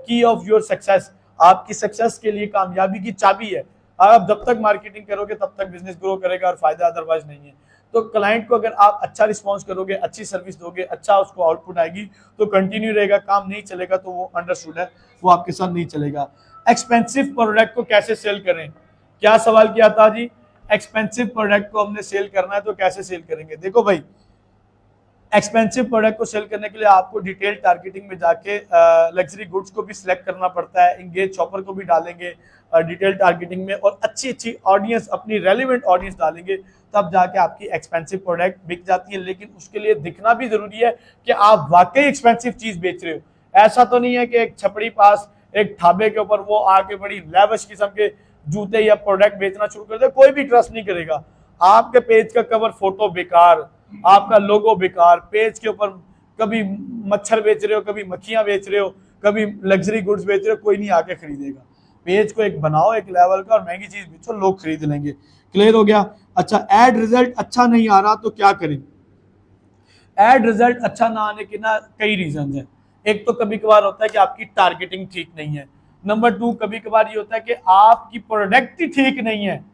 key of your success. आपकी सक्सेस के लिए कामयाबी की चाबी है। आप जब तक मार्केटिंग करोगे तब तक बिजनेस ग्रो करेगा और फायदा अदरवाइज नहीं है। तो क्लाइंट को अगर आप अच्छा रिस्पॉन्स करोगे, अच्छी सर्विस दोगे, अच्छा उसको आउटपुट आएगी तो कंटिन्यू रहेगा। काम नहीं चलेगा तो वो अंडरस्टूड है, वो आपके साथ नहीं चलेगा। एक्सपेंसिव प्रोडक्ट को कैसे सेल करें, क्या सवाल किया था जी। एक्सपेंसिव प्रोडक्ट को हमने सेल करना है तो कैसे सेल करेंगे। देखो भाई एक्सपेंसिव प्रोडक्ट को सेल करने के लिए आपको डिटेल टारगेटिंग में जाके लग्जरी गुड्स को भी सिलेक्ट करना पड़ता है, इंगेज शॉपर को भी डालेंगे डिटेल टारगेटिंग में, और अच्छी ऑडियंस, अपनी रेलिवेंट ऑडियंस डालेंगे, तब जाके आपकी एक्सपेंसिव प्रोडक्ट बिक जाती है। लेकिन उसके लिए दिखना भी जरूरी है कि आप वाकई एक्सपेंसिव चीज बेच रहे हो। ऐसा तो नहीं है कि एक छपड़ी पास एक ढाबे के ऊपर वो आके बड़ी लेविश किस्म के जूते या प्रोडक्ट बेचना शुरू कर दे, कोई भी ट्रस्ट नहीं करेगा। आपके पेज का कवर फोटो बेकार, आपका लोगो बेकार, पेज के ऊपर कभी मच्छर बेच रहे हो, कभी मक्खियां बेच रहे हो, कभी लग्जरी गुड्स बेच रहे हो, कोई नहीं आके खरीदेगा। पेज को एक बनाओ एक लेवल का और महंगी चीज बेचो, लोग खरीद लेंगे। क्लियर हो गया? अच्छा, एड रिजल्ट अच्छा नहीं आ रहा तो क्या करें? एड रिजल्ट अच्छा ना आने के ना कई रीजन हैं। एक तो कभी कभार होता है कि आपकी टारगेटिंग ठीक नहीं है। नंबर 2, कभी कभार ये होता है कि आपकी प्रोडक्ट ही ठीक नहीं है,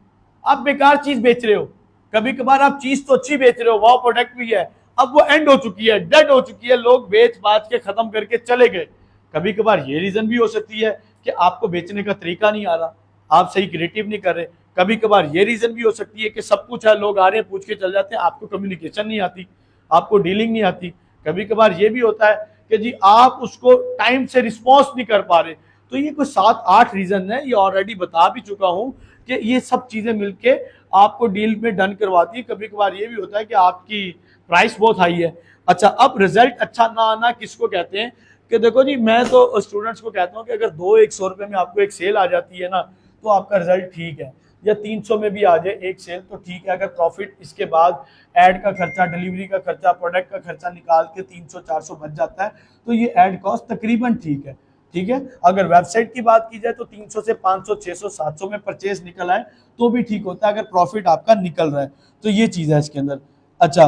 आप बेकार चीज बेच रहे हो। कभी कभार आप चीज तो अच्छी बेच रहे हो, वो प्रोडक्ट भी है, अब वो एंड हो चुकी है, डेड हो चुकी है, लोग बेच बाच के खत्म करके चले गए। कभी कभार ये रीजन भी हो सकती है कि आपको बेचने का तरीका नहीं आ रहा, आप सही क्रिएटिव नहीं कर रहे। कभी कभार ये रीजन भी हो सकती है कि सब कुछ है, लोग आ रहे हैं पूछ के चल जाते हैं, आपको कम्युनिकेशन नहीं आती, आपको डीलिंग नहीं आती। कभी कभार ये भी होता है कि जी आप उसको टाइम से रिस्पॉन्स नहीं कर पा रहे। तो ये कुछ 7-8 रीजन है, ये ऑलरेडी बता भी चुका हूं कि ये सब चीजें मिलके आपको डील में डन करवाती है। कभी कभार ये भी होता है कि आपकी प्राइस बहुत हाई है। अच्छा, अब रिजल्ट अच्छा ना आना किसको कहते हैं? कि देखो जी, मैं तो स्टूडेंट्स को कहता हूँ कि अगर 200-100 रुपए में आपको एक सेल आ जाती है ना, तो आपका रिजल्ट ठीक है। या 300 में भी आ जाए एक सेल तो ठीक है। अगर प्रॉफिट इसके बाद एड का खर्चा, डिलीवरी का खर्चा, प्रोडक्ट का खर्चा निकाल के 300-400 बच जाता है, तो ये एड कॉस्ट तकरीबन ठीक है। ठीक है, अगर वेबसाइट की बात की जाए तो 300 से 500, 600, 700 में परचेज निकल आए तो भी ठीक होता है, अगर प्रॉफिट आपका निकल रहा है। तो ये चीज है इसके अंदर। अच्छा,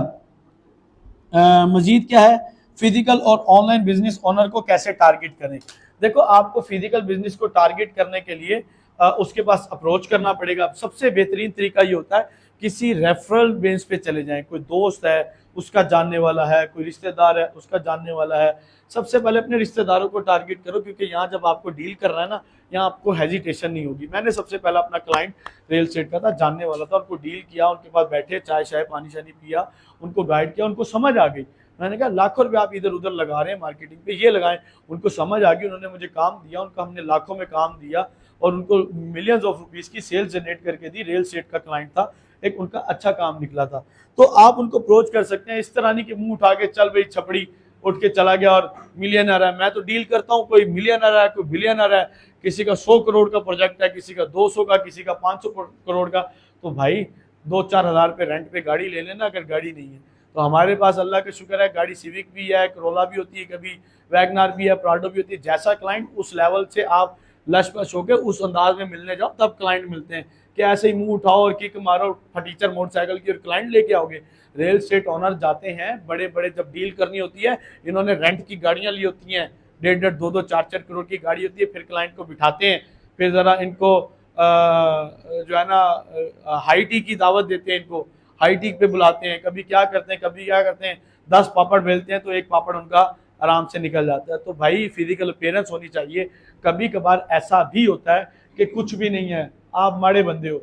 मजीद क्या है, फिजिकल और ऑनलाइन बिजनेस ओनर को कैसे टारगेट करें? देखो, आपको फिजिकल बिजनेस को टारगेट करने के लिए उसके पास अप्रोच करना पड़ेगा। सबसे बेहतरीन तरीका ये होता है किसी रेफरल बेस पे चले जाएं। कोई दोस्त है उसका जानने वाला है, कोई रिश्तेदार है उसका जानने वाला है। सबसे पहले अपने रिश्तेदारों को टारगेट करो, क्योंकि यहाँ जब आपको डील कर रहा है ना, यहाँ आपको हेजिटेशन नहीं होगी। मैंने सबसे पहला अपना क्लाइंट रियल एस्टेट का था, जानने वाला था, उनको डील किया, उनके पास बैठे, चाय शाय पानी शानी पिया, उनको गाइड किया, उनको समझ आ गई। मैंने कहा लाखों रुपए आप इधर उधर लगा रहे हैं मार्केटिंग पे, ये लगाएं। उनको समझ आ गई, उन्होंने मुझे काम दिया, उनका हमने लाखों में काम दिया और उनको मिलियंस ऑफ रुपीस की सेल्स जनरेट करके दी। रियल एस्टेट का क्लाइंट था, एक उनका अच्छा काम निकला था। तो आप उनको अप्रोच कर सकते हैं। इस तरह नहीं कि मुंह उठा के चल भाई छपड़ी उठ के चला गया और मिलियनर है। मैं तो डील करता हूँ, कोई मिलियनर है, कोई बिलियनर है, किसी का 100 करोड़ का प्रोजेक्ट है, किसी का 200 का, किसी का 500 करोड़ का। तो भाई 2-4 हज़ार पे रेंट पे गाड़ी ले लेना अगर गाड़ी नहीं है तो। हमारे पास अल्लाह का शुक्र है गाड़ी सिविक भी है, करोला भी होती है, कभी वैगनार भी है, प्राडो भी होती है। जैसा क्लाइंट उस लेवल से आप लश पश होकर उस अंदाज में मिलने जाओ तब क्लाइंट मिलते हैं। कि ऐसे ही मुंह उठाओ और किक मारो फटीचर मोटरसाइकिल की और क्लाइंट लेके आओगे? रियल एस्टेट ओनर जाते हैं बड़े बड़े, जब डील करनी होती है, इन्होंने रेंट की गाड़ियां ली होती हैं, 1.5, 2-2, 4-4 करोड़ की गाड़ी होती है। फिर क्लाइंट को बिठाते हैं, फिर जरा इनको जो है ना हाई टी की दावत देते हैं, इनको हाई टी पे बुलाते हैं। कभी क्या करते हैं, कभी क्या करते हैं, 10 पापड़ बेलते हैं तो एक पापड़ उनका आराम से निकल जाता है। तो भाई फिजिकल अपीयरेंस होनी चाहिए। कभी कभार ऐसा भी होता है कि कुछ भी नहीं है, आप माड़े बंदे हो,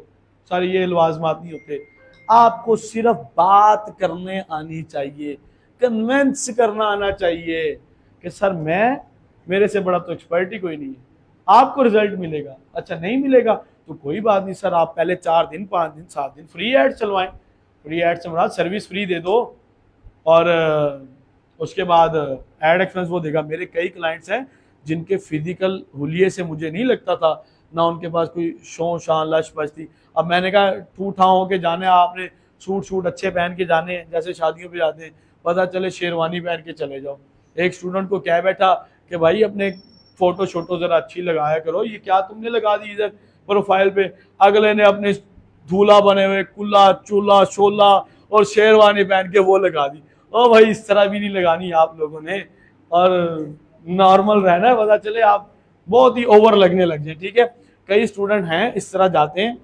सारे ये लवाजमात नहीं होते। आपको सिर्फ बात करने आनी चाहिए, कन्विंस करना आना चाहिए कि सर मेरे से बड़ा तो एक्सपर्ट ही कोई नहीं है। आपको रिजल्ट मिलेगा। अच्छा, नहीं मिलेगा तो कोई बात नहीं सर, आप पहले 4 दिन, 5 दिन, 7 दिन फ्री एड चलवाएं। फ्री एड से मुराद सर्विस फ्री दे दो और उसके बाद एड एक्सपेंस वो देगा। मेरे कई क्लाइंट्स हैं जिनके फिजिकल हुलिये से मुझे नहीं लगता था ना उनके पास कोई शो शान लश पश थी। अब मैंने कहा ठू ठाँ होके जाने, आपने सूट अच्छे पहन के जाने, जैसे शादियों पे जाते हैं, पता चले शेरवानी पहन के चले जाओ। एक स्टूडेंट को कह बैठा कि भाई अपने फोटो शोटो जरा अच्छी लगाया करो, ये क्या तुमने लगा दी इधर प्रोफाइल पे? अगले ने अपने दूल्हा बने हुए कुल्ला चूल्हा शोला और शेरवानी पहन के वो लगा दी। ओ भाई, इस तरह भी नहीं लगानी आप लोगों ने, और नॉर्मल रहना है, पता चले आप बहुत ही ओवर लगने लग जाए। ठीक है, कई स्टूडेंट हैं इस तरह जाते हैं।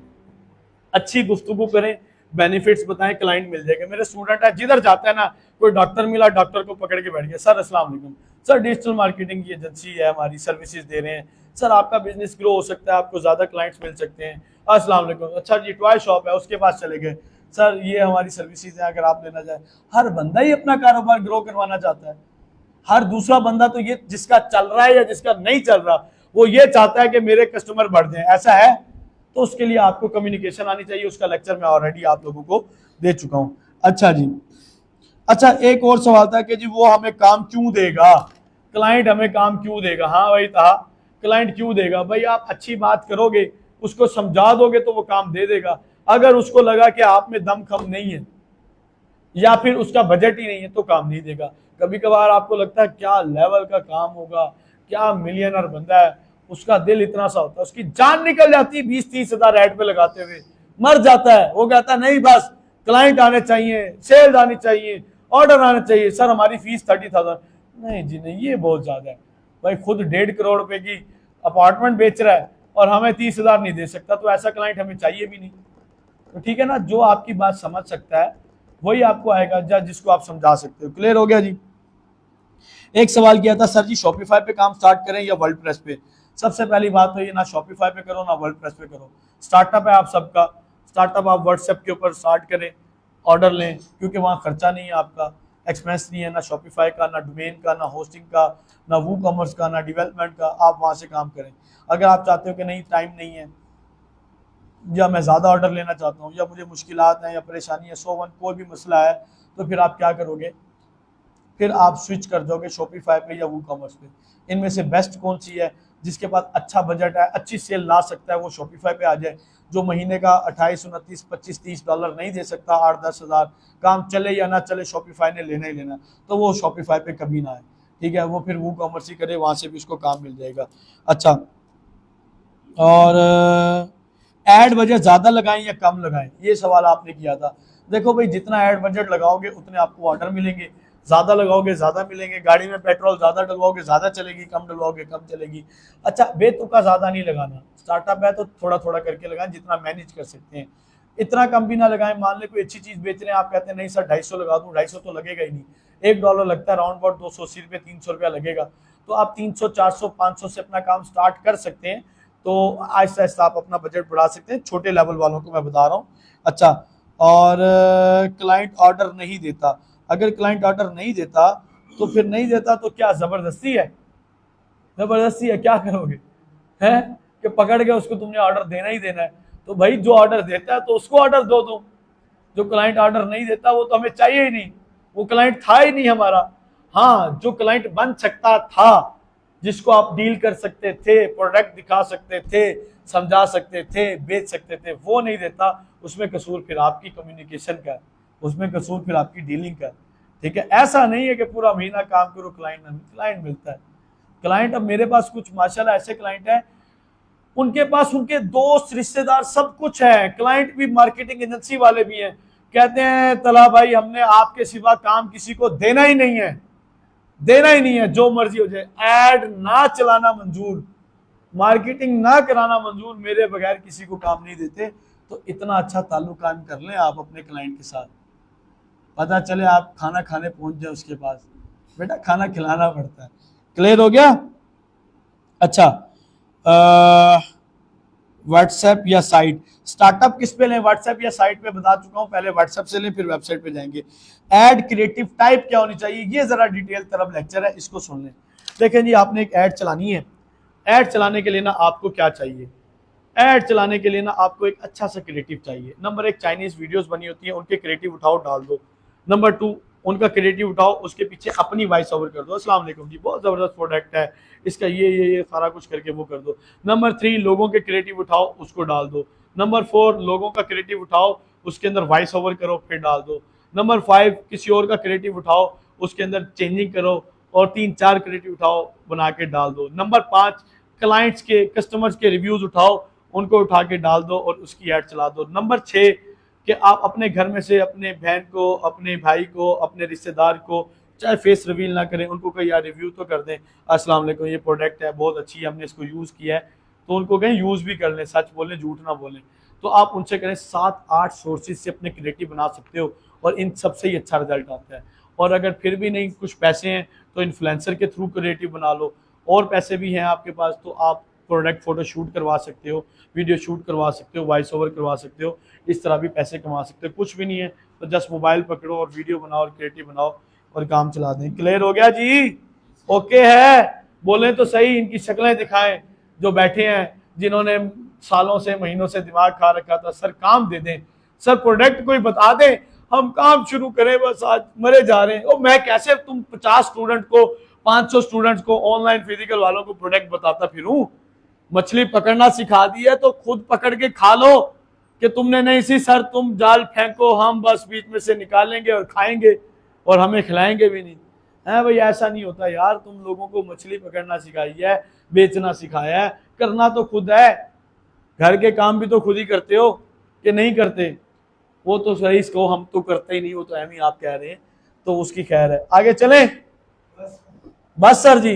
अच्छी गुफ्तगू करें, बेनिफिट्स बताएं, क्लाइंट मिल जाएगा। मेरे स्टूडेंट है जिधर जाता है ना, कोई डॉक्टर मिला, डॉक्टर को पकड़ के बैठ गया, सर अस्सलाम वालेकुम, सर डिजिटल मार्केटिंग की एजेंसी है हमारी, सर्विसेज दे रहे हैं सर, आपका बिजनेस ग्रो हो सकता है, आपको ज्यादा क्लाइंट्स मिल सकते हैं। अस्सलाम वालेकुम, अच्छा जी टॉय शॉप है, उसके पास चले गए, सर ये हमारी सर्विसेज है अगर आप लेना चाहें। हर बंदा ही अपना कारोबार ग्रो करवाना चाहता है। हर दूसरा बंदा तो ये जिसका चल रहा है या जिसका नहीं चल रहा, वो ये चाहता है कि मेरे कस्टमर बढ़ जाएं। ऐसा है तो उसके लिए आपको कम्युनिकेशन आनी चाहिए। उसका लेक्चर मैं ऑलरेडी आप लोगों को दे चुका हूं। अच्छा जी, अच्छा एक और सवाल था कि जी वो हमें काम क्यों देगा, क्लाइंट हमें काम क्यों देगा? हाँ भाई था, क्लाइंट क्यों देगा? भाई आप अच्छी बात करोगे, उसको समझा दोगे तो वो काम दे देगा। अगर उसको लगा कि आप में दम खम नहीं है या फिर उसका बजट ही नहीं है तो काम नहीं देगा। कभी कभार आपको लगता है क्या लेवल का काम होगा, क्या मिलियनर बंदा है, उसका दिल इतना सा होता है, उसकी जान निकल जाती है 20-30 हजार ऐड पे लगाते हुए, मर जाता है। वो कहता है नहीं बस क्लाइंट आने चाहिए, सेल्स आनी चाहिए, ऑर्डर आने चाहिए, सर हमारी फीस 30,000। नहीं जी नहीं, ये बहुत ज्यादा है। भाई खुद 1.5 करोड़ रुपए की अपार्टमेंट बेच रहा है और हमें 30,000 नहीं दे सकता, तो ऐसा क्लाइंट हमें चाहिए भी नहीं। तो ठीक है ना, जो आपकी बात समझ सकता है वही आपको आएगा, जिसको आप समझा सकते हो। क्लियर हो गया जी? एक सवाल किया था सर जी शॉपिफाई पे काम स्टार्ट करें या वर्ल्ड प्रेस पे? सबसे पहली बात तो ये, ना शॉपिफाई पे करो ना वर्ल्ड प्रेस पे करो। स्टार्टअप है आप सबका, स्टार्टअप आप व्हाट्सएप के ऊपर स्टार्ट करें, ऑर्डर लें, क्योंकि वहाँ खर्चा नहीं है, आपका एक्सपेंस नहीं है, ना शॉपिफाई का, ना डोमेन का, ना होस्टिंग का, ना वू कॉमर्स का, ना डेवलपमेंट का। आप वहाँ से काम करें। अगर आप चाहते हो कि नहीं टाइम नहीं है, या मैं ज़्यादा ऑर्डर लेना चाहता हूँ, या मुझे मुश्किलात हैं या परेशानी है, 101 कोई भी मसला है, तो फिर आप क्या करोगे? फिर आप स्विच कर जाओगे शॉपिफाई पे या वू कॉमर्स पे। इनमें से बेस्ट कौन सी है? जिसके पास अच्छा बजट है, अच्छी सेल ला सकता है, वो शॉपिफाई पे आ जाए। जो महीने का 28, 29, 25, $30 नहीं दे सकता, 8-10 हज़ार, काम चले या ना चले शॉपिफाई ने लेना ही लेना, तो वो शॉपिफाई पे कभी ना आए। ठीक है, वो फिर वू कॉमर्स ही करे, वहाँ से भी उसको काम मिल जाएगा। अच्छा, और एड बजट ज़्यादा लगाएं या कम लगाएं, ये सवाल आपने किया था। देखो भाई, जितना एड बजट लगाओगे उतने आपको ऑर्डर मिलेंगे, ज़्यादा लगाओगे ज़्यादा मिलेंगे। गाड़ी में पेट्रोल ज़्यादा डलवाओगे ज़्यादा चलेगी, कम डलवाओगे कम चलेगी। अच्छा, बेतुका ज़्यादा नहीं लगाना, स्टार्टअप है तो थोड़ा थोड़ा करके लगाएं, जितना मैनेज कर सकते हैं। इतना कम भी ना लगाएं। मान ले कोई अच्छी चीज़ बेच रहे हैं, आप कहते हैं नहीं सर 250 लगा दूँ, 250 तो लगेगा ही नहीं, $1 लगता है, राउंड अबाउट 280 रुपये, 300 रुपया लगेगा। तो आप 300, 400, 500 से अपना काम स्टार्ट कर सकते हैं। तो आहिस्ता आहिस्ता आप अपना बजट बढ़ा सकते हैं, छोटे लेवल वालों को मैं बता रहा हूँ। अच्छा, और क्लाइंट ऑर्डर नहीं देता, अगर क्लाइंट ऑर्डर नहीं देता तो फिर नहीं देता तो क्या जबरदस्ती है? जबरदस्ती है, क्या करोगे? है कि पकड़ के उसको तुमने ऑर्डर देना ही देना है? तो भाई जो ऑर्डर देता है तो उसको ऑर्डर दो तुम। जो क्लाइंट ऑर्डर नहीं देता वो तो हमें चाहिए ही नहीं, वो क्लाइंट था ही नहीं हमारा। हाँ, जो क्लाइंट बन सकता था, जिसको आप डील कर सकते थे, प्रोडक्ट दिखा सकते थे, समझा सकते थे, बेच सकते थे, वो नहीं देता, उसमें कसूर फिर आपकी कम्युनिकेशन का, उसमें कसूर फिर आपकी डीलिंग का। ठीक है, ऐसा नहीं है कि पूरा महीना काम करो क्लाइंट मिलता है। क्लाइंट, अब मेरे पास कुछ माशाल्लाह ऐसे क्लाइंट हैं, उनके पास उनके दोस्त रिश्तेदार सब कुछ है, क्लाइंट भी मार्केटिंग एजेंसी वाले भी हैं, कहते हैं तला भाई हमने आपके सिवा काम किसी को देना ही नहीं है, देना ही नहीं है, जो मर्जी हो जाए, एड ना चलाना मंजूर, मार्केटिंग ना कराना मंजूर, मेरे बगैर किसी को काम नहीं देते। तो इतना अच्छा ताल्लुक कायम कर लें आप अपने क्लाइंट के साथ, पता चले आप खाना खाने पहुंच जाए उसके पास, बेटा खाना खिलाना पड़ता है। क्लियर हो गया? अच्छा, व्हाट्सएप या साइट? स्टार्टअप किस पे लें, व्हाट्सएप या साइट पे? बता चुका हूं, पहले व्हाट्सएप से लें फिर वेबसाइट पे जाएंगे। एड क्रिएटिव टाइप क्या होनी चाहिए, ये जरा डिटेल तरफ लेक्चर है, इसको सुन लें। देखें जी, आपने एक ऐड चलानी है। ऐड चलाने के लिए ना आपको क्या चाहिए? ऐड चलाने के लिए ना आपको एक अच्छा सा क्रिएटिव चाहिए। नंबर 1, चाइनीज वीडियोस बनी होती है, उनके क्रिएटिव उठाओ डाल दो। नंबर 2, उनका क्रिएटिव उठाओ, उसके पीछे अपनी वॉइस ओवर कर दो, अस्सलाम वालेकुम जी, बहुत ज़बरदस्त प्रोडक्ट है, इसका ये सारा कुछ करके वो कर दो। नंबर 3, लोगों के क्रिएटिव उठाओ, उसको डाल दो। नंबर 4, लोगों का क्रिएटिव उठाओ, उसके अंदर वॉइस ओवर करो, फिर डाल दो। नंबर 5, किसी और का क्रिएटिव उठाओ, उसके अंदर चेंजिंग करो, और 3-4 क्रिएटिव उठाओ, बना के डाल दो। नंबर 5, क्लाइंट्स के, कस्टमर्स के रिव्यूज उठाओ, उनको उठा के डाल दो और उसकी ऐड चला दो। नंबर 6, कि आप अपने घर में से अपने बहन को, अपने भाई को, अपने रिश्तेदार को, चाहे फेस रिवील ना करें, उनको कहीं यार रिव्यू तो कर दें, अस्सलाम वालेकुम ये प्रोडक्ट है बहुत अच्छी है, हमने इसको यूज़ किया है, तो उनको कहें यूज़ भी कर लें, सच बोलें झूठ ना बोलें। तो आप उनसे करें, 7-8 सोर्सेज से अपने क्रिएटिव बना सकते हो, और इन सबसे ही अच्छा रिजल्ट आता है। और अगर फिर भी नहीं कुछ पैसे हैं तो इन्फ्लुएंसर के थ्रू क्रिएटिव बना लो, और पैसे भी हैं आपके पास तो आप प्रोडक्ट फोटो शूट करवा सकते हो, वीडियो शूट करवा सकते हो, वॉइस ओवर करवा सकते हो, इस तरह भी पैसे कमा सकते हो। कुछ भी नहीं है तो जस्ट मोबाइल पकड़ो और वीडियो बनाओ और क्रिएटिव बनाओ और काम चला दें। क्लियर हो गया जी? ओके है? बोले तो सही, इनकी शक्लें दिखाएं जो बैठे हैं, जिन्होंने सालों से महीनों से दिमाग खा रखा था, सर काम दे दें, सर प्रोडक्ट कोई बता दें, हम काम शुरू करें, बस आज मरे जा रहे हैं। ओ मैं कैसे, तुम 50 स्टूडेंट को 500 स्टूडेंट्स को ऑनलाइन फिजिकल वालों को प्रोडक्ट बताता फिरूं? मछली पकड़ना सिखा दी है तो खुद पकड़ के खा लो, कि तुमने नहीं सी सर, तुम जाल फेंको, हम बस बीच में से निकालेंगे और खाएंगे और हमें खिलाएंगे भी नहीं। है भाई, ऐसा नहीं होता यार। तुम लोगों को मछली पकड़ना सिखाई है, बेचना सिखाया है, करना तो खुद है। घर के काम भी तो खुद ही करते हो कि नहीं करते? वो तो सही, इसको हम तो करते ही नहीं, वो तो एम ही आप कह रहे हैं, तो उसकी खैर है। आगे चलें? बस सर जी,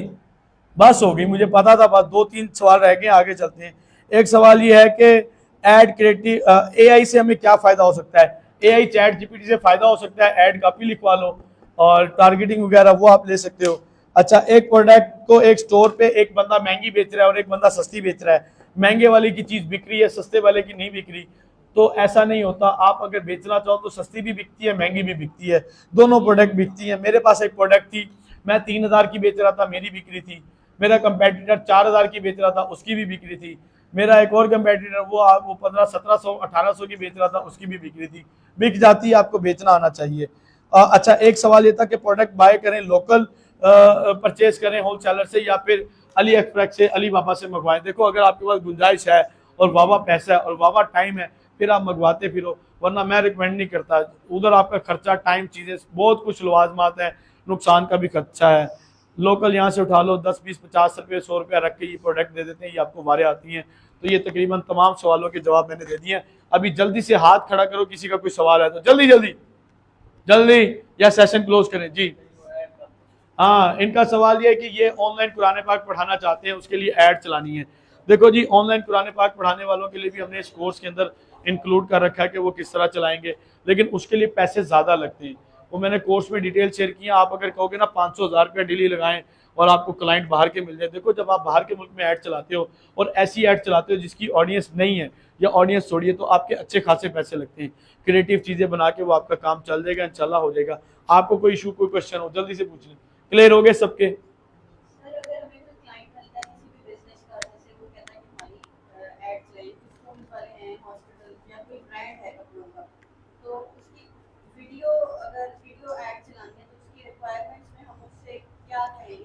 बस होगी, मुझे पता था। बस 2-3 सवाल रह गए, आगे चलते हैं। एक सवाल ये है कि एड क्रिएटिव एआई से हमें क्या फायदा हो सकता है? एआई चैट जीपीटी से फायदा हो सकता है, ऐड कॉपी लिखवा लो और टारगेटिंग वगैरह वो आप ले सकते हो। अच्छा, एक प्रोडक्ट को एक स्टोर पे एक बंदा महंगी बेच रहा है और एक बंदा सस्ती बेच रहा है, महंगे वाले की चीज बिक रही है, सस्ते वाले की नहीं बिक रही, तो ऐसा नहीं होता। आप अगर बेचना चाहो तो सस्ती भी बिकती है, महंगी भी बिकती है, दोनों प्रोडक्ट बिकती है। मेरे पास एक प्रोडक्ट थी, मैं 3000 की बेच रहा था, मेरी बिक रही थी। मेरा कंपेटिटर 4000 की बेच रहा था, उसकी भी बिक रही थी। मेरा एक और कंपेटिटर वो 1500, 1700, 1800 की बेच रहा था, उसकी भी बिक रही थी। बिक जाती है, आपको बेचना आना चाहिए। अच्छा, एक सवाल ये था कि प्रोडक्ट बाय करें, लोकल परचेज करें होलसेलर से, या फिर अली एक्सप्रेस से, अली बाबा से मंगवाएं। देखो, अगर आपके पास गुंजाइश है और वावा पैसा है और वावा टाइम है, फिर आप मंगवाते फिरो, वरना मैं रिकमेंड नहीं करता। उधर आपका खर्चा, टाइम, चीजें बहुत कुछ लवाजमात है, नुकसान का भी खर्चा है। लोकल यहाँ से उठा लो, 10, 20, 50 रुपये, 100 रुपया रख के ये प्रोडक्ट दे देते हैं, ये आपको वारे आती हैं। तो ये तकरीबन तमाम सवालों के जवाब मैंने दे दिए हैं। अभी जल्दी से हाथ खड़ा करो, किसी का कोई सवाल है तो जल्दी जल्दी जल्दी, या सेशन क्लोज करें जी। हाँ, इनका सवाल ये है कि ये ऑनलाइन कुरान पाक पढ़ाना चाहते हैं, उसके लिए ऐड चलानी है। देखो जी, ऑनलाइन कुरान पाक पढ़ाने वालों के लिए भी हमने इस कोर्स के अंदर इंक्लूड कर रखा है कि वो किस तरह चलाएंगे, लेकिन उसके लिए पैसे ज़्यादा लगते हैं। वो मैंने कोर्स में डिटेल शेयर की है। आप अगर कहोगे ना 500,000 रुपया डेली लगाएं और आपको क्लाइंट बाहर के मिल जाए, देखो जब आप बाहर के मुल्क में ऐड चलाते हो और ऐसी ऐड चलाते हो जिसकी ऑडियंस नहीं है या ऑडियंस छोड़िए, तो आपके अच्छे खासे पैसे लगते हैं। क्रिएटिव चीज़ें बना के वो आपका काम चल जाएगा, इंशाल्लाह हो जाएगा। आपको कोई इशू, कोई क्वेश्चन हो, जल्दी से पूछ लें। क्लियर हो गए सबके?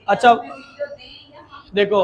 अच्छा, देखो,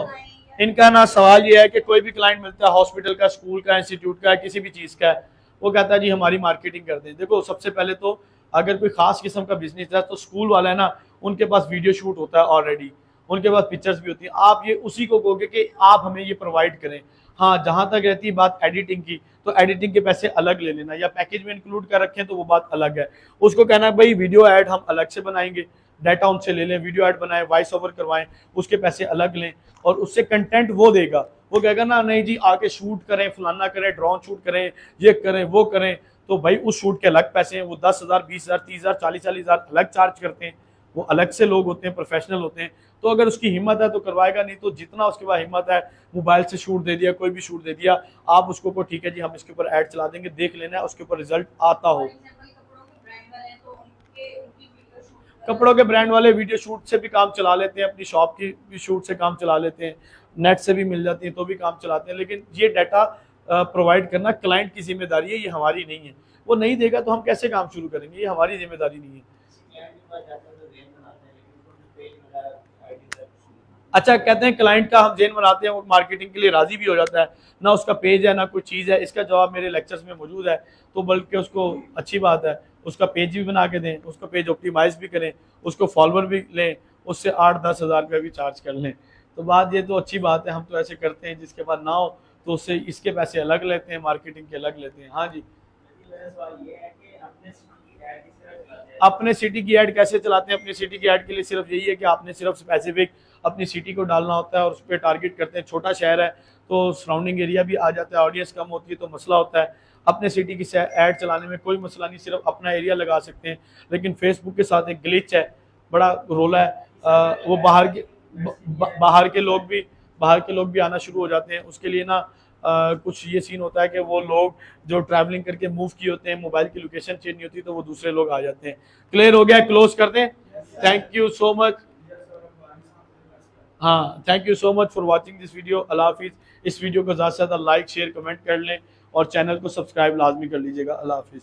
इनका ना सवाल ये है कि कोई भी क्लाइंट मिलता है, हॉस्पिटल का, स्कूल का, इंस्टीट्यूट का, किसी भी चीज़ का है, वो कहता है जी हमारी मार्केटिंग कर दें। देखो, सबसे पहले तो अगर कोई खास किस्म का बिजनेस है तो स्कूल वाला है ना, उनके पास वीडियो शूट होता है ऑलरेडी, उनके पास पिक्चर्स भी होती हैं। आप ये उसी को कहोगे कि आप हमें ये प्रोवाइड करें। हाँ, जहाँ तक रहती है बात एडिटिंग की, तो एडिटिंग के पैसे अलग ले लेना, या पैकेज में इंक्लूड कर रखें तो वो बात अलग है। उसको कहना है भाई वीडियो ऐड हम अलग से बनाएंगे, डाटा उनसे ले लें, वीडियो ऐड बनाएं, वॉइस ओवर करवाएं, उसके पैसे अलग लें, और उससे कंटेंट वो देगा। वो कहेगा ना नहीं जी आके शूट करें, फलाना करें, ड्रोन शूट करें, ये करें, वो करें, तो भाई उस शूट के अलग पैसे हैं। वो 10,000, 20,000, 30,000, 40,000 अलग चार्ज करते हैं। वो अलग से लोग होते हैं, प्रोफेशनल होते हैं। तो अगर उसकी हिम्मत है तो करवाएगा, नहीं तो जितना उसके पास हिम्मत है, मोबाइल से शूट दे दिया, कोई भी शूट दे दिया, आप उसको को ठीक है जी हम इसके ऊपर ऐड चला देंगे, देख लेना है, उसके ऊपर रिजल्ट आता हो। कपड़ों के ब्रांड वाले वीडियो शूट से भी काम चला लेते हैं, अपनी शॉप की भी शूट से काम चला लेते हैं, नेट से भी मिल जाती है तो भी काम चलाते हैं। लेकिन ये डाटा प्रोवाइड करना क्लाइंट की जिम्मेदारी है, ये हमारी नहीं है। वो नहीं देगा तो हम कैसे काम शुरू करेंगे, ये हमारी जिम्मेदारी नहीं है। अच्छा, कहते हैं क्लाइंट का हम जेन बनाते हैं, वो मार्केटिंग के लिए राजी भी हो जाता है, ना उसका पेज है ना कोई चीज़ है। इसका जवाब मेरे लेक्चर्स में मौजूद है, तो बल्कि उसको अच्छी बात है, उसका पेज भी बना के दें, उसका पेज ऑप्टिमाइज भी करें, उसको फॉलोअर भी लें, उससे 8-10 हज़ार रुपये भी चार्ज कर लें। तो बात ये तो अच्छी बात है, हम तो ऐसे करते हैं। जिसके पास ना हो तो उससे इसके पैसे अलग लेते हैं, मार्केटिंग के अलग लेते हैं। हाँ जी, अपने सिटी की ऐड कैसे चलाते हैं? अपनी सिटी की ऐड के लिए सिर्फ यही है कि आपने सिर्फ स्पेसिफिक अपनी सिटी को डालना होता है और उस पर टारगेट करते हैं। छोटा शहर है तो सराउंडिंग एरिया भी आ जाता है, ऑडियंस कम होती है तो मसला होता है। अपने सिटी की ऐड चलाने में कोई मसला नहीं, सिर्फ अपना एरिया लगा सकते हैं। लेकिन फेसबुक के साथ एक ग्लिच है, बड़ा रोला है। वो बाहर के लोग भी आना शुरू हो जाते हैं। उसके लिए ना कुछ ये सीन होता है कि वो लोग जो ट्रैवलिंग करके मूव किए होते हैं, मोबाइल की लोकेशन चेंज नहीं होती, तो वो दूसरे लोग आ जाते हैं। क्लियर हो गया? क्लोज कर दें। Thank you so much. हाँ, thank you so much for watching this video. अल्लाह हाफिज़। इस वीडियो को ज़्यादा से ज़्यादा लाइक, शेयर, कमेंट कर लें और चैनल को सब्सक्राइब लाजमी कर लीजिएगा। अल्लाह हाफिज़।